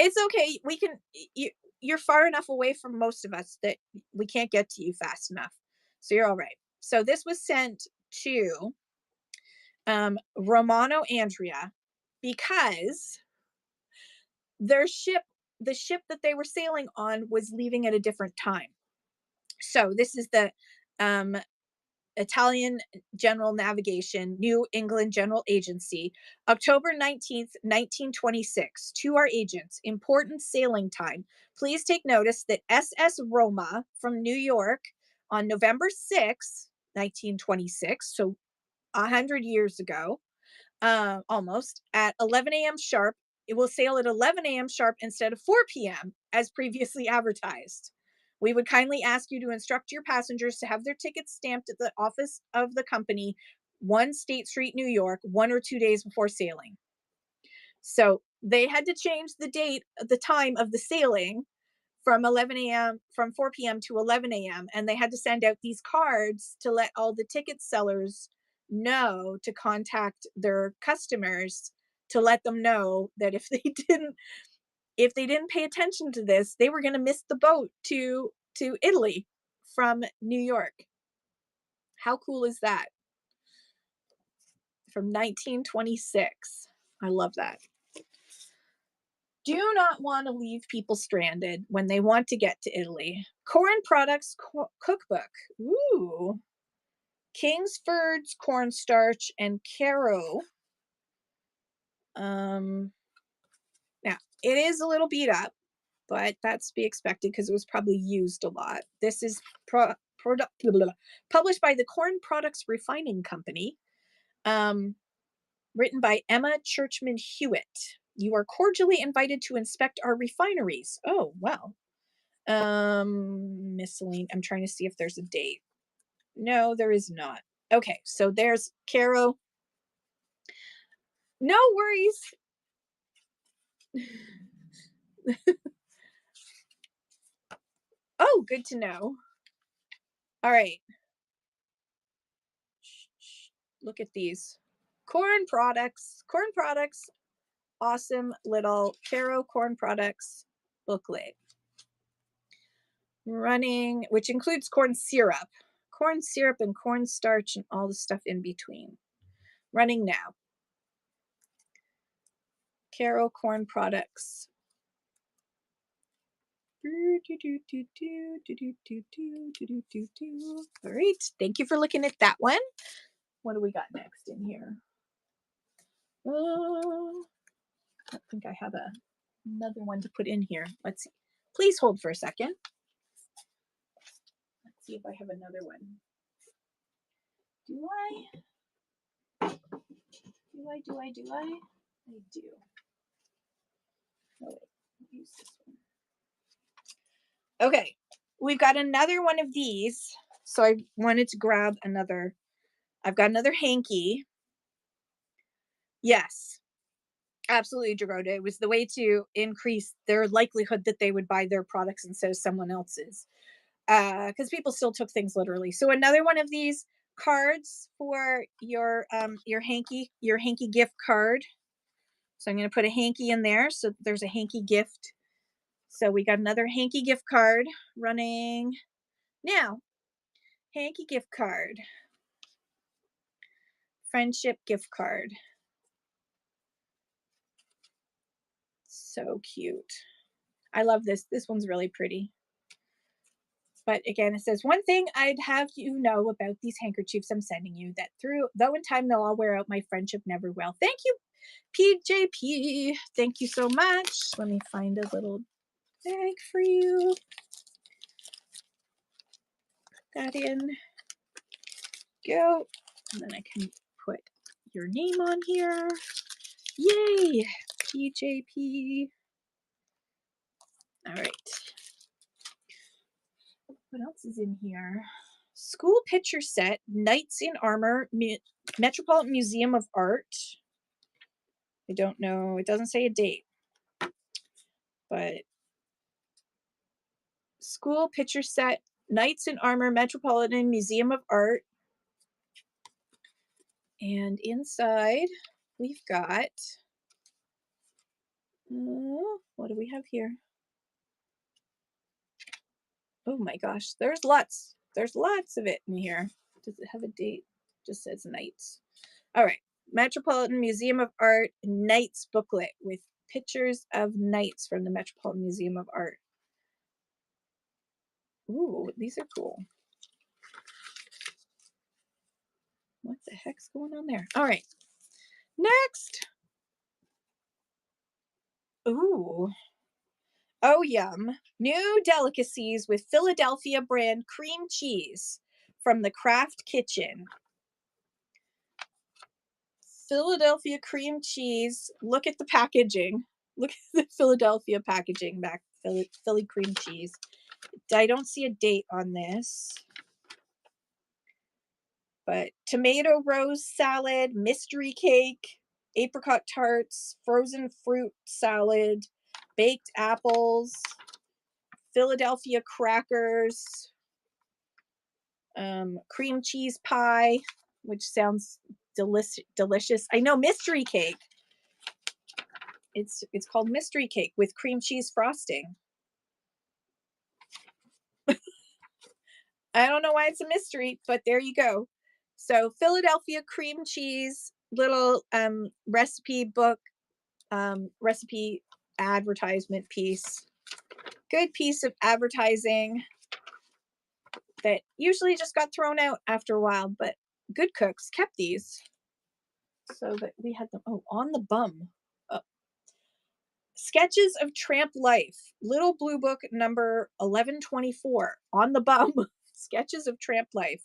It's okay. We can, you're far enough away from most of us that we can't get to you fast enough. So you're all right. So this was sent to Romano Andrea because the ship that they were sailing on was leaving at a different time. So this is the Italian General Navigation, New England General Agency, October 19th, 1926. To our agents, important sailing time. Please take notice that SS Roma from New York on November 6th, 1926, so 100 years ago, almost, at 11 a.m. sharp. It will sail at 11 a.m. sharp instead of 4 p.m. as previously advertised. We would kindly ask you to instruct your passengers to have their tickets stamped at the office of the company, 1 State Street, New York, 1 or 2 days before sailing. So they had to change the date, the time of the sailing from 11 a.m. from 4 p.m. to 11 a.m. and they had to send out these cards to let all the ticket sellers know to contact their customers to let them know that if they didn't pay attention to this, they were going to miss the boat to Italy from New York. How cool is that? From 1926. I love that. Do not want to leave people stranded when they want to get to Italy. Corn Products Cookbook. Ooh. Kingsford's cornstarch and Caro. Now, it is a little beat up, but that's to be expected because it was probably used a lot. This is published by the Corn Products Refining Company. Written by Emma Churchman Hewitt. You are cordially invited to inspect our refineries. Oh, well. Miscellaneous. I'm trying to see if there's a date. No, there is not. Okay, so there's Caro. No worries. Oh, good to know. All right. Look at these. Corn Products. Awesome little Caro Corn Products booklet. Running, which includes corn syrup and cornstarch and all the stuff in between. Running now. Caro Corn Products. All right. Thank you for looking at that one. What do we got next in here? I think I have another one to put in here. Let's see. Please hold for a second. Let's see if I have another one. Do I? I do. Oh, wait. Use this one. Okay. We've got another one of these. So I wanted to grab another. I've got another hanky. Yes. Absolutely, Dragota. It was the way to increase their likelihood that they would buy their products instead of someone else's. Because people still took things literally. So another one of these cards for your hanky gift card. So I'm going to put a hanky in there. So there's a hanky gift. So we got another hanky gift card running now. Hanky gift card. Friendship gift card. So cute. I love this. This one's really pretty. But again, it says, one thing I'd have you know about these handkerchiefs I'm sending you, that though in time they'll all wear out, my friendship never will. Thank you, PJP. Thank you so much. Let me find a little bag for you. Put that in. Go. And then I can put your name on here. Yay, PJP. All right. What else is in here? School picture set, Knights in Armor, Metropolitan Museum of Art. I don't know. It doesn't say a date. But school picture set, Knights in Armor, Metropolitan Museum of Art. And inside, we've got, what do we have here? Oh my gosh, there's lots of it in here. Does it have a date? Just says Knights. All right, Metropolitan Museum of Art Knights booklet with pictures of knights from the Metropolitan Museum of Art. Ooh, these are cool. What the heck's going on there? All right, next. Ooh. Oh, yum. New delicacies with Philadelphia brand cream cheese from the Craft Kitchen. Philadelphia cream cheese. Look at the packaging. Look at the Philadelphia packaging back. Philly cream cheese. I don't see a date on this. But tomato rose salad, mystery cake, apricot tarts, frozen fruit salad, baked apples, Philadelphia crackers, cream cheese pie, which sounds delicious. I know, mystery cake. It's called mystery cake with cream cheese frosting. I don't know why it's a mystery, but there you go. So Philadelphia cream cheese, little recipe book, recipe advertisement piece. Good piece of advertising that usually just got thrown out after a while, but good cooks kept these. So that we had them, on the bum. Sketches of Tramp Life, Little Blue Book number 1124, on the bum. Sketches of Tramp Life.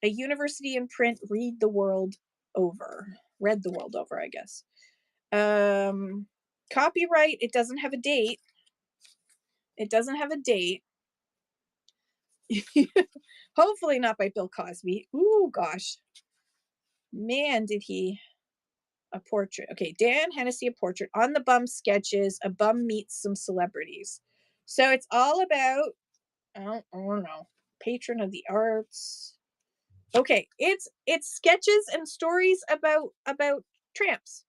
A university in print, read the world over, I guess. Copyright, it doesn't have a date. Hopefully not by Bill Cosby. Ooh, gosh. Man, did he. A portrait. Okay, Dan Hennessy, a portrait. On the Bum sketches, a bum meets some celebrities. So it's all about, I don't know, patron of the arts. Okay, it's sketches and stories about tramps.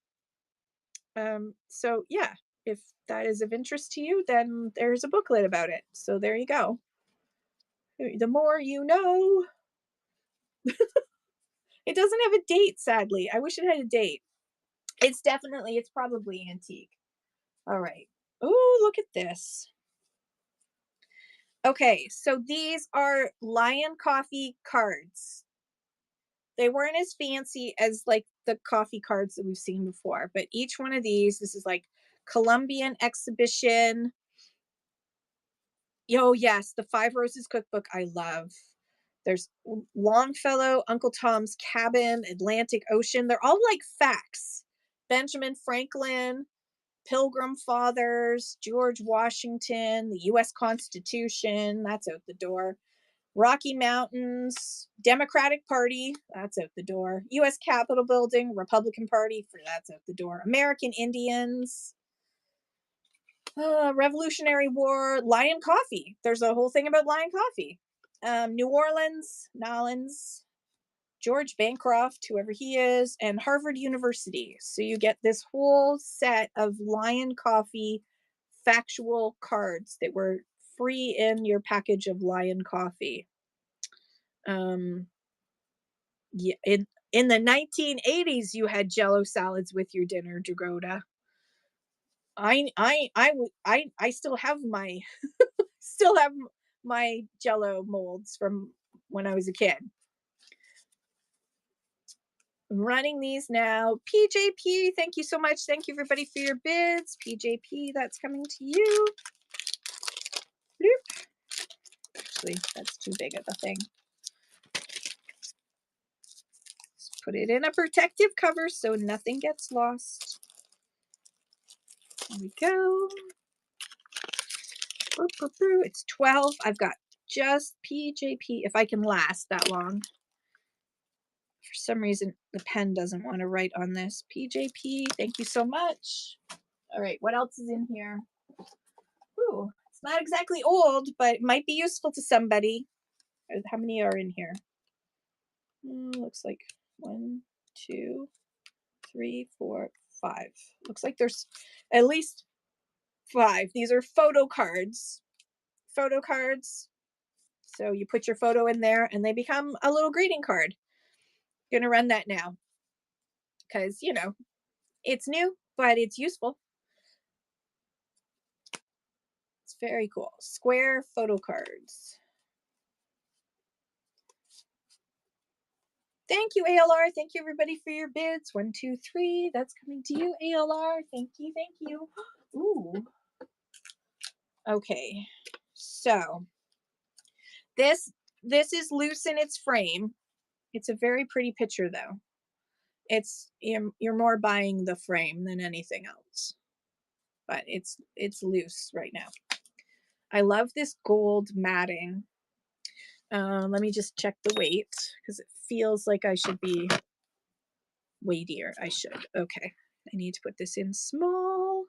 So yeah, if that is of interest to you, then there's a booklet about it. So there you go. The more you know. It doesn't have a date, sadly. I wish it had a date. It's probably antique. All right. Oh, look at this. Okay, so these are Lion Coffee cards. They weren't as fancy as like the coffee cards that we've seen before, but each one of these, this is like Columbian exhibition. Oh yes, the Five Roses cookbook I love. There's Longfellow, Uncle Tom's Cabin, Atlantic Ocean. They're all like facts. Benjamin Franklin, Pilgrim Fathers, George Washington, the US Constitution, that's out the door. Rocky Mountains, Democratic Party, that's out the door. US Capitol Building, Republican Party, that's out the door. American Indians, Revolutionary War, Lion Coffee. There's a whole thing about Lion Coffee. New Orleans, Nolans, George Bancroft, whoever he is, and Harvard University. So you get this whole set of Lion Coffee factual cards that were free in your package of Lion Coffee. Yeah, in the 1980s, you had Jello salads with your dinner, Dragoda. I still have my still have my Jello molds from when I was a kid. I'm running these now. PJP, thank you so much. Thank you everybody for your bids. PJP, that's coming to you. Bloop. Actually, that's too big of a thing. Let's put it in a protective cover so nothing gets lost. There we go. It's 12. I've got just PJP, if I can last that long. For some reason, the pen doesn't want to write on this. PJP, thank you so much. All right, what else is in here? Ooh, it's not exactly old, but it might be useful to somebody. How many are in here? Looks like 1, 2, 3, 4, 5. Looks like there's at least 5. These are photo cards. Photo cards. So you put your photo in there and they become a little greeting card. Gonna run that now because, you know, it's new, but it's useful. It's very cool. Square photo cards. Thank you, ALR. Thank you, everybody, for your bids. 1, 2, 3. That's coming to you, ALR. Thank you. Thank you. Ooh. Okay. So this is loose in its frame. It's a very pretty picture, though. It's you're more buying the frame than anything else, but it's loose right now. I love this gold matting. Let me just check the weight because it feels like I should be weightier. I should. Okay. I need to put this in small.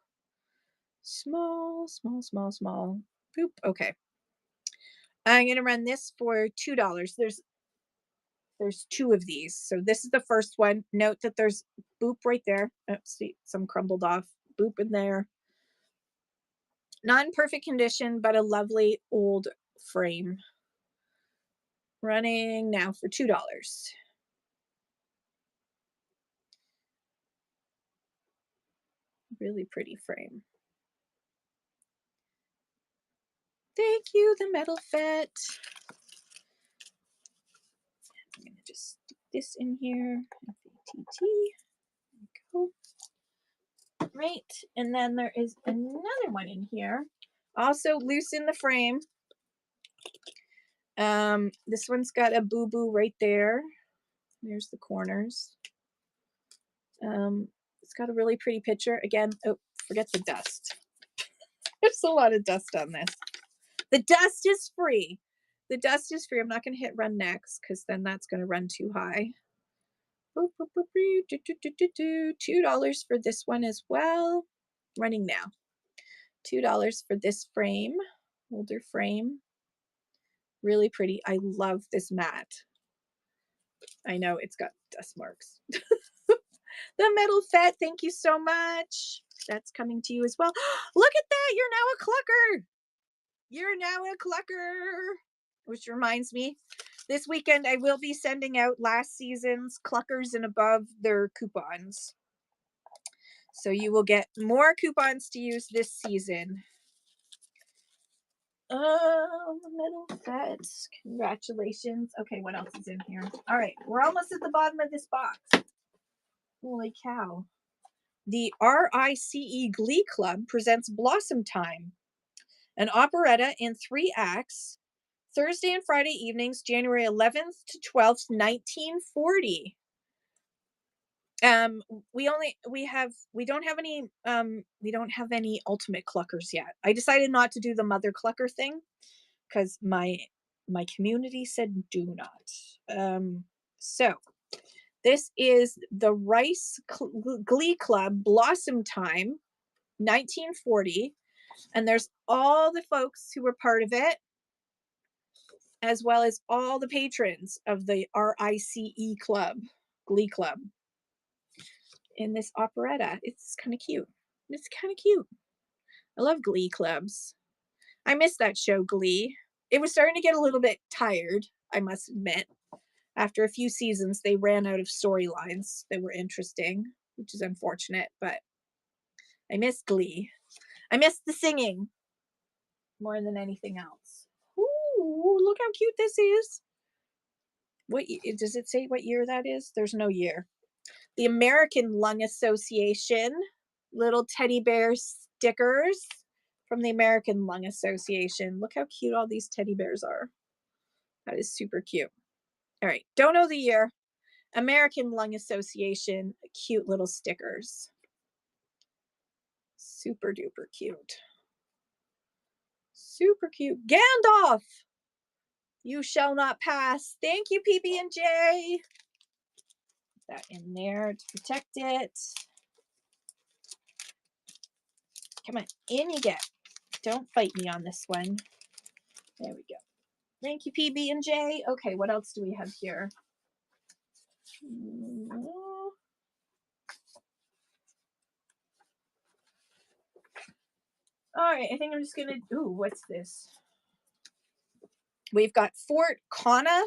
Small, small, small, small. Boop. Okay. I'm going to run this for $2. There's 2 of these. So this is the first one. Note that there's boop right there. Oh, see, some crumbled off. Boop in there. Non-perfect condition, but a lovely old frame. Running now for $2. Really pretty frame. Thank you, the metal fet. I'm going to just stick this in here. FATT. There we go. Right, and then there is another one in here. Also loose in the frame. This one's got a boo-boo right there. There's the corners. It's got a really pretty picture. Again, oh, forget the dust. There's a lot of dust on this. The dust is free. The dust is free. I'm not going to hit run next because then that's going to run too high. $2 for this one as well. Running now. $2 for this frame. Older frame. Really pretty. I love this mat. I know it's got dust marks. The metal fet, thank you so much. That's coming to you as well. Look at that. You're now a clucker. You're now a clucker. Which reminds me, this weekend I will be sending out last season's Cluckers and Above their coupons. So you will get more coupons to use this season. Metal set. Congratulations. Okay, what else is in here? All right, we're almost at the bottom of this box. Holy cow. The RICE Glee Club presents Blossom Time, an operetta in 3 acts, Thursday and Friday evenings, January 11th to 12th, 1940. We don't have any ultimate cluckers yet. I decided not to do the mother clucker thing because my community said do not. So this is the Rice Glee Club Blossom Time 1940, and there's all the folks who were part of it, as well as all the patrons of the RICE Club, Glee Club, in this operetta. It's kind of cute. It's kind of cute. I love Glee clubs. I miss that show, Glee. It was starting to get a little bit tired, I must admit. After a few seasons, they ran out of storylines that were interesting, which is unfortunate, but I miss Glee. I miss the singing more than anything else. Ooh, look how cute this is. What does it say what year that is? There's no year. The American Lung Association, little teddy bear stickers from the American Lung Association. Look how cute all these teddy bears are. That is super cute. All right, don't know the year. American Lung Association, cute little stickers. Super duper cute. Super cute. Gandalf! You shall not pass. Thank you, PB&J. Put that in there to protect it. Come on, in you get. Don't fight me on this one. There we go. Thank you, PB&J. Okay, what else do we have here? All right, I think I'm just gonna, ooh, what's this? We've got Fort Conna,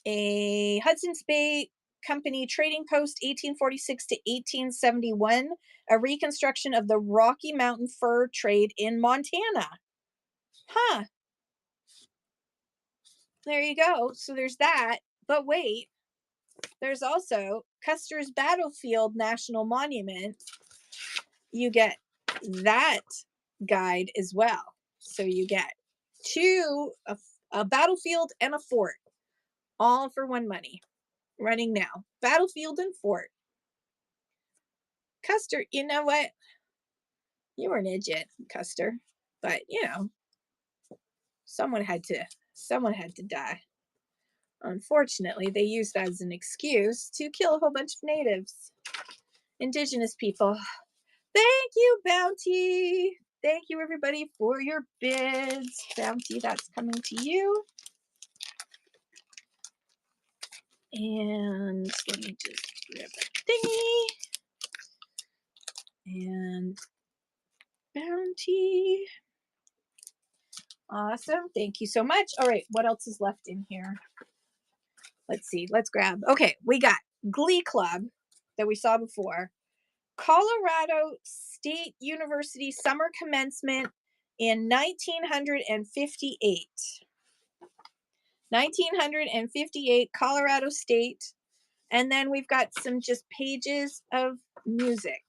a Hudson's Bay Company trading post, 1846 to 1871, a reconstruction of the Rocky Mountain fur trade in Montana. Huh. There you go. So there's that. But wait, there's also Custer's Battlefield National Monument. You get that guide as well. So you get a battlefield and a fort, all for one money. Running now. Battlefield and fort. Custer, you know what? You were an idiot, Custer. But, you know, someone had to die. Unfortunately, they used that as an excuse to kill a whole bunch of natives, indigenous people. Thank you, Bounty. Thank you, everybody, for your bids. Bounty, that's coming to you. And let me just grab that thingy. And Bounty. Awesome. Thank you so much. All right, what else is left in here? Let's see. Let's grab. Okay, we got Glee Club that we saw before. Colorado State University summer commencement in 1958. 1958, Colorado State. And then we've got some just pages of music.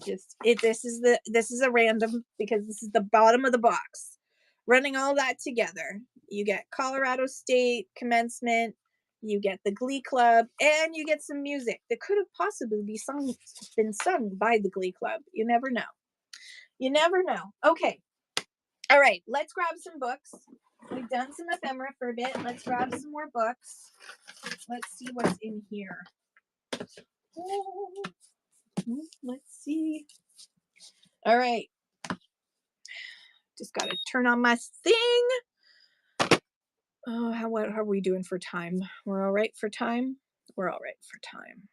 This is a random because this is the bottom of the box. Running all that together, you get Colorado State commencement, you get the Glee Club, and you get some music that could have possibly been sung by the Glee Club. You never know. You never know. Okay. All right, let's grab some books. We've done some ephemera for a bit. Let's grab some more books. Let's see what's in here. Let's see. All right. Just got to turn on my thing. Oh, how are we doing for time? We're all right for time? We're all right for time.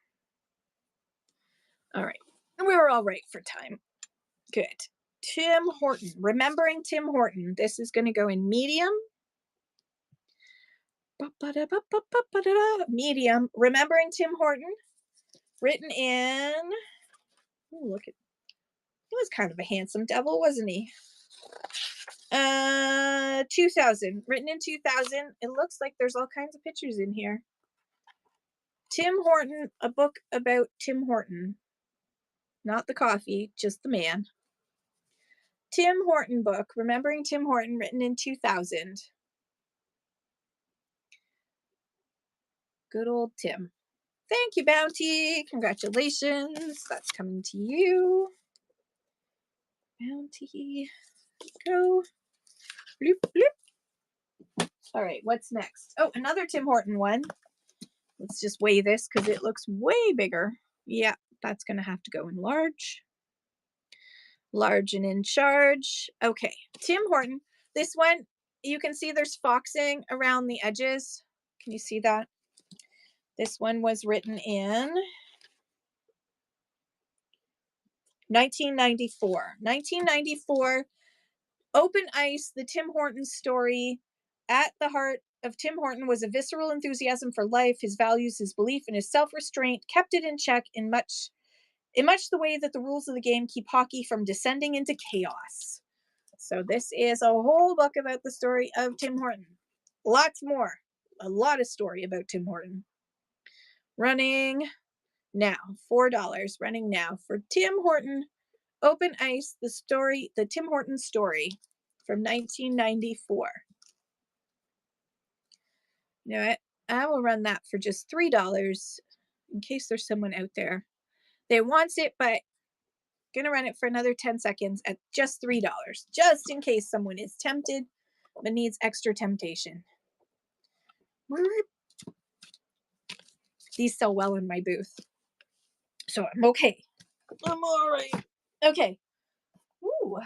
All right. We're all right for time. Good. Tim Horton. Remembering Tim Horton. This is going to go in medium. Medium. Remembering Tim Horton. Written in... Oh, look at... He was kind of a handsome devil, wasn't he? 2000, written in 2000. It looks like there's all kinds of pictures in here. Tim Horton, a book about Tim Horton. Not the coffee, just the man. Tim Horton book, Remembering Tim Horton, written in 2000. Good old Tim. Thank you, Bounty. Congratulations. That's coming to you. Bounty. Go. Bloop, bloop. All right, what's next? Oh, another Tim Horton one. Let's just weigh this because it looks way bigger. Yeah, that's going to have to go in large. Large and in charge. Okay, Tim Horton. This one, you can see there's foxing around the edges. Can you see that? This one was written in 1994. 1994, Open Ice, the Tim Horton story. At the heart of Tim Horton was a visceral enthusiasm for life, his values, his belief, and his self-restraint kept it in check in much the way that the rules of the game keep hockey from descending into chaos. So this is a whole book about the story of Tim Horton. Lots more. A lot of story about Tim Horton. Running now. $4. Running now for Tim Horton. Open Ice, the Tim Horton story from 1994. You know what? I will run that for just $3 in case there's someone out there that wants it, but gonna run it for another 10 seconds at just $3, just in case someone is tempted but needs extra temptation. These sell well in my booth, so I'm okay. I'm all right. Okay. Ooh.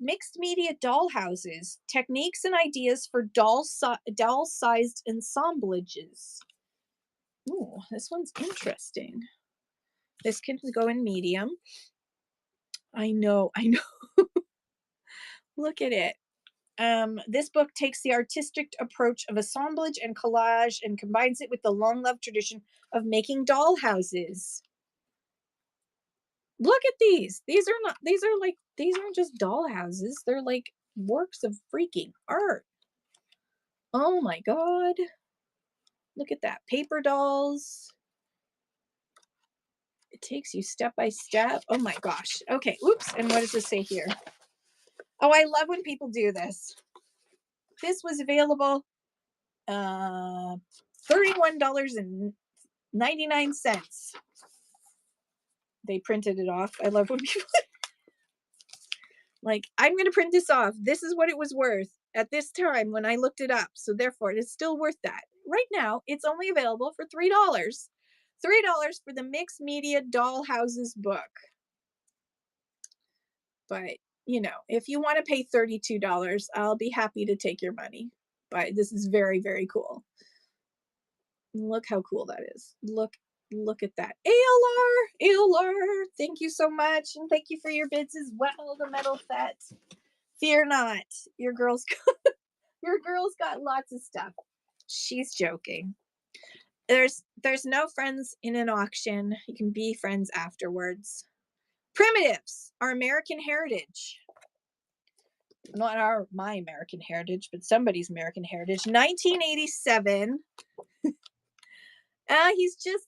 Mixed media doll houses, techniques and ideas for doll-sized ensemblages. Ooh, this one's interesting. This can go in medium. I know. Look at it. This book takes the artistic approach of assemblage and collage and combines it with the long-loved tradition of making doll houses. Look at these. These aren't just doll houses. They're like works of freaking art. Oh my God. Look at that. Paper dolls. It takes you step by step. Oh my gosh. Okay. Oops. And what does this say here? Oh, I love when people do this. This was available $31.99. They printed it off. I love when people like, I'm going to print this off. This is what it was worth at this time when I looked it up. So therefore, it is still worth that. Right now, it's only available for $3. $3 for the Mixed Media Doll Houses book. But, you know, if you want to pay $32, I'll be happy to take your money. But this is very, very cool. Look how cool that is. Look at that. ALR, thank you so much. And thank you for your bids as well, the metal set. Fear not. Your girl's got lots of stuff. She's joking. There's no friends in an auction. You can be friends afterwards. Primitives, our American heritage. Not my American heritage, but somebody's American heritage. 1987.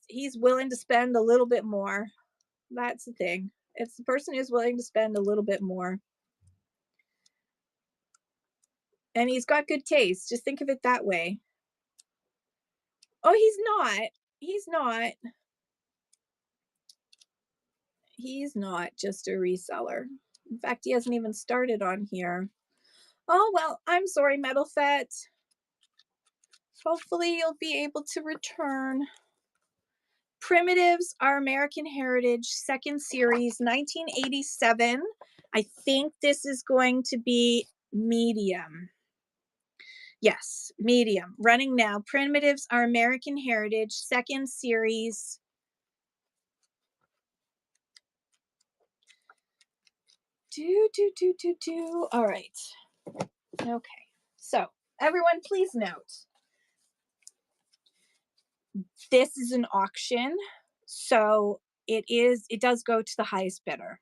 He's willing to spend a little bit more. That's the thing. It's the person who's willing to spend a little bit more. And he's got good taste. Just think of it that way. Oh, he's not. He's not just a reseller. In fact, he hasn't even started on here. Oh, well, I'm sorry, Metal Fet. Hopefully you'll be able to return. Primitives, Our American Heritage, second series, 1987. I think this is going to be medium. Yes, medium. Running now. Primitives, Our American Heritage, second series. All right. Okay. So, everyone, please note. This is an auction, so it does go to the highest bidder.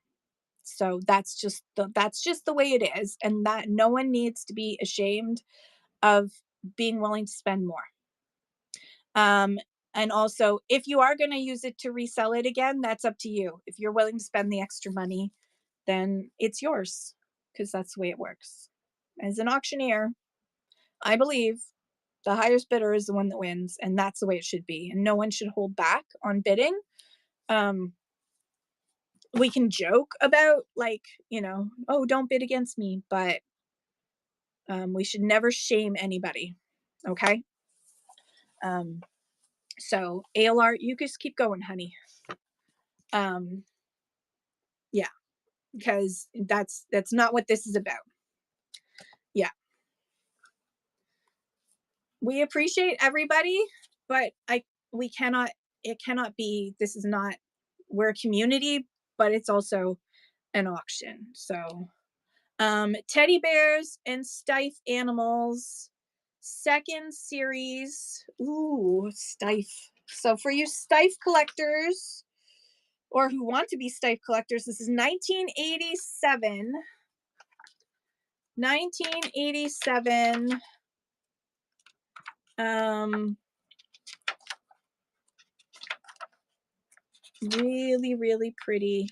So that's just the way it is, and that no one needs to be ashamed of being willing to spend more. Um, and also, if you are going to use it to resell it again, that's up to you. If you're willing to spend the extra money, then it's yours, because that's the way it works. As an auctioneer, I believe the highest bidder is the one that wins, and that's the way it should be. And no one should hold back on bidding. Um, we can joke about, like, oh, don't bid against me, but we should never shame anybody. Okay. So ALR, you just keep going, honey. Yeah, because that's not what this is about. Yeah. We appreciate everybody, but we cannot, it cannot be, this is not, we're a community, but it's also an auction. So teddy bears and Steiff animals, second series. Ooh, Steiff. So for you Steiff collectors, or who want to be Steiff collectors, this is 1987. 1987. Really, really pretty.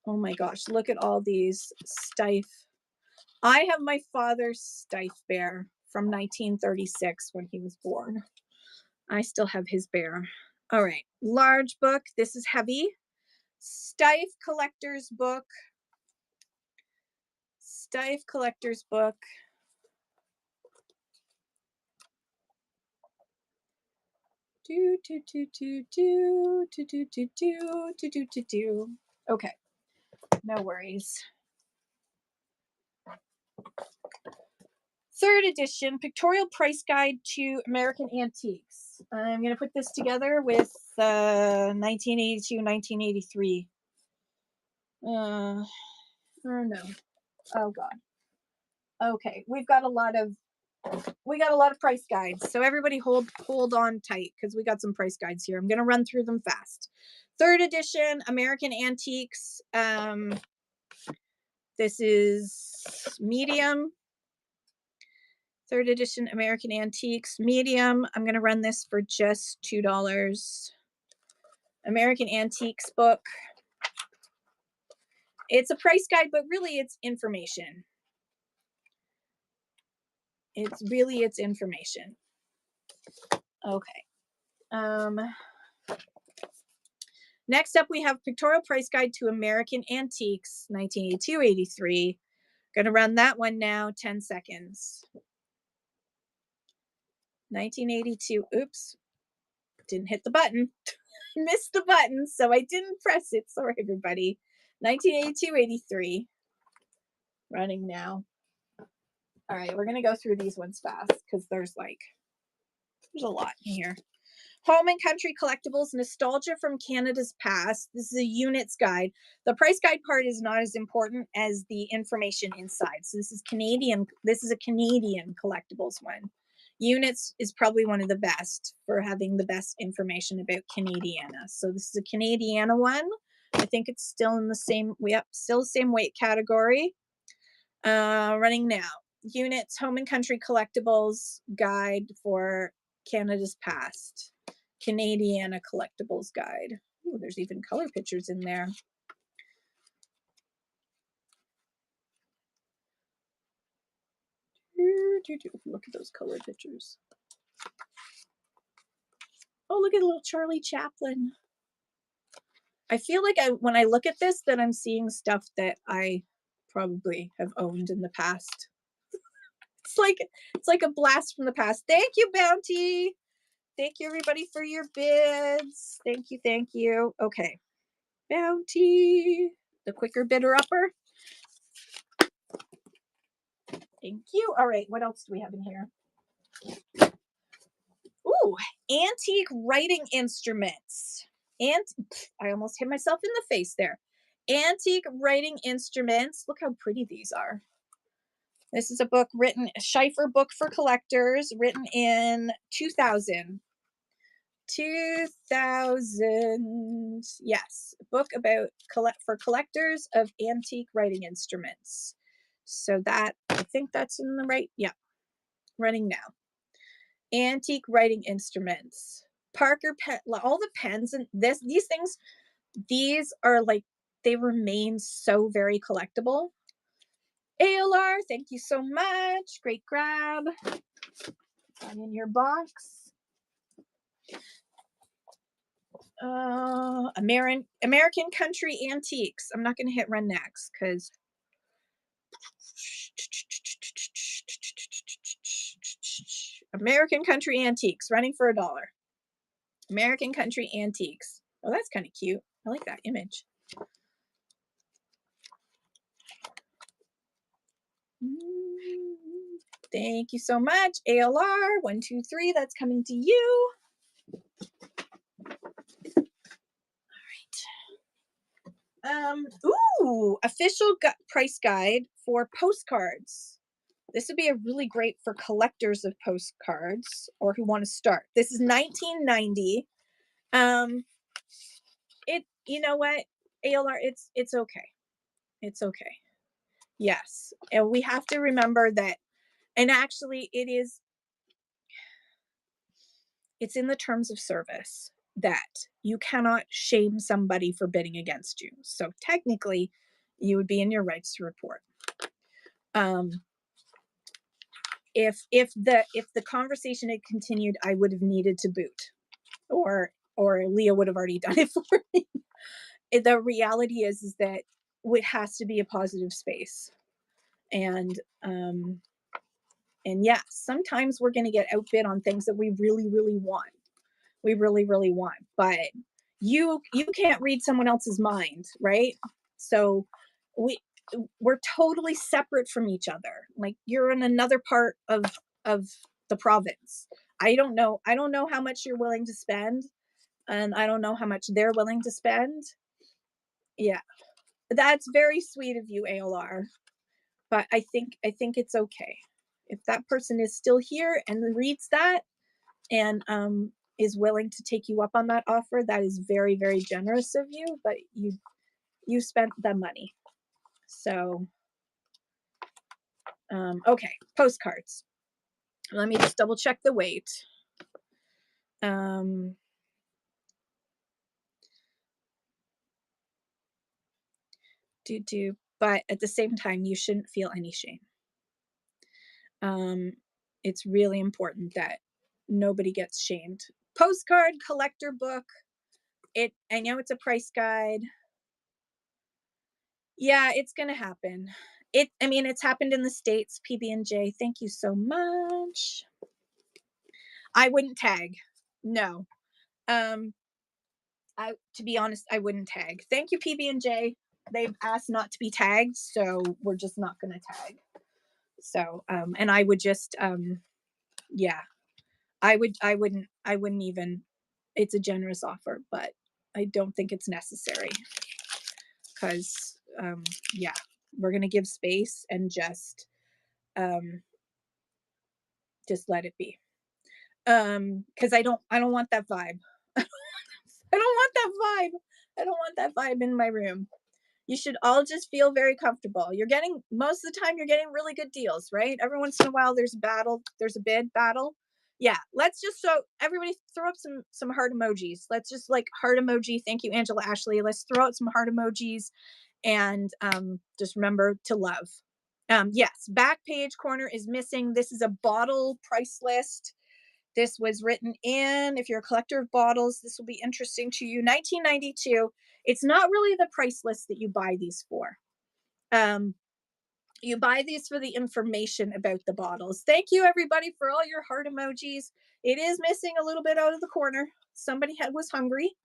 Oh my gosh, look at all these Steiff. I have my father's Steiff bear from 1936 when he was born. I still have his bear. All right, large book. This is heavy. Steiff collector's book. Steiff collector's book. Okay, no worries. Third edition, Pictorial Price Guide to American Antiques. I'm going to put this together with 1982, 1983. Oh no. Oh God. Okay, we got a lot of price guides. So everybody hold on tight, because we got some price guides here. I'm going to run through them fast. Third edition, American Antiques. This is medium. Third edition American Antiques, medium. I'm going to run this for just $2. American Antiques book. It's a price guide, but really it's information. It's information. Okay. Next up, we have Pictorial Price Guide to American Antiques, 1982-83. Going to run that one now, 10 seconds. 1982. Oops. Didn't hit the button. Missed the button, so I didn't press it. Sorry, everybody. 1982-83. Running now. All right, we're going to go through these ones fast, because there's a lot in here. Home and Country Collectibles, Nostalgia from Canada's Past. This is a units guide. The price guide part is not as important as the information inside. So this is Canadian. This is a Canadian collectibles one. Units is probably one of the best for having the best information about Canadiana. So this is a Canadiana one. I think it's still in the same, still the same weight category. Running now. Units, Home and Country Collectibles guide for Canada's Past. Canadiana Collectibles guide. Ooh, there's even color pictures in there. Look at those color pictures. Oh, look at little Charlie Chaplin. I feel like when I look at this, that I'm seeing stuff that I probably have owned in the past. It's like a blast from the past. Thank you, Bounty. Thank you, everybody, for your bids. Thank you, thank you. Okay. Bounty, the quicker bidder upper. Thank you. All right, what else do we have in here? Ooh, antique writing instruments. And I almost hit myself in the face there. Antique writing instruments. Look how pretty these are. This is a book written, a Schaefer book for collectors, written in 2000. 2000. Yes, book about for collectors of antique writing instruments. So that, I think that's in the right, yeah, running now. Antique writing instruments. Parker pen, all the pens and these things, these are like, they remain so very collectible. ALR, thank you so much. Great grab. And in your box. American Country Antiques. I'm not going to hit run next because American Country Antiques running for $1. American Country Antiques. Oh, that's kind of cute. I like that image. Thank you so much. ALR 123. That's coming to you. Ooh, official price guide for postcards. This would be a really great for collectors of postcards or who want to start. This is $19.90. You know what, ALR, it's okay. It's okay. Yes, and we have to remember that, and actually it's in the terms of service that you cannot shame somebody for bidding against you. So technically, you would be in your rights to report. If the conversation had continued, I would have needed to boot, or Leah would have already done it for me. The reality is that it has to be a positive space, and yeah, sometimes we're going to get outbid on things that we really, really want. We really, really want, but you can't read someone else's mind, right? So we're totally separate from each other. Like, you're in another part of the province. I don't know how much you're willing to spend, and I don't know how much they're willing to spend. Yeah, that's very sweet of you, ALR, but I think it's okay if that person is still here and reads that and is willing to take you up on that offer. That is very, very generous of you, but you spent the money. So okay, postcards. Let me just double check the weight. But at the same time, you shouldn't feel any shame. It's really important that nobody gets shamed. Postcard collector book. I know it's a price guide. Yeah, it's gonna happen. It's happened in the States. PB&J, thank you so much. I wouldn't tag. No. To be honest, I wouldn't tag. Thank you, PB&J. They've asked not to be tagged, so we're just not gonna tag. So, and I would just, yeah, I wouldn't even, it's a generous offer, but I don't think it's necessary because, yeah, we're going to give space and just let it be. Cause I don't want that vibe. I don't want that vibe. I don't want that vibe in my room. You should all just feel very comfortable. Most of the time you're getting really good deals, right? Every once in a while there's a bid battle. Yeah, let's just everybody throw up some heart emojis. Let's just heart emoji. Thank you, Angela Ashley. Let's throw out some heart emojis and just remember to love. Yes, back page corner is missing. This is a bottle price list. This was written in, if you're a collector of bottles, this will be interesting to you. 1992. It's not really the price list that you buy these for. You buy these for the information about the bottles. Thank you, everybody, for all your heart emojis. It is missing a little bit out of the corner. Somebody was hungry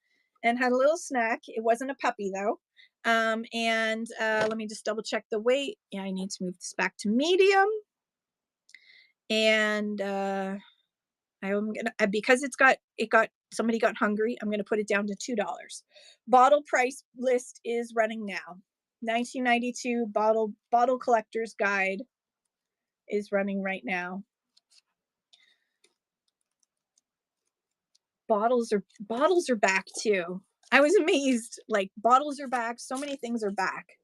and had a little snack. It wasn't a puppy, though. And let me just double check the weight. Yeah, I need to move this back to medium. And I'm gonna, because somebody got hungry, I'm gonna put it down to $2. Bottle price list is running now. 1992 bottle collector's guide is running right now. bottles are back too. I was amazed. Like, bottles are back. So many things are back.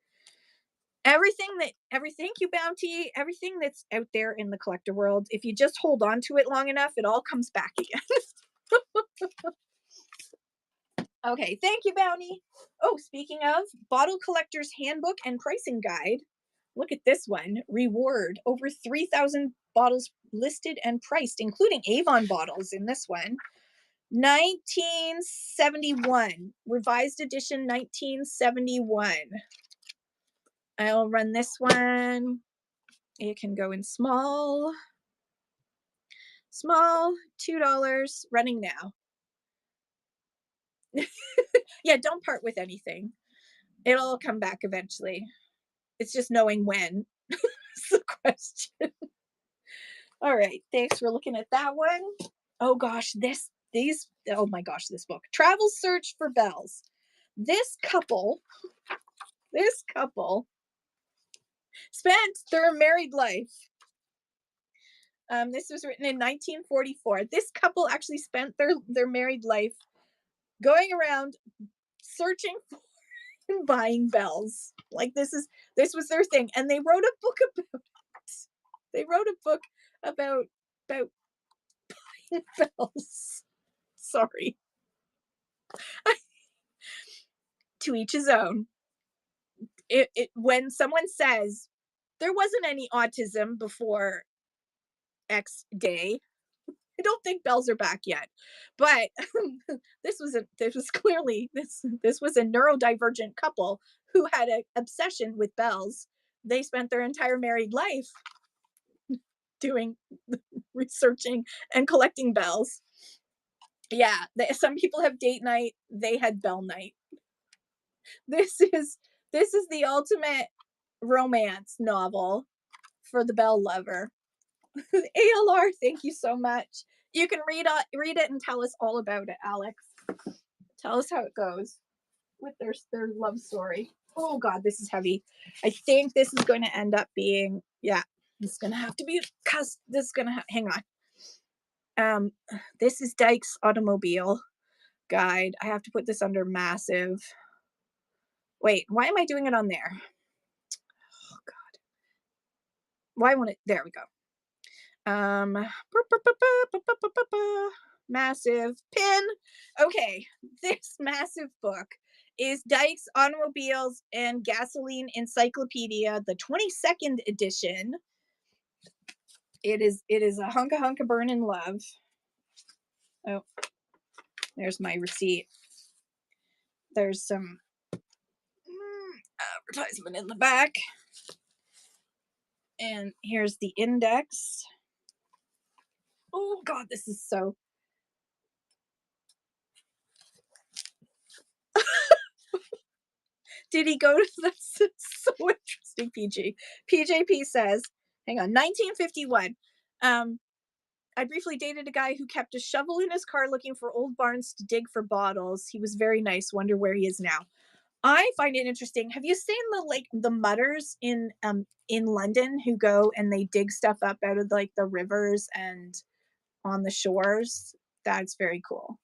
Thank you, Bounty. Everything that's out there in the collector world, if you just hold on to it long enough, it all comes back again. Okay, thank you, Bounty. Oh, speaking of bottle collector's handbook and pricing guide, look at this one. Reward over 3,000 bottles listed and priced, including Avon bottles in this one. 1971, revised edition 1971. I'll run this one. It can go in small, $2, running now. Yeah, don't part with anything. It'll all come back eventually. It's just knowing when. That's the question. All right, thanks for looking at that one. Oh gosh, oh my gosh, this book. Travel Search for Bells. This couple spent their married life. This was written in 1944. This couple actually spent their married life going around searching for and buying bells. Like, this was their thing, and they wrote a book about it. They wrote a book about buying bells. Sorry. To each his own. When someone says there wasn't any autism before X day, I don't think bells are back yet, but this was a neurodivergent couple who had an obsession with bells. They spent their entire married life doing researching and collecting bells. Yeah, some people have date night. They had bell night. This is the ultimate romance novel for the bell lover. ALR, thank you so much. You can read it and tell us all about it, Alex. Tell us how it goes with their love story. Oh God, this is heavy. I think this is going to end up being, yeah, it's going to have to be, because this is going to, hang on. This is Dyke's Automobile Guide. I have to put this under massive. Wait, why am I doing it on there? Oh God. Why won't it? There we go. Massive pin. Okay, this massive book is Dyke's Automobiles and Gasoline Encyclopedia, the 22nd edition. It is a hunka burnin' love. Oh, there's my receipt. There's some advertisement in the back. And here's the index. Oh God, this is so. Did he go to that's so interesting, PG. PJP says, hang on, 1951. I briefly dated a guy who kept a shovel in his car looking for old barns to dig for bottles. He was very nice. Wonder where he is now. I find it interesting. Have you seen the mutters in London who go and they dig stuff up out of like the rivers and on the shores? That's very cool.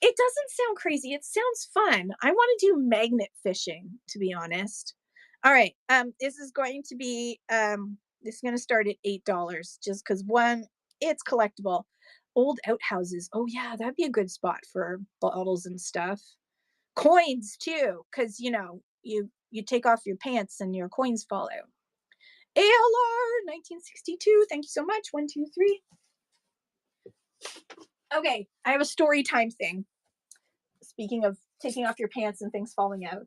It doesn't sound crazy. It sounds fun. I want to do magnet fishing, to be honest. All right. This is going to be this is going to start at $8 just because one, it's collectible. Old outhouses. Oh yeah, that'd be a good spot for bottles and stuff. Coins too, because you take off your pants and your coins fall out. ALR 1962. Thank you so much. 1, 2, 3. Okay, I have a story time thing. Speaking of taking off your pants and things falling out.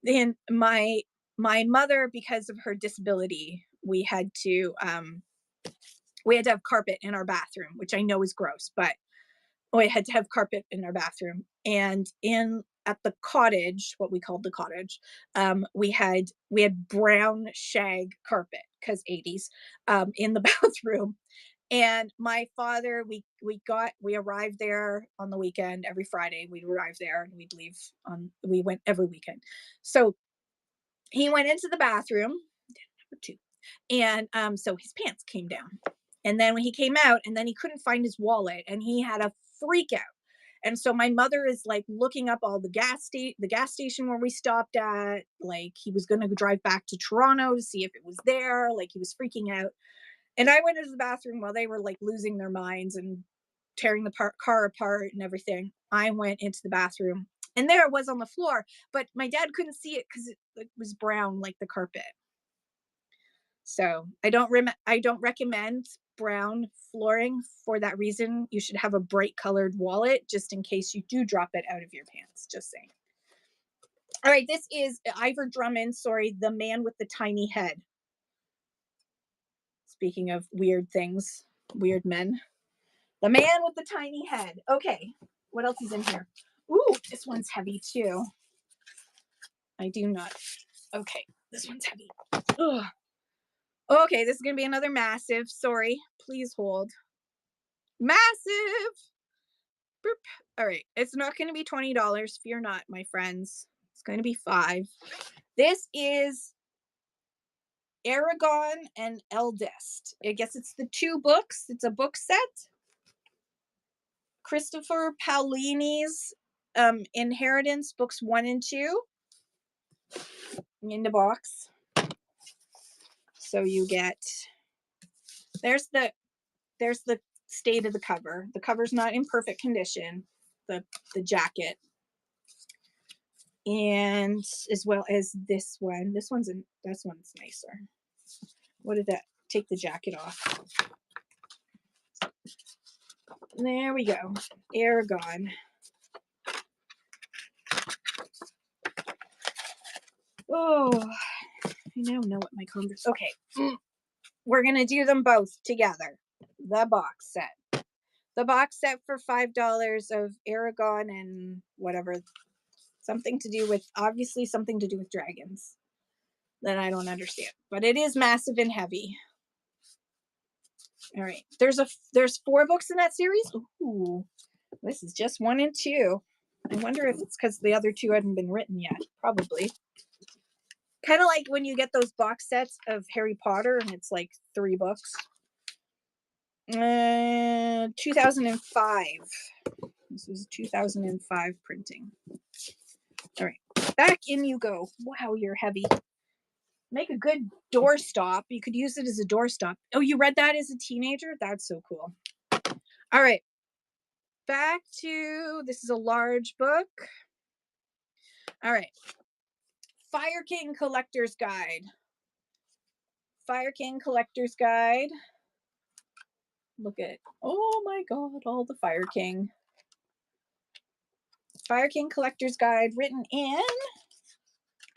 Then my mother, because of her disability, we had to have carpet in our bathroom, which I know is gross, but we had to have carpet in our bathroom. And at the cottage, what we called the cottage, we had brown shag carpet because 80s in the bathroom. And my father, we arrived there on the weekend. Every Friday we'd arrive there and we'd leave we went every weekend. So he went into the bathroom, number 2, And so his pants came down. And then when he came out, and then he couldn't find his wallet, and he had a freak out. And so my mother is like looking up all the gas station where we stopped at. Like he was going to drive back to Toronto to see if it was there. Like he was freaking out. And I went into the bathroom while they were like losing their minds and tearing the car apart and everything. I went into the bathroom, and there it was on the floor, but my dad couldn't see it because it was brown like the carpet. So I don't recommend brown flooring for that reason. You should have a bright colored wallet just in case you do drop it out of your pants. Just saying. All right, this is Ivor Drummond. Sorry, The Man with the Tiny Head. Speaking of weird things, weird men. The Man with the Tiny Head. Okay, what else is in here? Ooh, this one's heavy too. I do not. Okay, this one's heavy. Ugh. Okay, this is going to be another massive. Sorry, please hold. Massive. Boop. All right, it's not going to be $20. Fear not, my friends. It's going to be $5. This is Eragon and Eldest. I guess it's the 2 books. It's a book set. Christopher Paolini's Inheritance, books 1 and 2 in the box. So you get, there's the state of the cover. The cover's not in perfect condition. The jacket, and as well as this one. This one's nicer. What did that? Take the jacket off. There we go. Eragon. Oh, I now know what my converse. Okay, we're gonna do them both together. The box set. The box set for $5 of Eragon and whatever, obviously something to do with dragons that I don't understand, but it is massive and heavy. All right, there's 4 books in that series. Ooh, this is just 1 and 2. I wonder if it's because the other 2 hadn't been written yet. Probably. Kind of like when you get those box sets of Harry Potter and it's like 3 books. 2005. This was 2005 printing. All right, back in you go. Wow, you're heavy. Make a good doorstop. You could use it as a doorstop. Oh, you read that as a teenager? That's so cool. All right. Back to, this is a large book. All right. Fire King Collector's Guide. Fire King Collector's Guide. Look at, oh my God, all the Fire King. Fire King Collector's Guide, written in,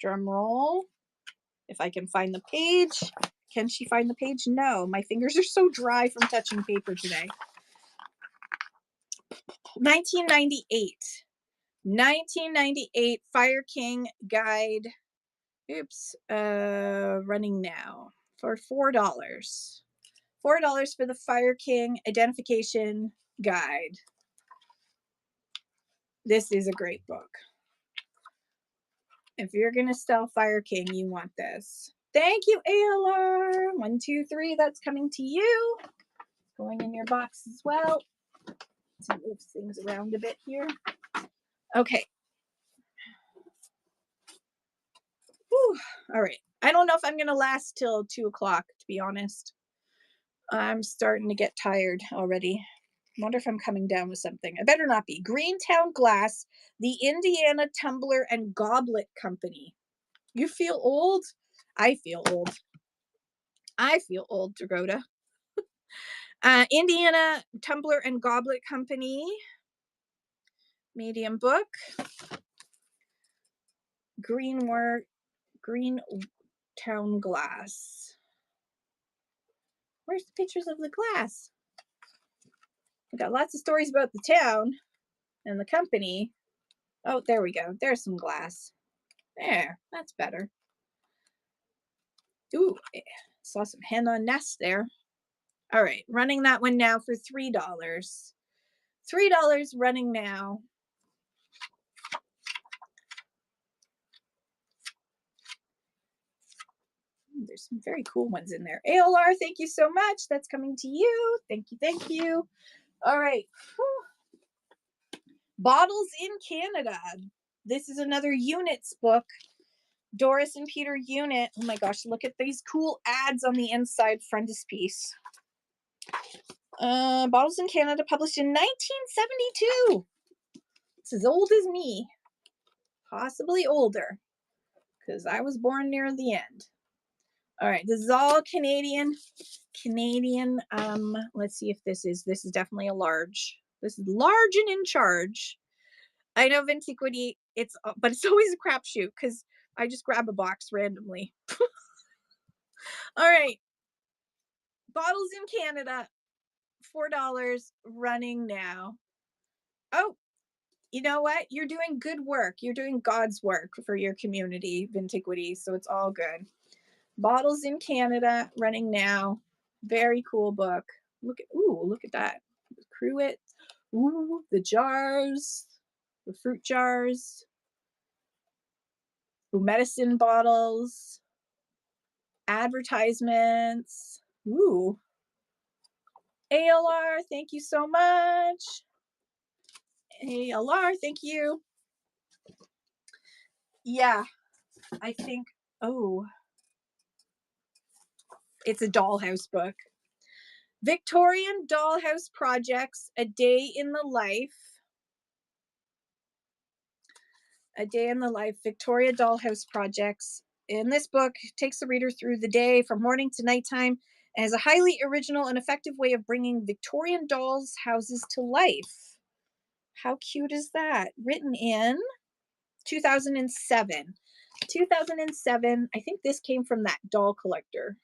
drum roll, if I can find the page. Can she find the page? No, my fingers are so dry from touching paper today. 1998. 1998 Fire King Guide. Oops. Running now for $4. $4 for the Fire King Identification Guide. This is a great book. If you're going to sell Fire King, you want this. Thank you, ALR. 1, 2, 3. That's coming to you. Going in your box as well. Let's move things around a bit here. Okay. Whew. All right. I don't know if I'm going to last till 2 o'clock, to be honest. I'm starting to get tired already. Wonder if I'm coming down with something. I better not be. Greentown Glass, the Indiana Tumbler and Goblet Company. You feel old? I feel old. I feel old, Dakota. Indiana Tumbler and Goblet Company. Medium book. Greentown Glass. Where's the pictures of the glass? I've got lots of stories about the town and the company. Oh, there we go. There's some glass. There, that's better. Ooh, saw some hen on nest there. All right, running that one now for $3. $3 running now. There's some very cool ones in there. ALR, thank you so much. That's coming to you. Thank you. Thank you. All right. Whew. Bottles in Canada. This is another Units book. Doris and Peter Unit. Oh my gosh, look at these cool ads on the inside frontispiece. Bottles in Canada, published in 1972. It's as old as me. Possibly older, because I was born near the end. All right, this is all Canadian. Let's see if this is definitely a large. This is large and in charge. I know Vintiquity, but it's always a crapshoot because I just grab a box randomly. All right, Bottles in Canada, $4, running now. Oh, you know what? You're doing good work. You're doing God's work for your community, Vintiquity, so it's all good. Bottles in Canada, running now. Very cool book. Look at that. Cruet. Ooh, the jars, the fruit jars. Ooh, medicine bottles. Advertisements. Ooh. ALR, thank you so much. ALR, thank you. Yeah, I think, it's a dollhouse book. Victorian Dollhouse Projects, A Day in the Life. A Day in the Life, Victoria Dollhouse Projects. In this book, takes the reader through the day from morning to nighttime and is a highly original and effective way of bringing Victorian dolls' houses to life. How cute is that? Written in 2007. 2007, I think this came from that doll collector.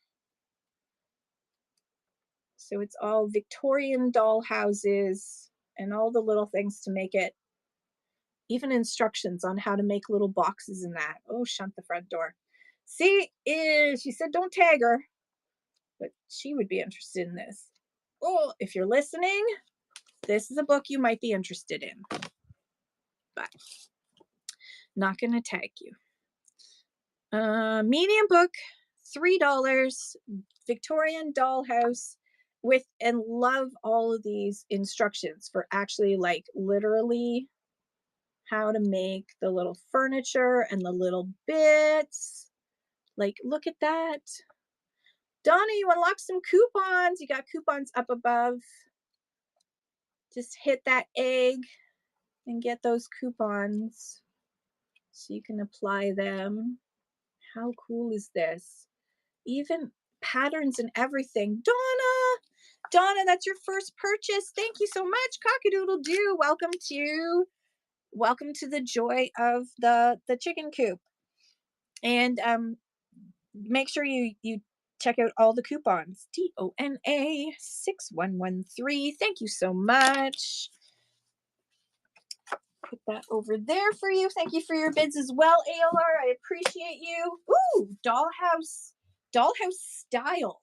So it's all Victorian doll houses and all the little things to make it. Even instructions on how to make little boxes in that. Oh, shut the front door. See, she said don't tag her, but she would be interested in this. Oh, if you're listening, this is a book you might be interested in. But not going to tag you. Medium book, $3. Victorian Dollhouse and love all of these instructions for actually like literally how to make the little furniture and the little bits. Like, look at that. Donna, you unlock some coupons. You got coupons up above. Just hit that egg and get those coupons so you can apply them. How cool is this? Even patterns and everything. Donna, that's your first purchase. Thank you so much. Cock-a-doodle-doo. Welcome to the joy of the chicken coop. And make sure you check out all the coupons. DONA 6113. Thank you so much. Put that over there for you. Thank you for your bids as well, ALR. I appreciate you. Ooh, Dollhouse Style.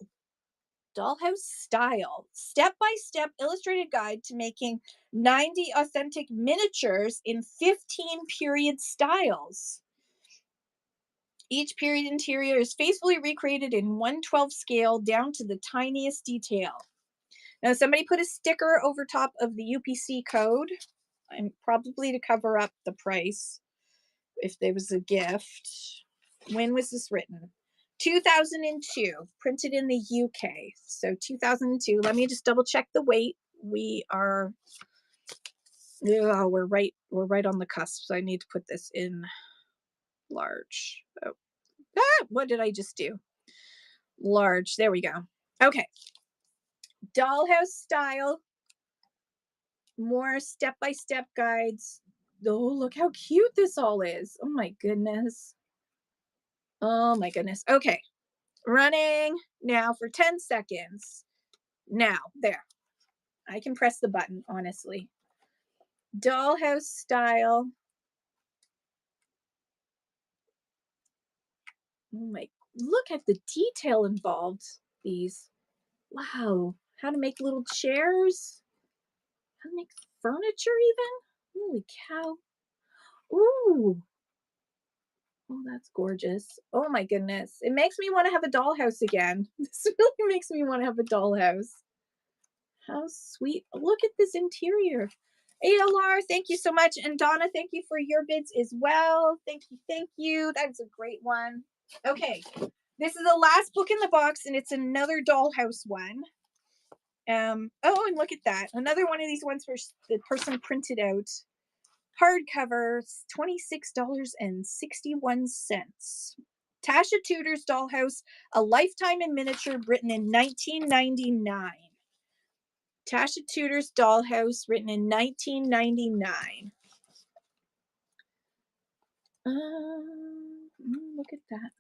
Dollhouse Style. Step-by-step illustrated guide to making 90 authentic miniatures in 15 period styles. Each period interior is faithfully recreated in 1/12 scale down to the tiniest detail. Now, somebody put a sticker over top of the UPC code, and probably to cover up the price if there was a gift. When was this written? 2002, printed in the UK. So 2002. Let me just double check the weight. We're right on the cusp. So I need to put this in large. What did I just do? Large. There we go. Okay. Dollhouse Style. More step-by-step guides. Oh, look how cute this all is. Oh my goodness. Oh my goodness. Okay. Running now for 10 seconds. Now, there. I can press the button, honestly. Dollhouse Style. Oh my, look at the detail involved. These. Wow. How to make little chairs. How to make furniture even. Holy cow. Ooh. Oh, that's gorgeous. Oh my goodness. It makes me want to have a dollhouse again. This really makes me want to have a dollhouse. How sweet. Look at this interior. ALR, thank you so much. And Donna, thank you for your bids as well. Thank you. Thank you. That's a great one. Okay. This is the last book in the box, and it's another dollhouse one. Oh, and look at that. Another one of these ones where the person printed out. Hardcover, $26.61. Tasha Tudor's Dollhouse, A Lifetime in Miniature, written in 1999. Tasha Tudor's Dollhouse, written in 1999. Look at that.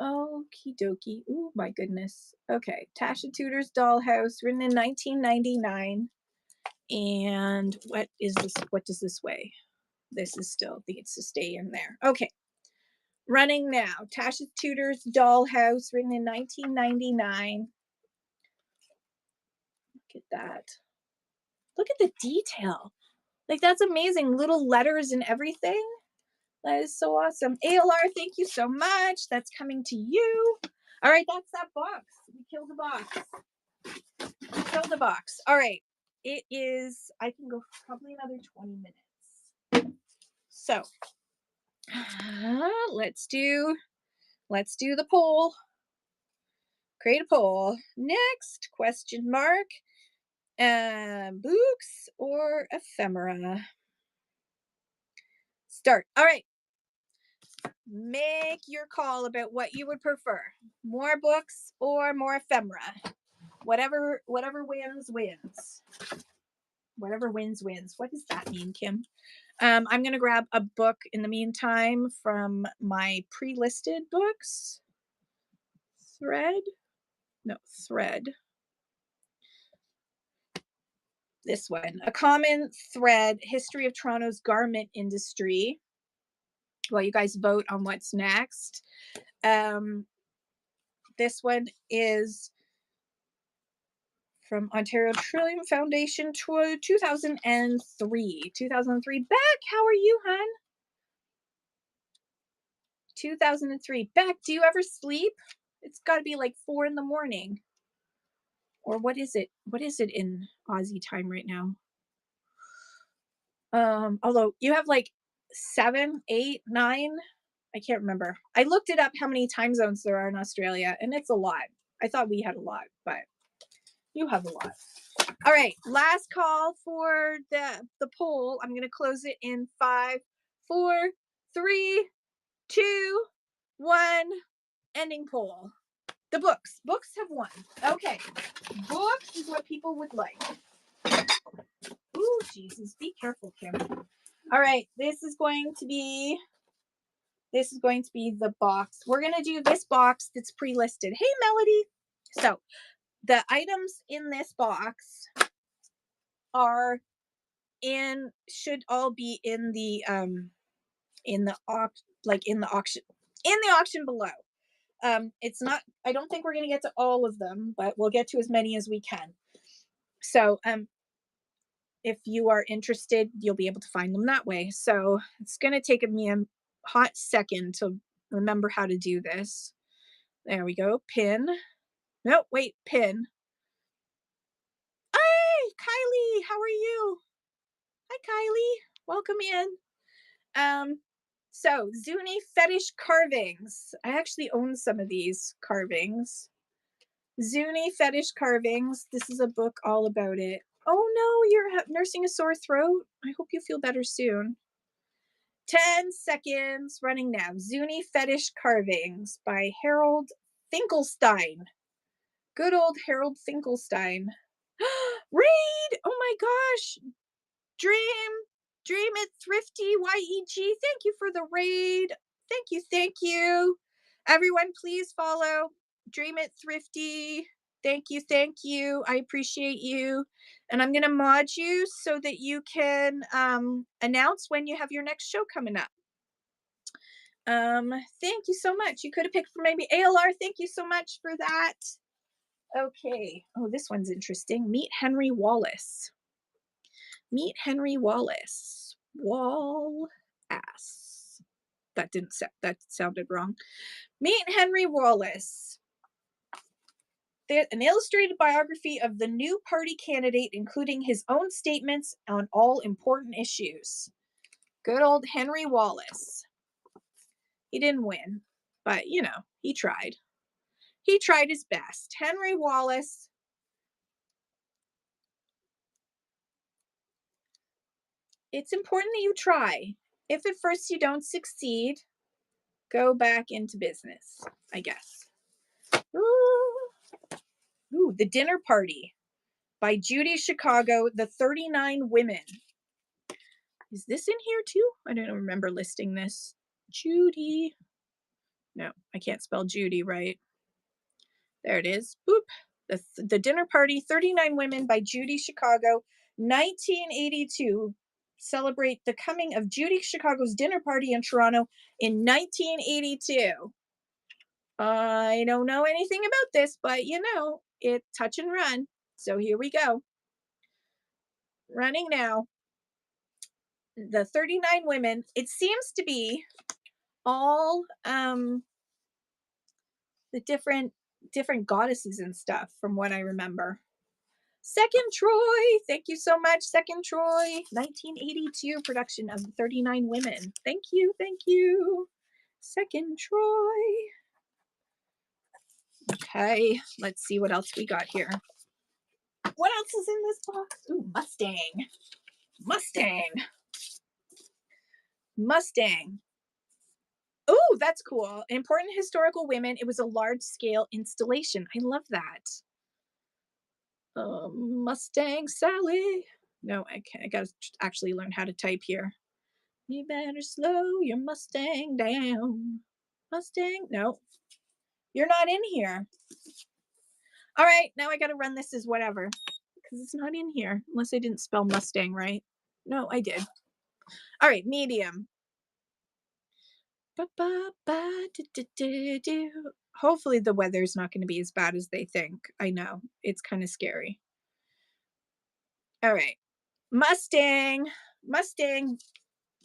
Okie dokie. Oh my goodness. Okay, Tasha Tudor's Dollhouse, written in 1999. And what is this? What does this weigh? This is still needs to stay in there. Okay. Running now. Tasha Tudor's Dollhouse, written in 1999. Look at that. Look at the detail. Like, that's amazing. Little letters and everything. That is so awesome. ALR, thank you so much. That's coming to you. All right, that's that box. We killed the box. We killed the box. All right. It is, I can go probably another 20 minutes. So, let's do the poll. Create a poll. Next question mark. Books or ephemera? Start. All right. Make your call about what you would prefer. More books or more ephemera. Whatever wins. Whatever wins. What does that mean, Kim? I'm going to grab a book in the meantime from my pre-listed books. Thread. This one. A Common Thread, History of Toronto's Garment Industry. Well, you guys vote on what's next. This one is from Ontario Trillium Foundation, 2003. 2003. Beck, how are you, hun? 2003. Beck, do you ever sleep? It's got to be like 4 a.m. Or what is it? What is it in Aussie time right now? Although you have like 7, 8, 9. I can't remember. I looked it up how many time zones there are in Australia, and it's a lot. I thought we had a lot, but you have a lot. All right, last call for the poll. I'm going to close it in 5, 4, 3, 2, 1. Ending poll. The books. Books have won. Okay. Books is what people would like. Ooh, Jesus. Be careful, Kim. All right. This is going to be the box. We're going to do this box that's pre-listed. Hey, Melody. So the items in this box should all be in the auction below. It's not, I don't think we're going to get to all of them, but we'll get to as many as we can. So if you are interested, you'll be able to find them that way. So it's going to take me a hot second to remember how to do this. There we go. Pin. No, wait, pin. Hey, Kylie, how are you? Hi, Kylie. Welcome in. So Zuni Fetish Carvings. I actually own some of these carvings. Zuni Fetish Carvings. This is a book all about it. Oh no, you're nursing a sore throat. I hope you feel better soon. 10 seconds running now. Zuni Fetish Carvings by Harold Finkelstein. Good old Harold Finkelstein. Raid! Oh my gosh. Dream it thrifty YEG. Thank you for the raid. Thank you. Everyone, please follow Dream It Thrifty. Thank you. I appreciate you. And I'm going to mod you so that you can announce when you have your next show coming up. Thank you so much. You could have picked for maybe ALR. Thank you so much for that. Okay. Oh, this one's interesting. Meet Henry Wallace. Wall ass. That didn't that sounded wrong. Meet Henry Wallace. An illustrated biography of the new party candidate, including his own statements on all important issues. Good old Henry Wallace. He didn't win, but you know, he tried. He tried his best. Henry Wallace. It's important that you try. If at first you don't succeed, go back into business, I guess. Ooh, The Dinner Party by Judy Chicago, The 39 Women. Is this in here too? I don't remember listing this. Judy. No, I can't spell Judy right. There it is. Boop. The Dinner Party, 39 Women by Judy Chicago, 1982. Celebrate the coming of Judy Chicago's dinner party in Toronto in 1982. I don't know anything about this, but you know, it touch and run. So here we go. Running now. The 39 Women. It seems to be all the different goddesses and stuff from what I remember. Second Troy, thank you so much. Second Troy, 1982 production of 39 Women. Thank you, thank you. Second Troy. Okay, let's see what else we got here. What else is in this box? Ooh, Mustang. Mustang. Mustang. Oh, that's cool. Important historical women. It was a large-scale installation. I love that. Mustang Sally. No, I can't. I gotta actually learn how to type here. You better slow your Mustang down. Mustang? No. You're not in here. All right, now I gotta run this as whatever. Because it's not in here. Unless I didn't spell Mustang right. No, I did. All right, medium. Hopefully the weather's not going to be as bad as they think. I know. It's kind of scary. All right. Mustang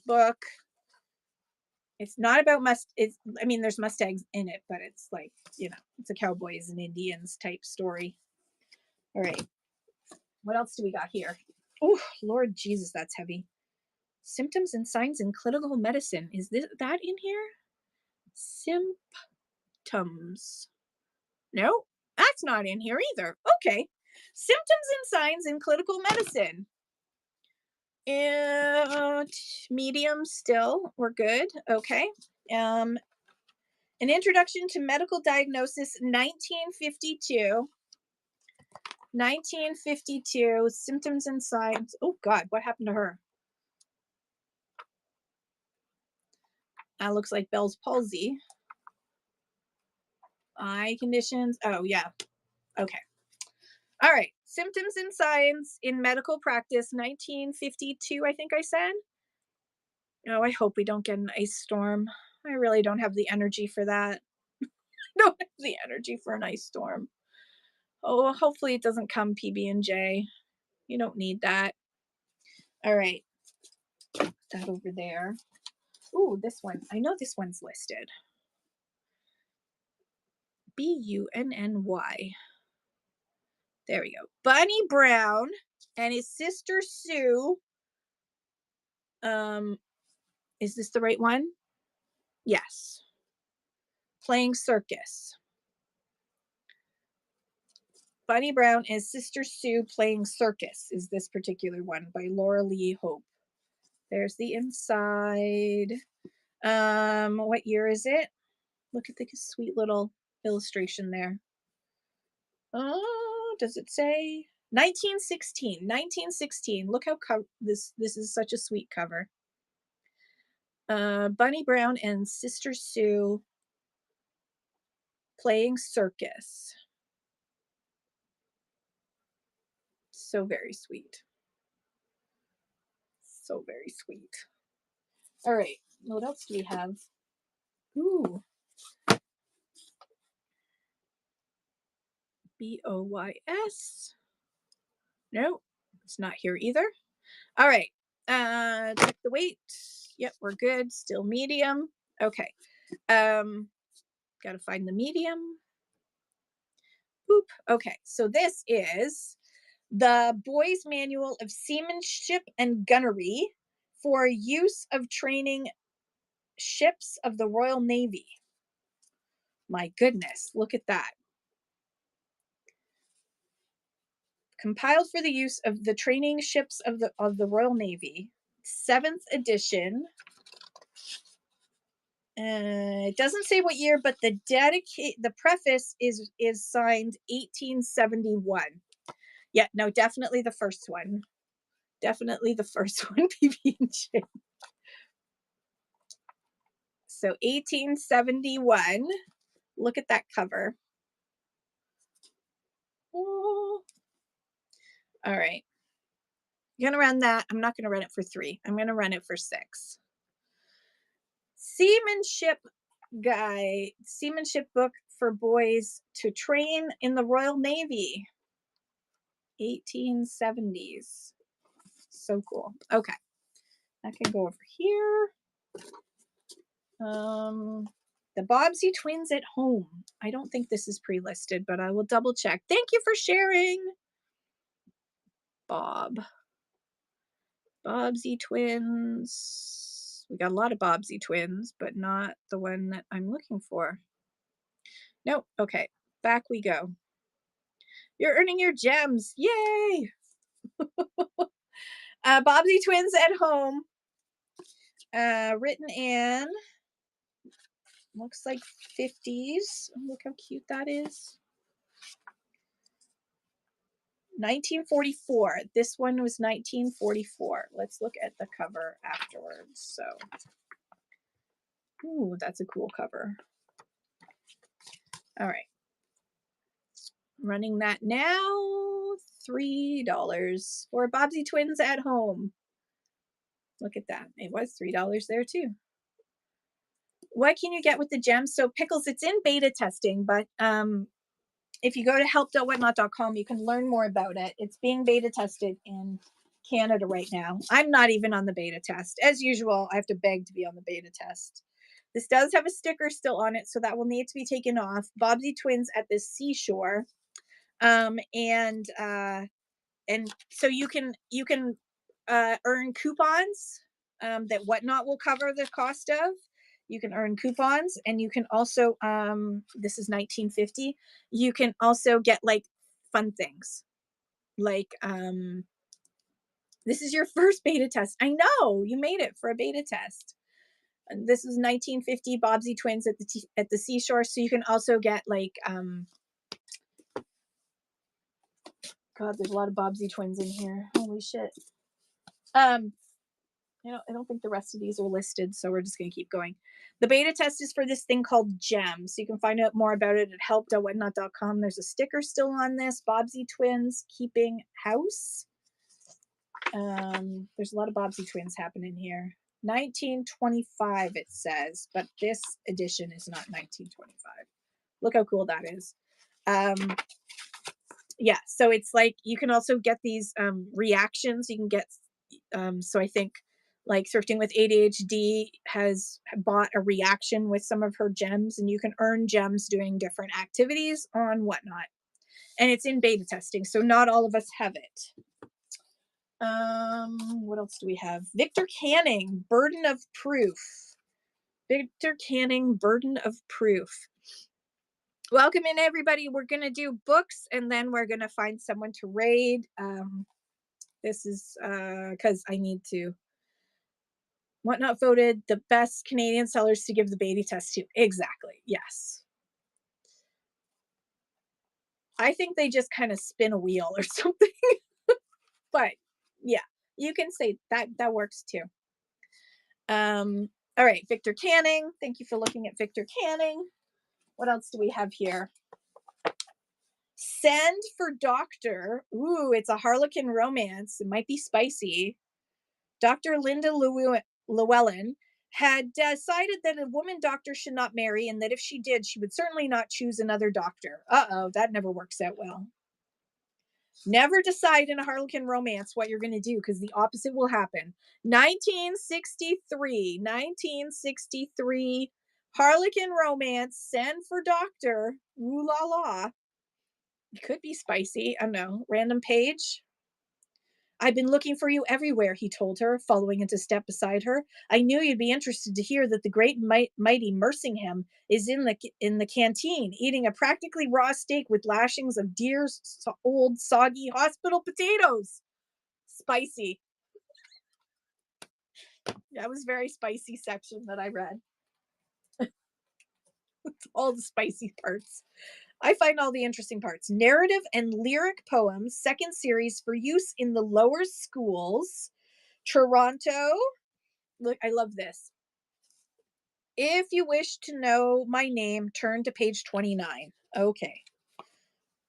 book. It's not about I mean, there's Mustangs in it, but it's like, you know, it's a cowboys and Indians type story. All right. What else do we got here? Oh, Lord Jesus, that's heavy. Symptoms and signs in clinical medicine. Is that in here? Symptoms. No, that's not in here either. Okay. Symptoms and signs in clinical medicine. And medium still. We're good. Okay. An introduction to medical diagnosis, 1952. 1952. Symptoms and signs. Oh God, what happened to her? That looks like Bell's palsy. Eye conditions. Oh yeah. Okay. All right. Symptoms and signs in medical practice, 1952, I think I said. Oh, I hope we don't get an ice storm. I really don't have the energy for that. Don't have the energy for an ice storm. Oh, hopefully it doesn't come, PB&J. You don't need that. All right. Put that over there. Ooh, this one. I know this one's listed. Bunny. There we go. Bunny Brown and his sister Sue. Is this the right one? Yes. Playing circus. Bunny Brown and Sister Sue playing circus is this particular one by Laura Lee Hope. There's the inside. What year is it? Look at the sweet little illustration there. Oh, does it say 1916? 1916. Look how this is such a sweet cover. Bunny Brown and Sister Sue playing circus. So very sweet. So very sweet. All right. What else do we have? Ooh. BOYS. No, it's not here either. All right. Check the weight. Yep, we're good. Still medium. Okay. Got to find the medium. Boop. Okay, so this is the Boys Manual of Seamanship and Gunnery for use of training ships of the Royal Navy. My goodness, look at that. Compiled for the use of the training ships of the Royal Navy, 7th edition. It doesn't say what year, but the preface is signed 1871. Yeah, no, definitely the first one. Definitely the first one, PB&J. So 1871. Look at that cover. Oh. All right. I'm gonna run that. I'm not gonna run it for 3. I'm gonna run it for 6. Seamanship book for boys to train in the Royal Navy. 1870s. So cool. Okay. I can go over here. The Bobbsey Twins at Home. I don't think this is pre-listed, but I will double check. Thank you for sharing, Bob. Bobbsey Twins. We got a lot of Bobbsey Twins, but not the one that I'm looking for. Nope. Okay. Back we go. You're earning your gems. Yay! Bobbsey Twins at Home. Written in, looks like 50s. Look how cute that is. 1944. This one was 1944. Let's look at the cover afterwards. So, ooh, that's a cool cover. All right. Running that now. $3 for Bobbsey Twins at Home. Look at that. It was $3 there too. What can you get with the gems? So Pickles, it's in beta testing, but if you go to help.whatnot.com, you can learn more about it. It's being beta tested in Canada right now. I'm not even on the beta test. As usual, I have to beg to be on the beta test. This does have a sticker still on it, so that will need to be taken off. Bobbsey Twins at the Seashore. And so you can earn coupons that Whatnot will cover the cost of. You can earn coupons, and you can also this is 1950. You can also get like fun things, like this is your first beta test. I know you made it for a beta test. And this is 1950 Bobbsey Twins at the Seashore. So you can also get like God, there's a lot of Bobbsey Twins in here. Holy shit. I don't think the rest of these are listed, so we're just going to keep going. The beta test is for this thing called GEMS. So you can find out more about it at help.whatnot.com. There's a sticker still on this. Bobbsey Twins Keeping House. There's a lot of Bobbsey Twins happening here. 1925 it says, but this edition is not 1925. Look how cool that is. Yeah, so it's like you can also get these reactions. You can get so I think like Thrifting with ADHD has bought a reaction with some of her gems, and you can earn gems doing different activities on Whatnot. And it's in beta testing, so not all of us have it. What else do we have? Victor Canning, Burden of Proof. Victor Canning, Burden of Proof. Welcome in, everybody. We're going to do books, and then we're going to find someone to raid. This is because I need to. Whatnot voted the best Canadian sellers to give the beta test to. Exactly. Yes. I think they just kind of spin a wheel or something. But yeah, you can say that works too. All right, Victor Canning. Thank you for looking at Victor Canning. What else do we have here? Send for Doctor. Ooh, it's a Harlequin romance. It might be spicy. Dr. Linda Llewellyn had decided that a woman doctor should not marry, and that if she did, she would certainly not choose another doctor. Uh-oh, that never works out well. Never decide in a Harlequin romance what you're going to do because the opposite will happen. 1963 Harlequin romance, send for doctor, ooh la la. It could be spicy. I don't know. Random page. I've been looking for you everywhere, he told her, following into step beside her. I knew you'd be interested to hear that the great mighty Mersingham is in the canteen, eating a practically raw steak with lashings of deer's old soggy hospital potatoes. Spicy. That was very spicy section that I read. All the spicy parts. I find all the interesting parts. Narrative and lyric poems, second series for use in the lower schools. Toronto. Look, I love this. If you wish to know my name, turn to page 29. Okay.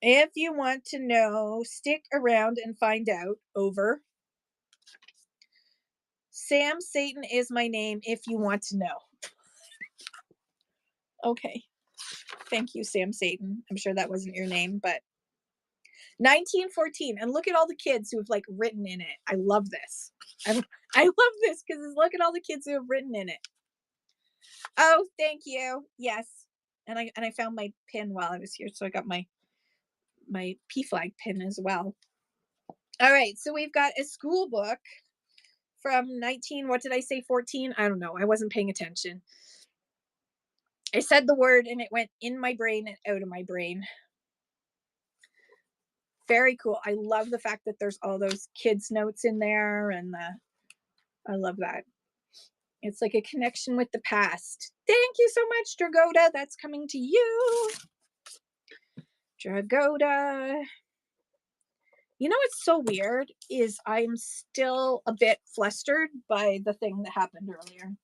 If you want to know, stick around and find out. Over. Sam Satan is my name if you want to know. Okay. Thank you, Sam Satan. I'm sure that wasn't your name, but 1914. And look at all the kids who have like written in it. I love this. I love this because look at all the kids who have written in it. Oh, thank you. Yes. And I found my pin while I was here, so I got my PFLAG pin as well. All right, so we've got a school book from 19, what did I say, 14? I don't know. I wasn't paying attention. I said the word and it went in my brain and out of my brain. Very cool. I love the fact that there's all those kids' notes in there, and I love that. It's like a connection with the past. Thank you so much, Dragoda. That's coming to you. Dragoda. You know what's so weird is I'm still a bit flustered by the thing that happened earlier.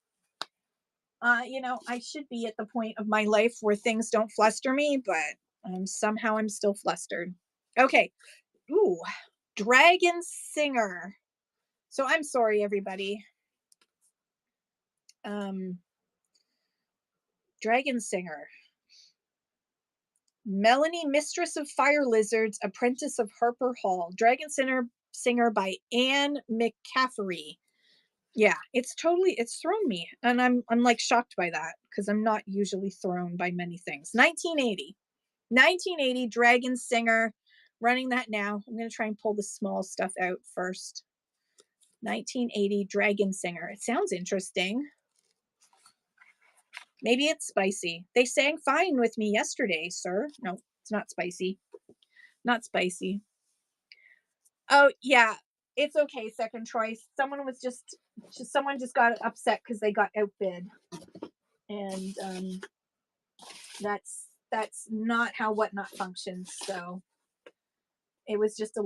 I should be at the point of my life where things don't fluster me, but somehow I'm still flustered. Okay. Ooh, Dragon Singer. So I'm sorry, everybody. Dragon Singer. Melanie, Mistress of Fire Lizards, Apprentice of Harper Hall. Dragon Singer by Anne McCaffrey. Yeah, it's thrown me, and I'm like shocked by that because I'm not usually thrown by many things. 1980 Dragon Singer, running that now. I'm going to try and pull the small stuff out first. 1980 Dragon Singer. It sounds interesting. Maybe it's spicy. They sang fine with me yesterday, sir. No, it's not spicy. Not spicy. Oh, yeah. It's okay, second choice. Someone just got upset because they got outbid. And that's not how Whatnot functions. So it was just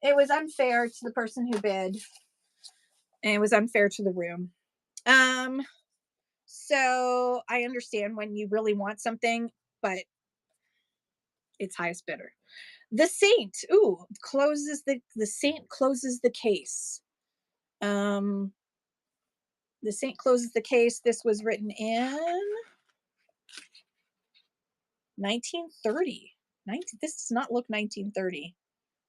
it was unfair to the person who bid, and it was unfair to the room. So I understand when you really want something, but it's highest bidder. The Saint, the Saint closes the case. The Saint closes the case. This was written in 1930. This does not look 1930.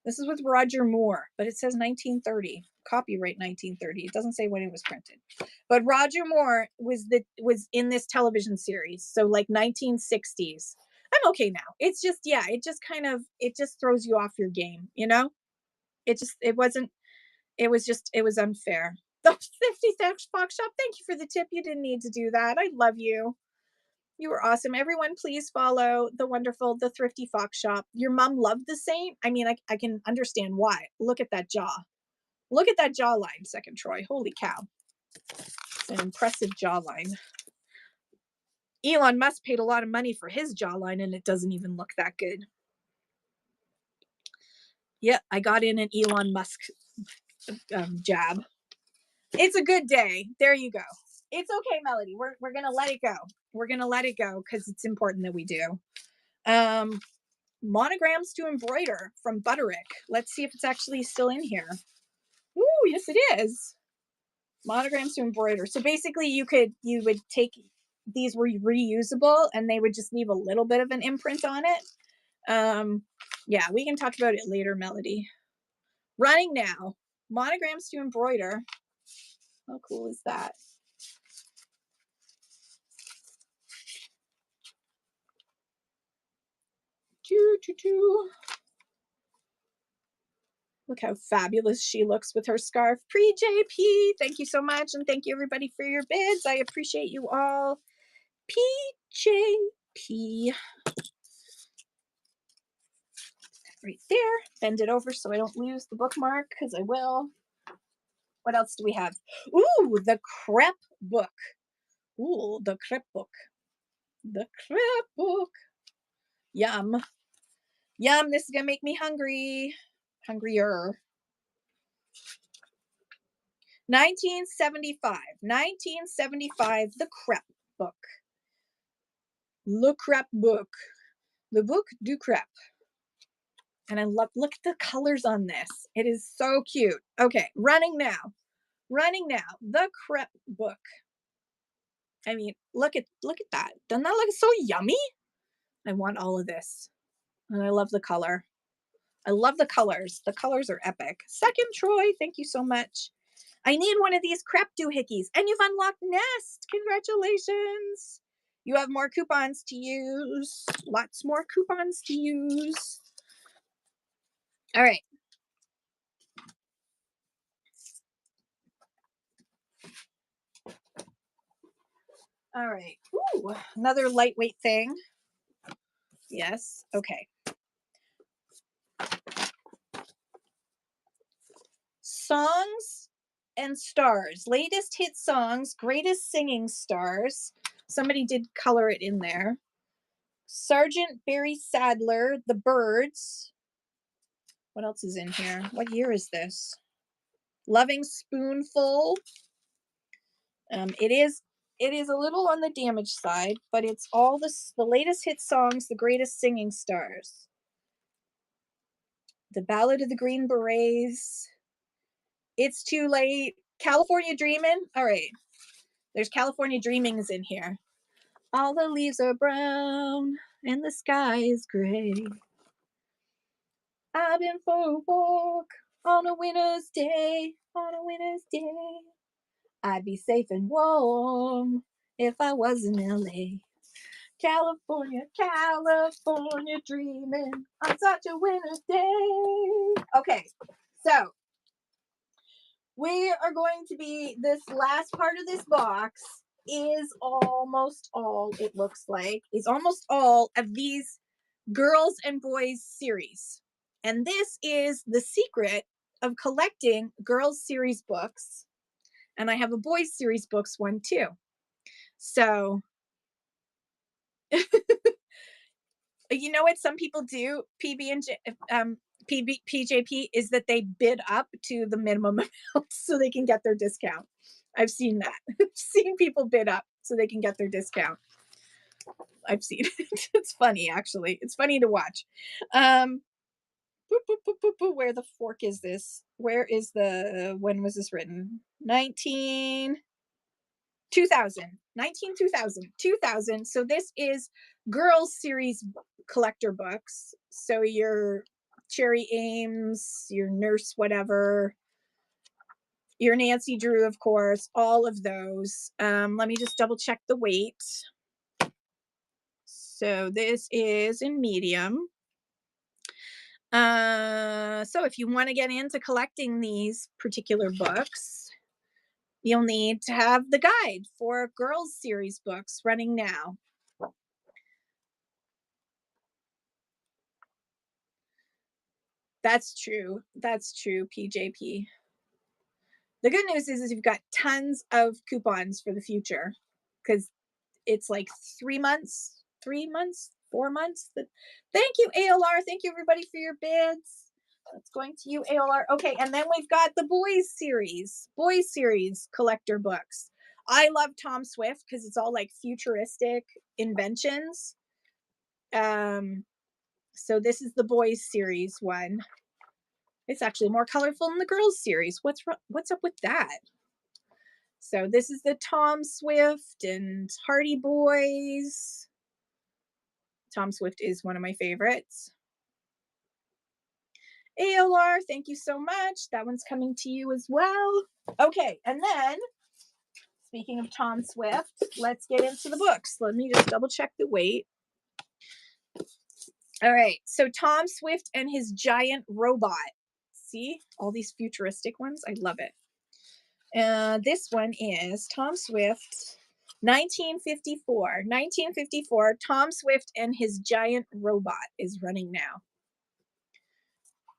This is with Roger Moore, but it says 1930. Copyright 1930. It doesn't say when it was printed. But Roger Moore was in this television series, so like 1960s. I'm okay now. It's just, yeah, it just throws you off your game, you know? It was unfair. The 50 Fox Shop, thank you for the tip. You didn't need to do that. I love you. You were awesome. Everyone, please follow the Thrifty Fox Shop. Your mom loved the Saint. I mean, I can understand why. Look at that jaw. Look at that jawline, Second Troy. Holy cow. It's an impressive jawline. Elon Musk paid a lot of money for his jawline, and it doesn't even look that good. Yeah, I got in an Elon Musk jab. It's a good day. There you go. It's okay, Melody. We're gonna let it go. We're gonna let it go because it's important that we do. Monograms to embroider from Butterick. Let's see if it's actually still in here. Ooh, yes, it is. Monograms to embroider. So basically, you would take these were reusable, and they would just leave a little bit of an imprint on it. Yeah, we can talk about it later, Melody. Running now. Monograms to embroider. How cool is that? Look how fabulous she looks with her scarf. Pre-JP, thank you so much. And thank you everybody for your bids. I appreciate you all. PJP. Right there. Bend it over so I don't lose the bookmark, because I will. What else do we have? Ooh, the crepe book. Ooh, the crepe book. The crepe book. Yum. Yum, this is gonna make me hungry. Hungrier. 1975. 1975, the crepe book. Le crepe book. Le book du crepe. And I love, look at the colors on this. It is so cute. Okay, running now. Running now. The crepe book. I mean, look at that. Doesn't that look so yummy? I want all of this. And I love the color. I love the colors. The colors are epic. Second Troy, thank you so much. I need one of these crepe doohickeys. And you've unlocked Nest. Congratulations. You have more coupons to use. Lots more coupons to use. All right. All right. Ooh, another lightweight thing. Yes. Okay. Songs and stars. Latest hit songs, greatest singing stars. Somebody did color it in there. Sergeant Barry Sadler, The Byrds. What else is in here? What year is this? Loving Spoonful. It is a little on the damaged side, but it's all the latest hit songs, the greatest singing stars. The Ballad of the Green Berets. It's Too Late. California Dreamin'. All right. There's California Dreaming's in here. All the leaves are brown and the sky is gray. I've been for a walk on a winter's day, on a winter's day. I'd be safe and warm if I was in LA. California, California dreaming on such a winter's day. Okay, so we are going to be, this last part of this box is almost all, it looks like, is almost all of these girls and boys series. And this is the secret of collecting girls series books. And I have a boys series books one too. So, you know what some people do, PJP, is that they bid up to the minimum amount so they can get their discount. I've seen that. I've seen people bid up so they can get their discount. I've seen it. It's funny, actually. It's funny to watch. Where the fork is this? Where is the, when was this written? 2000. So this is girls series collector books. So your Cherry Ames, your Nurse whatever, your Nancy Drew, of course, all of those. Let me just double check the weight. So this is in medium. So if you want to get into collecting these particular books, you'll need to have the guide for girls series books running now. That's true. That's true, PJP. The good news is you've got tons of coupons for the future, because it's like 3 months, 4 months. Thank you, ALR. Thank you, everybody, for your bids. That's going to you, ALR. Okay, and then we've got the boys series collector books. I love Tom Swift because it's all like futuristic inventions. So this is the boys series one. It's actually more colorful than the girls series. What's up with that? So this is the Tom Swift and Hardy Boys. Tom Swift is one of my favorites. ALR, thank you so much. That one's coming to you as well. Okay, and then speaking of Tom Swift, let's get into the books. Let me just double check the weight. All right, so Tom Swift and his giant robot. See all these futuristic ones? I love it. This one is Tom Swift, 1954. 1954, Tom Swift and his giant robot is running now.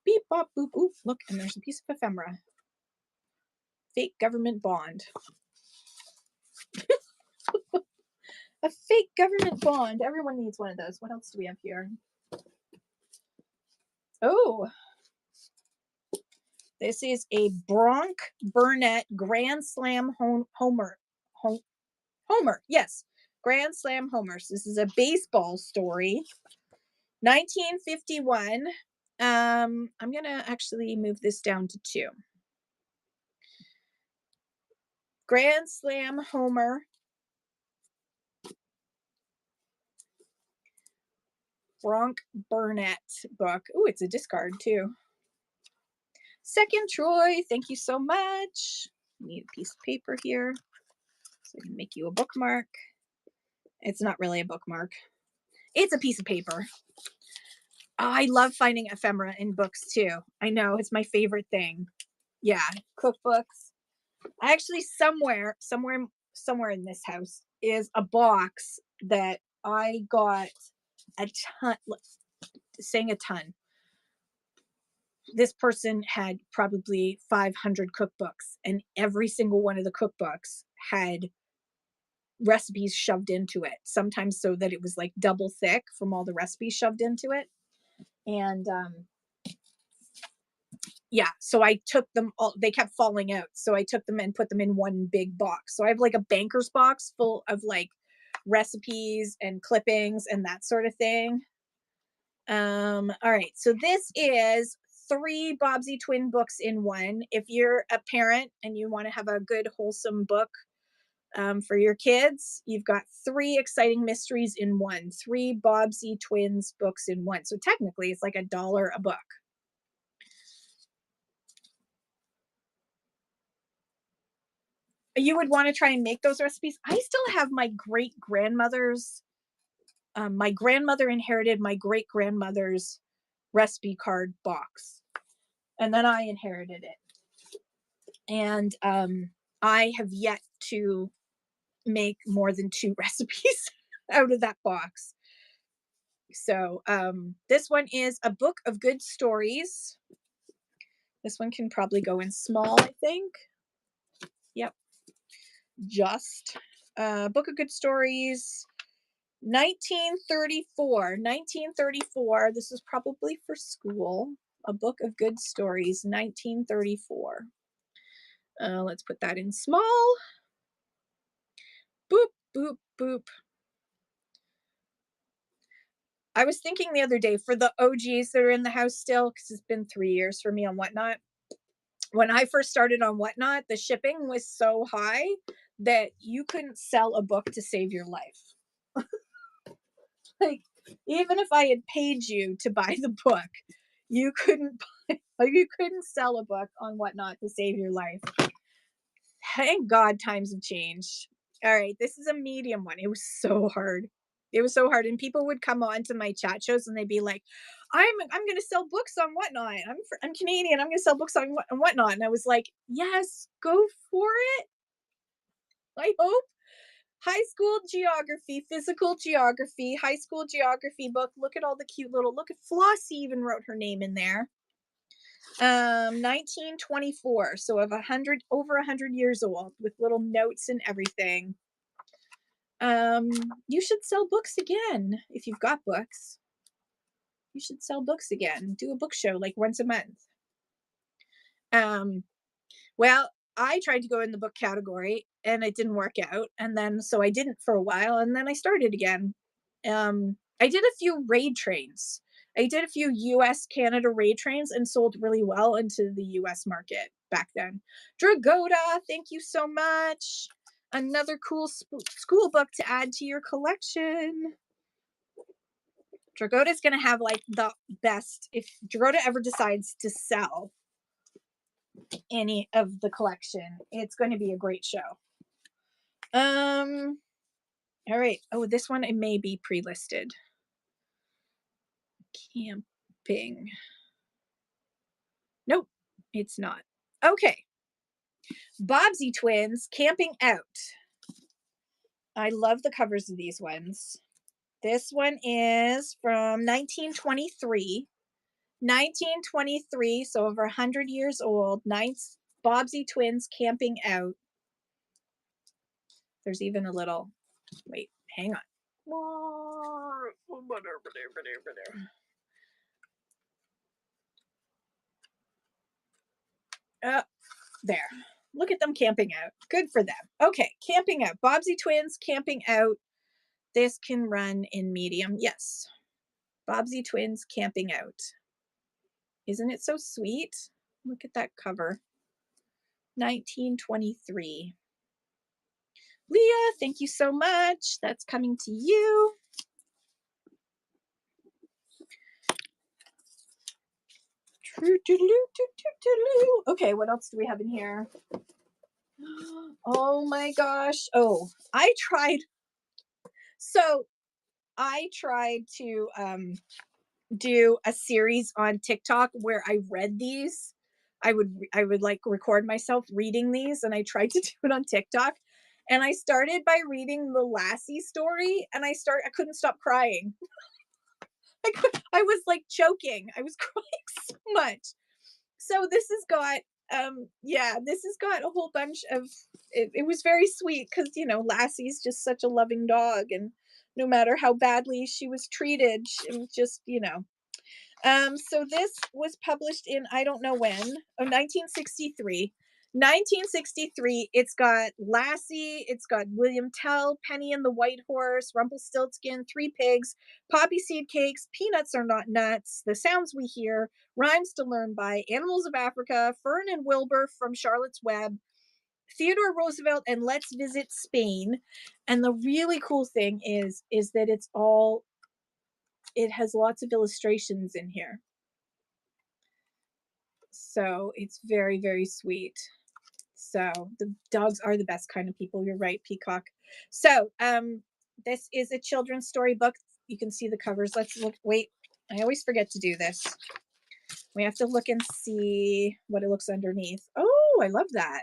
Beep, bop, boop, boop. Look, and there's a piece of ephemera. Fake government bond. A fake government bond. Everyone needs one of those. What else do we have here? Oh, this is a Bronk Burnett Grand Slam Homer. Homer, yes. Grand Slam homers. This is a baseball story. 1951. I'm going to actually move this down to 2. Grand Slam homer. Bronk Burnett book. Oh, it's a discard too. Second Troy, thank you so much. Need a piece of paper here so I can make you a bookmark. It's not really a bookmark. It's a piece of paper. Oh, I love finding ephemera in books too. I know, it's my favorite thing. Yeah, cookbooks. I actually somewhere in this house is a box that I got a ton, saying a ton. This person had probably 500 cookbooks, and every single one of the cookbooks had recipes shoved into it, sometimes so that it was like double thick from all the recipes shoved into it. And yeah, so I took them all, they kept falling out, so I took them and put them in one big box. So I have like a banker's box full of like recipes and clippings and that sort of thing. All right, so this is 3 Bobbsey twin books in one. If you're a parent and you want to have a good wholesome book for your kids, you've got 3 exciting mysteries in one. 3 Bobbsey twins books in one. So technically it's like $1 a book. You would want to try and make those recipes. I still have my great grandmother's my grandmother inherited my great grandmother's recipe card box, and then I inherited it. And I have yet to make more than 2 recipes out of that box. So this one is A Book of Good Stories. This one can probably go in small, I think. Yep. Just Book of Good Stories, 1934. 1934. This is probably for school. A Book of Good Stories, 1934. Let's put that in small. Boop, boop, boop. I was thinking the other day, for the OGs that are in the house still, because it's been 3 years for me on Whatnot. When I first started on Whatnot, the shipping was so high that you couldn't sell a book to save your life. Like, even if I had paid you to buy the book, you couldn't sell a book on Whatnot to save your life. Thank God times have changed. All right, this is a medium one. It was so hard. It was so hard, and people would come on to my chat shows and they'd be like, I'm going to sell books on Whatnot. I'm Canadian. I'm going to sell books on Whatnot. And I was like, yes, go for it. I hope. High school geography, physical geography, high school geography book. Look at all the cute little, look at Flossie even wrote her name in there. 1924, so of over 100 years old, with little notes and everything. You should sell books again. If you've got books, you should sell books again. Do a book show like once a month. Well, I tried to go in the book category and it didn't work out, and then so I didn't for a while, and then I started again. I did a few raid trains. I did a few US Canada raid trains and sold really well into the US market back then. Dragoda, thank you so much. Another cool school book to add to your collection. Dragota's going to have like the best, if Dragota ever decides to sell any of the collection, it's going to be a great show. All right. Oh, this one, it may be pre-listed. Camping. Nope, it's not. Okay. Bobbsey Twins, Camping Out. I love the covers of these ones. This one is from 1923. 1923, so over 100 years old. Nice Bobbsey Twins Camping Out. There's even a little, wait, hang on. There. Look at them camping out. Good for them. Okay, Camping Out. Bobbsey Twins Camping Out. This can run in medium. Yes. Bobbsey Twins Camping Out. Isn't it so sweet? Look at that cover. 1923. Leah, thank you so much. That's coming to you. Okay, what else do we have in here? Oh my gosh. Oh, I tried to do a series on TikTok where I read these. I would like record myself reading these, and I tried to do it on TikTok. And I started by reading the Lassie story, and I couldn't stop crying. I was like choking. I was crying so much. So this has got this has got a whole bunch of it was very sweet because Lassie's just such a loving dog, and no matter how badly she was treated, it was just so this was published in I don't know when, 1963. 1963. It's got Lassie, it's got William Tell, Penny and the White Horse, Rumpelstiltskin, Three Pigs, Poppy Seed Cakes, Peanuts Are Not Nuts, The Sounds We Hear, Rhymes to Learn By, Animals of Africa, Fern and Wilbur from Charlotte's Web, Theodore Roosevelt, and Let's Visit Spain. And the really cool thing is that it has lots of illustrations in here. So it's very, very sweet. So the dogs are the best kind of people. You're right, Peacock. So this is a children's story book. You can see the covers. Let's look. Wait, I always forget to do this. We have to look and see what it looks underneath. Oh, I love that.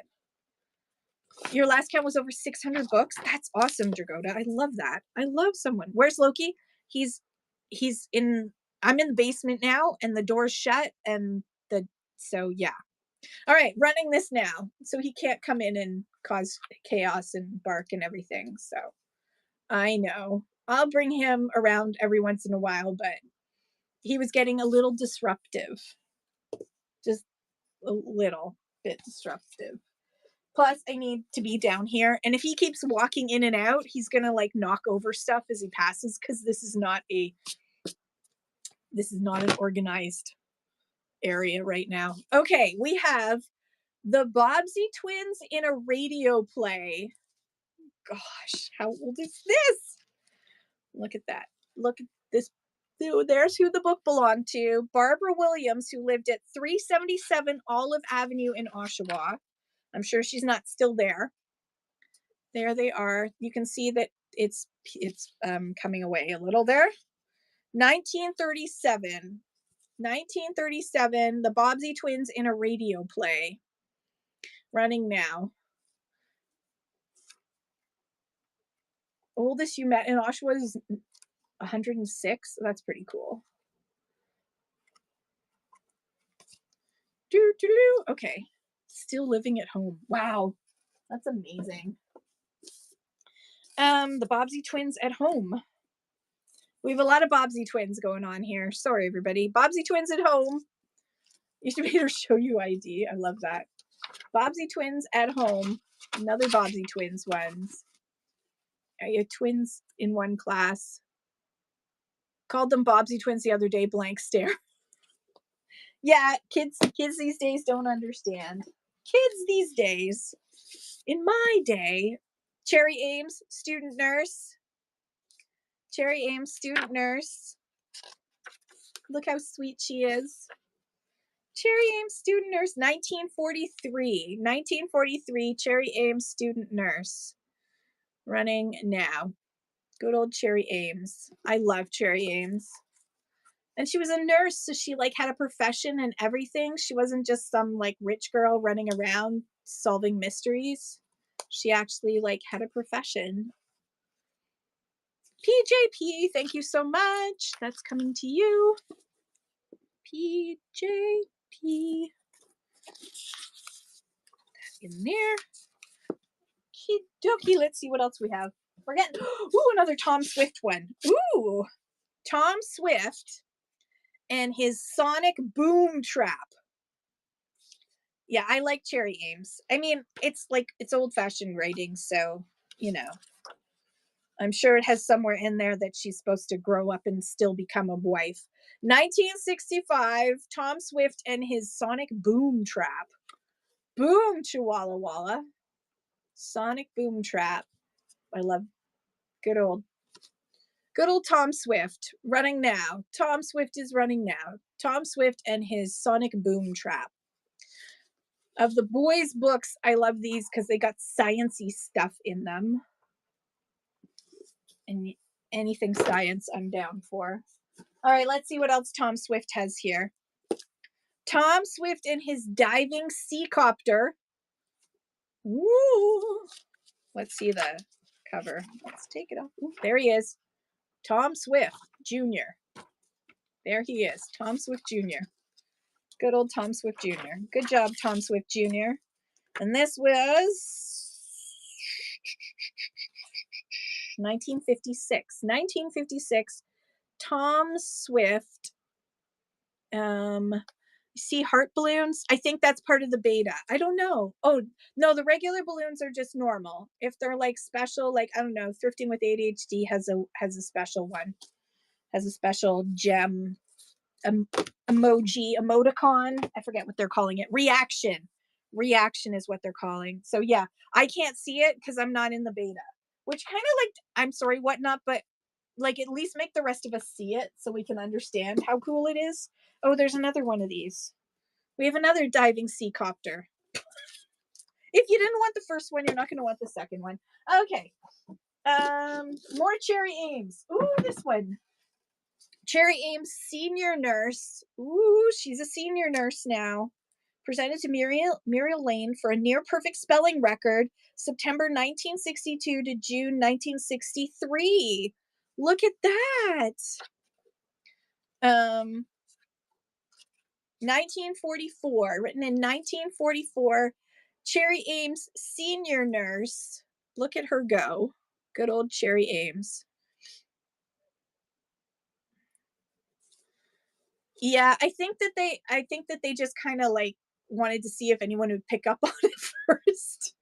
Your last count was over 600 books. That's awesome, Dragota. I love that. I love someone. Where's Loki? He's in. I'm in the basement now, and the door's shut, and so yeah. All right, running this now, so he can't come in and cause chaos and bark and everything. So I know I'll bring him around every once in a while, but he was getting a little disruptive, just a little bit disruptive. Plus, I need to be down here, and if he keeps walking in and out, he's gonna like knock over stuff as he passes because this is not an organized area right now. Okay, we have the Bobbsey Twins in a radio play. Gosh, how old is this? Look at that. Look at this. There's who the book belonged to. Barbara Williams, who lived at 377 Olive Avenue in Oshawa. I'm sure she's not still there. There they are. You can see that it's coming away a little there. 1937. 1937, the Bobbsey Twins in a radio play. Running now. Oldest you met in Oshawa is 106. That's pretty cool. Okay. Still living at home. Wow. That's amazing. The Bobbsey Twins at home. We have a lot of Bobbsey Twins going on here. Sorry, everybody. Bobbsey Twins at home. You should be able to show you ID. I love that. Bobbsey Twins at home. Another Bobbsey Twins ones. You have twins in one class. Called them Bobbsey Twins the other day. Blank stare. Yeah, kids these days don't understand. Kids these days. In my day, Cherry Ames, student nurse. Cherry Ames, student nurse. Look how sweet she is. Cherry Ames student nurse, 1943. 1943, Cherry Ames student nurse. Running now. Good old Cherry Ames. I love Cherry Ames. And she was a nurse, so she like had a profession and everything. She wasn't just some like rich girl running around solving mysteries. She actually like had a profession. PJP, thank you so much. That's coming to you. PJP. In there. Okie dokie. Let's see what else we have. We're getting, ooh, another Tom Swift one. Ooh, Tom Swift and his Sonic Boom Trap. Yeah, I like Cherry Ames. I mean, it's like, it's old-fashioned writing, so, you know. I'm sure it has somewhere in there that she's supposed to grow up and still become a wife. 1965, Tom Swift and his Sonic Boom Trap. Boom, Chihuahua Walla. Sonic Boom Trap. I love good old Tom Swift running now. Tom Swift is running now. Tom Swift and his Sonic Boom Trap. Of the boys' books, I love these because they got science-y stuff in them. And anything science, I'm down for. All right, let's see what else Tom Swift has here. Tom Swift and his diving seacopter. Woo! Let's see the cover. Let's take it off. Ooh, there he is. Tom Swift Jr. There he is. Tom Swift Jr. Good old Tom Swift Jr. Good job, Tom Swift Jr. And this was 1956. 1956. Tom Swift. See heart balloons. I think that's part of the beta. I don't know. Oh no, the regular balloons are just normal. If they're like special, like I don't know, Thrifting with ADHD has a special one, has a special gem emoji emoticon. I forget what they're calling it. Reaction is what they're calling. So yeah, I can't see it because I'm not in the beta. Which kind of like, I'm sorry, whatnot, but like at least make the rest of us see it so we can understand how cool it is. Oh, there's another one of these. We have another diving seacopter. If you didn't want the first one, you're not going to want the second one. Okay. More Cherry Ames. Ooh, this one. Cherry Ames, senior nurse. Ooh, she's a senior nurse now. Presented to Muriel Lane for a near perfect spelling record, September 1962 to June 1963. Look at that. 1944, written in 1944. Cherry Ames, senior nurse. Look at her go. Good old Cherry Ames. Yeah, I think that they just kind of like wanted to see if anyone would pick up on it first.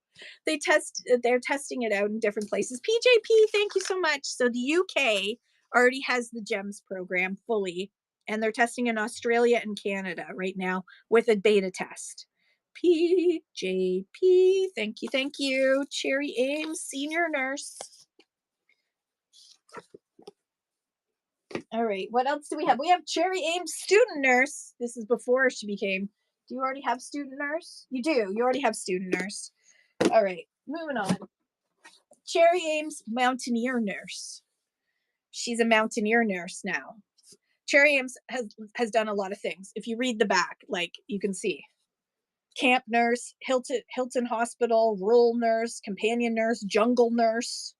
They're testing it out in different places. PJP, thank you so much. So the UK already has the GEMS program fully, and they're testing in Australia and Canada right now with a beta test. PJP, thank you. Cherry Ames, senior nurse. All right, what else do we have? We have Cherry Ames, student nurse. This is before she became. Do you already have student nurse? You do. You already have student nurse. All right, moving on. Cherry Ames, mountaineer nurse. She's a mountaineer nurse now. Cherry Ames has done a lot of things. If you read the back, like you can see. Camp nurse, Hilton Hospital, rural nurse, companion nurse, jungle nurse.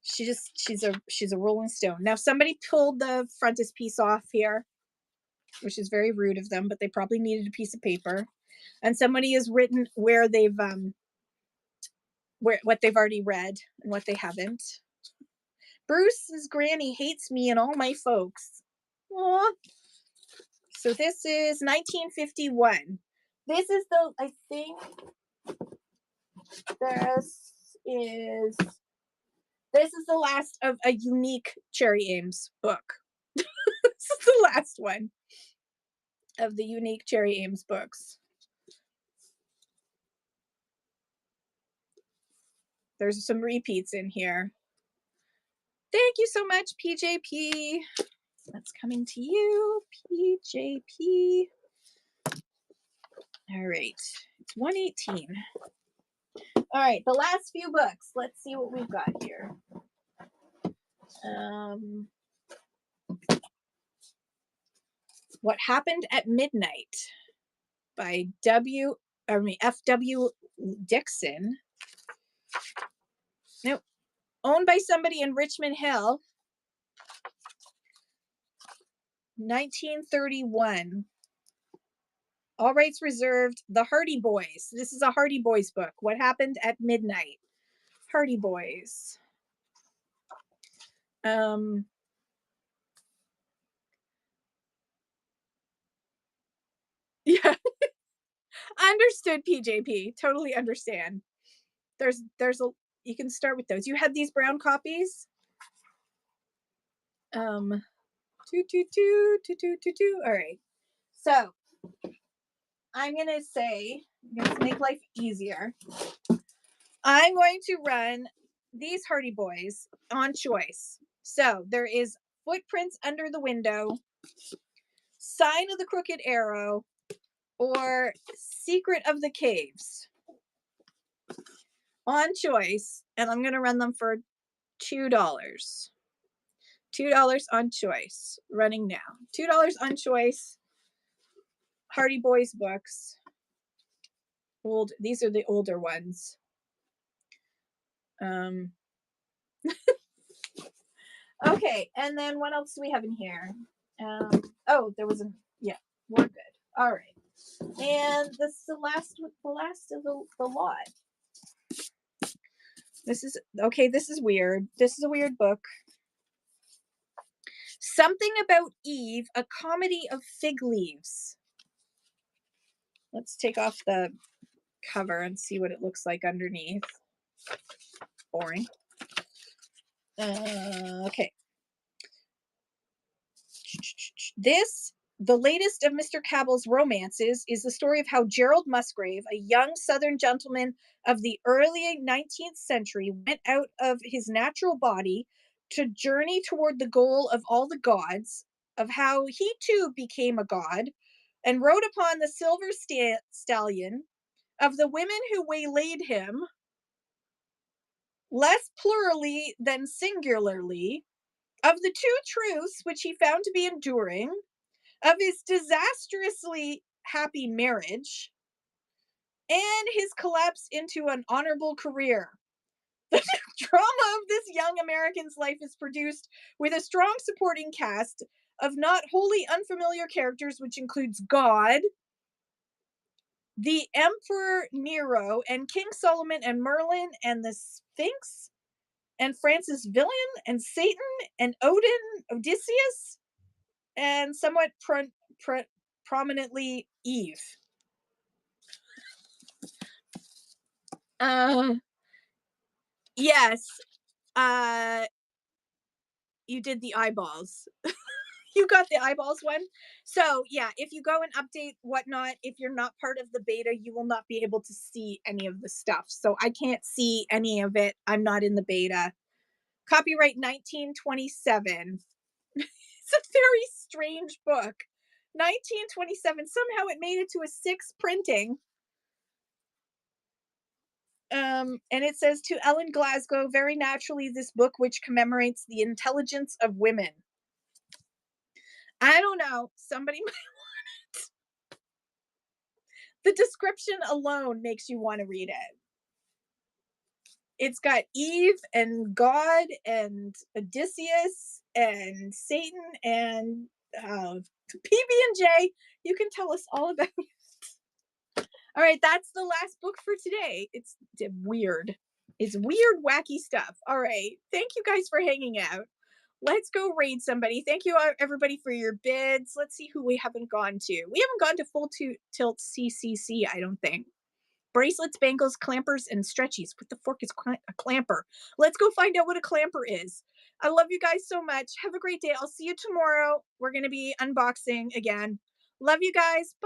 She's a rolling stone. Now somebody pulled the frontispiece off here, which is very rude of them, but they probably needed a piece of paper. And somebody has written where they've what they've already read and what they haven't. Bruce's granny hates me and all my folks. Aww. So this is 1951. This is I think this is the last of a unique Cherry Ames book. This is the last one of the unique Cherry Ames books. There's some repeats in here. Thank you so much, PJP. That's coming to you, PJP. All right, it's 118. All right, the last few books. Let's see what we've got here. What Happened at Midnight by F.W. Dixon. Nope. Owned by somebody in Richmond Hill. 1931. All rights reserved. The Hardy Boys. This is a Hardy Boys book. What Happened at Midnight. Hardy Boys. Yeah. Understood, PJP. Totally understand. There's a, you can start with those. You had these brown copies. 222. All right. So I'm gonna say, to make life easier, I'm going to run these Hardy Boys on choice. So there is Footprints Under the Window, Sign of the Crooked Arrow, or Secret of the Caves on choice, and I'm gonna run them for $2. $2 on choice, running now. $2 on choice. Hardy Boys books. These are the older ones. Okay, and then what else do we have in here? Oh, there was yeah, we're good. All right, and this is the last of the lot. This is okay. This is weird. This is a weird book. Something About Eve, a comedy of fig leaves. Let's take off the cover and see what it looks like underneath. Boring. Okay. The latest of Mr. Cabble's romances, is the story of how Gerald Musgrave, a young Southern gentleman of the early 19th century, went out of his natural body to journey toward the goal of all the gods, of how he too became a god, and rode upon the silver stallion, of the women who waylaid him, less plurally than singularly, of the two truths which he found to be enduring, of his disastrously happy marriage, and his collapse into an honorable career. The drama of this young American's life is produced with a strong supporting cast of not wholly unfamiliar characters, which includes God, the Emperor Nero, and King Solomon, and Merlin, and the Sphinx, and Francis Villain, and Satan, and Odin, Odysseus, and somewhat prominently Eve. Yes. You did the eyeballs. You got the eyeballs one. So yeah, if you go and update whatnot, if you're not part of the beta, you will not be able to see any of the stuff. So I can't see any of it. I'm not in the beta. Copyright 1927. It's a very strange book. 1927. Somehow it made it to a 6th printing. And it says, to Ellen Glasgow, very naturally, this book which commemorates the intelligence of women. I don't know. Somebody might want it. The description alone makes you want to read it. It's got Eve and God and Odysseus and Satan and PB&J. You can tell us all about it. All right, that's the last book for today. It's weird. It's weird, wacky stuff. All right. Thank you guys for hanging out. Let's go raid somebody. Thank you everybody for your bids. Let's see who we haven't gone to. We haven't gone to Full Tilt CCC, I don't think. Bracelets, bangles, clampers, and stretchies. What the fork is a clamper? Let's go find out what a clamper is. I love you guys so much. Have a great day. I'll see you tomorrow. We're going to be unboxing again. Love you guys. Bye.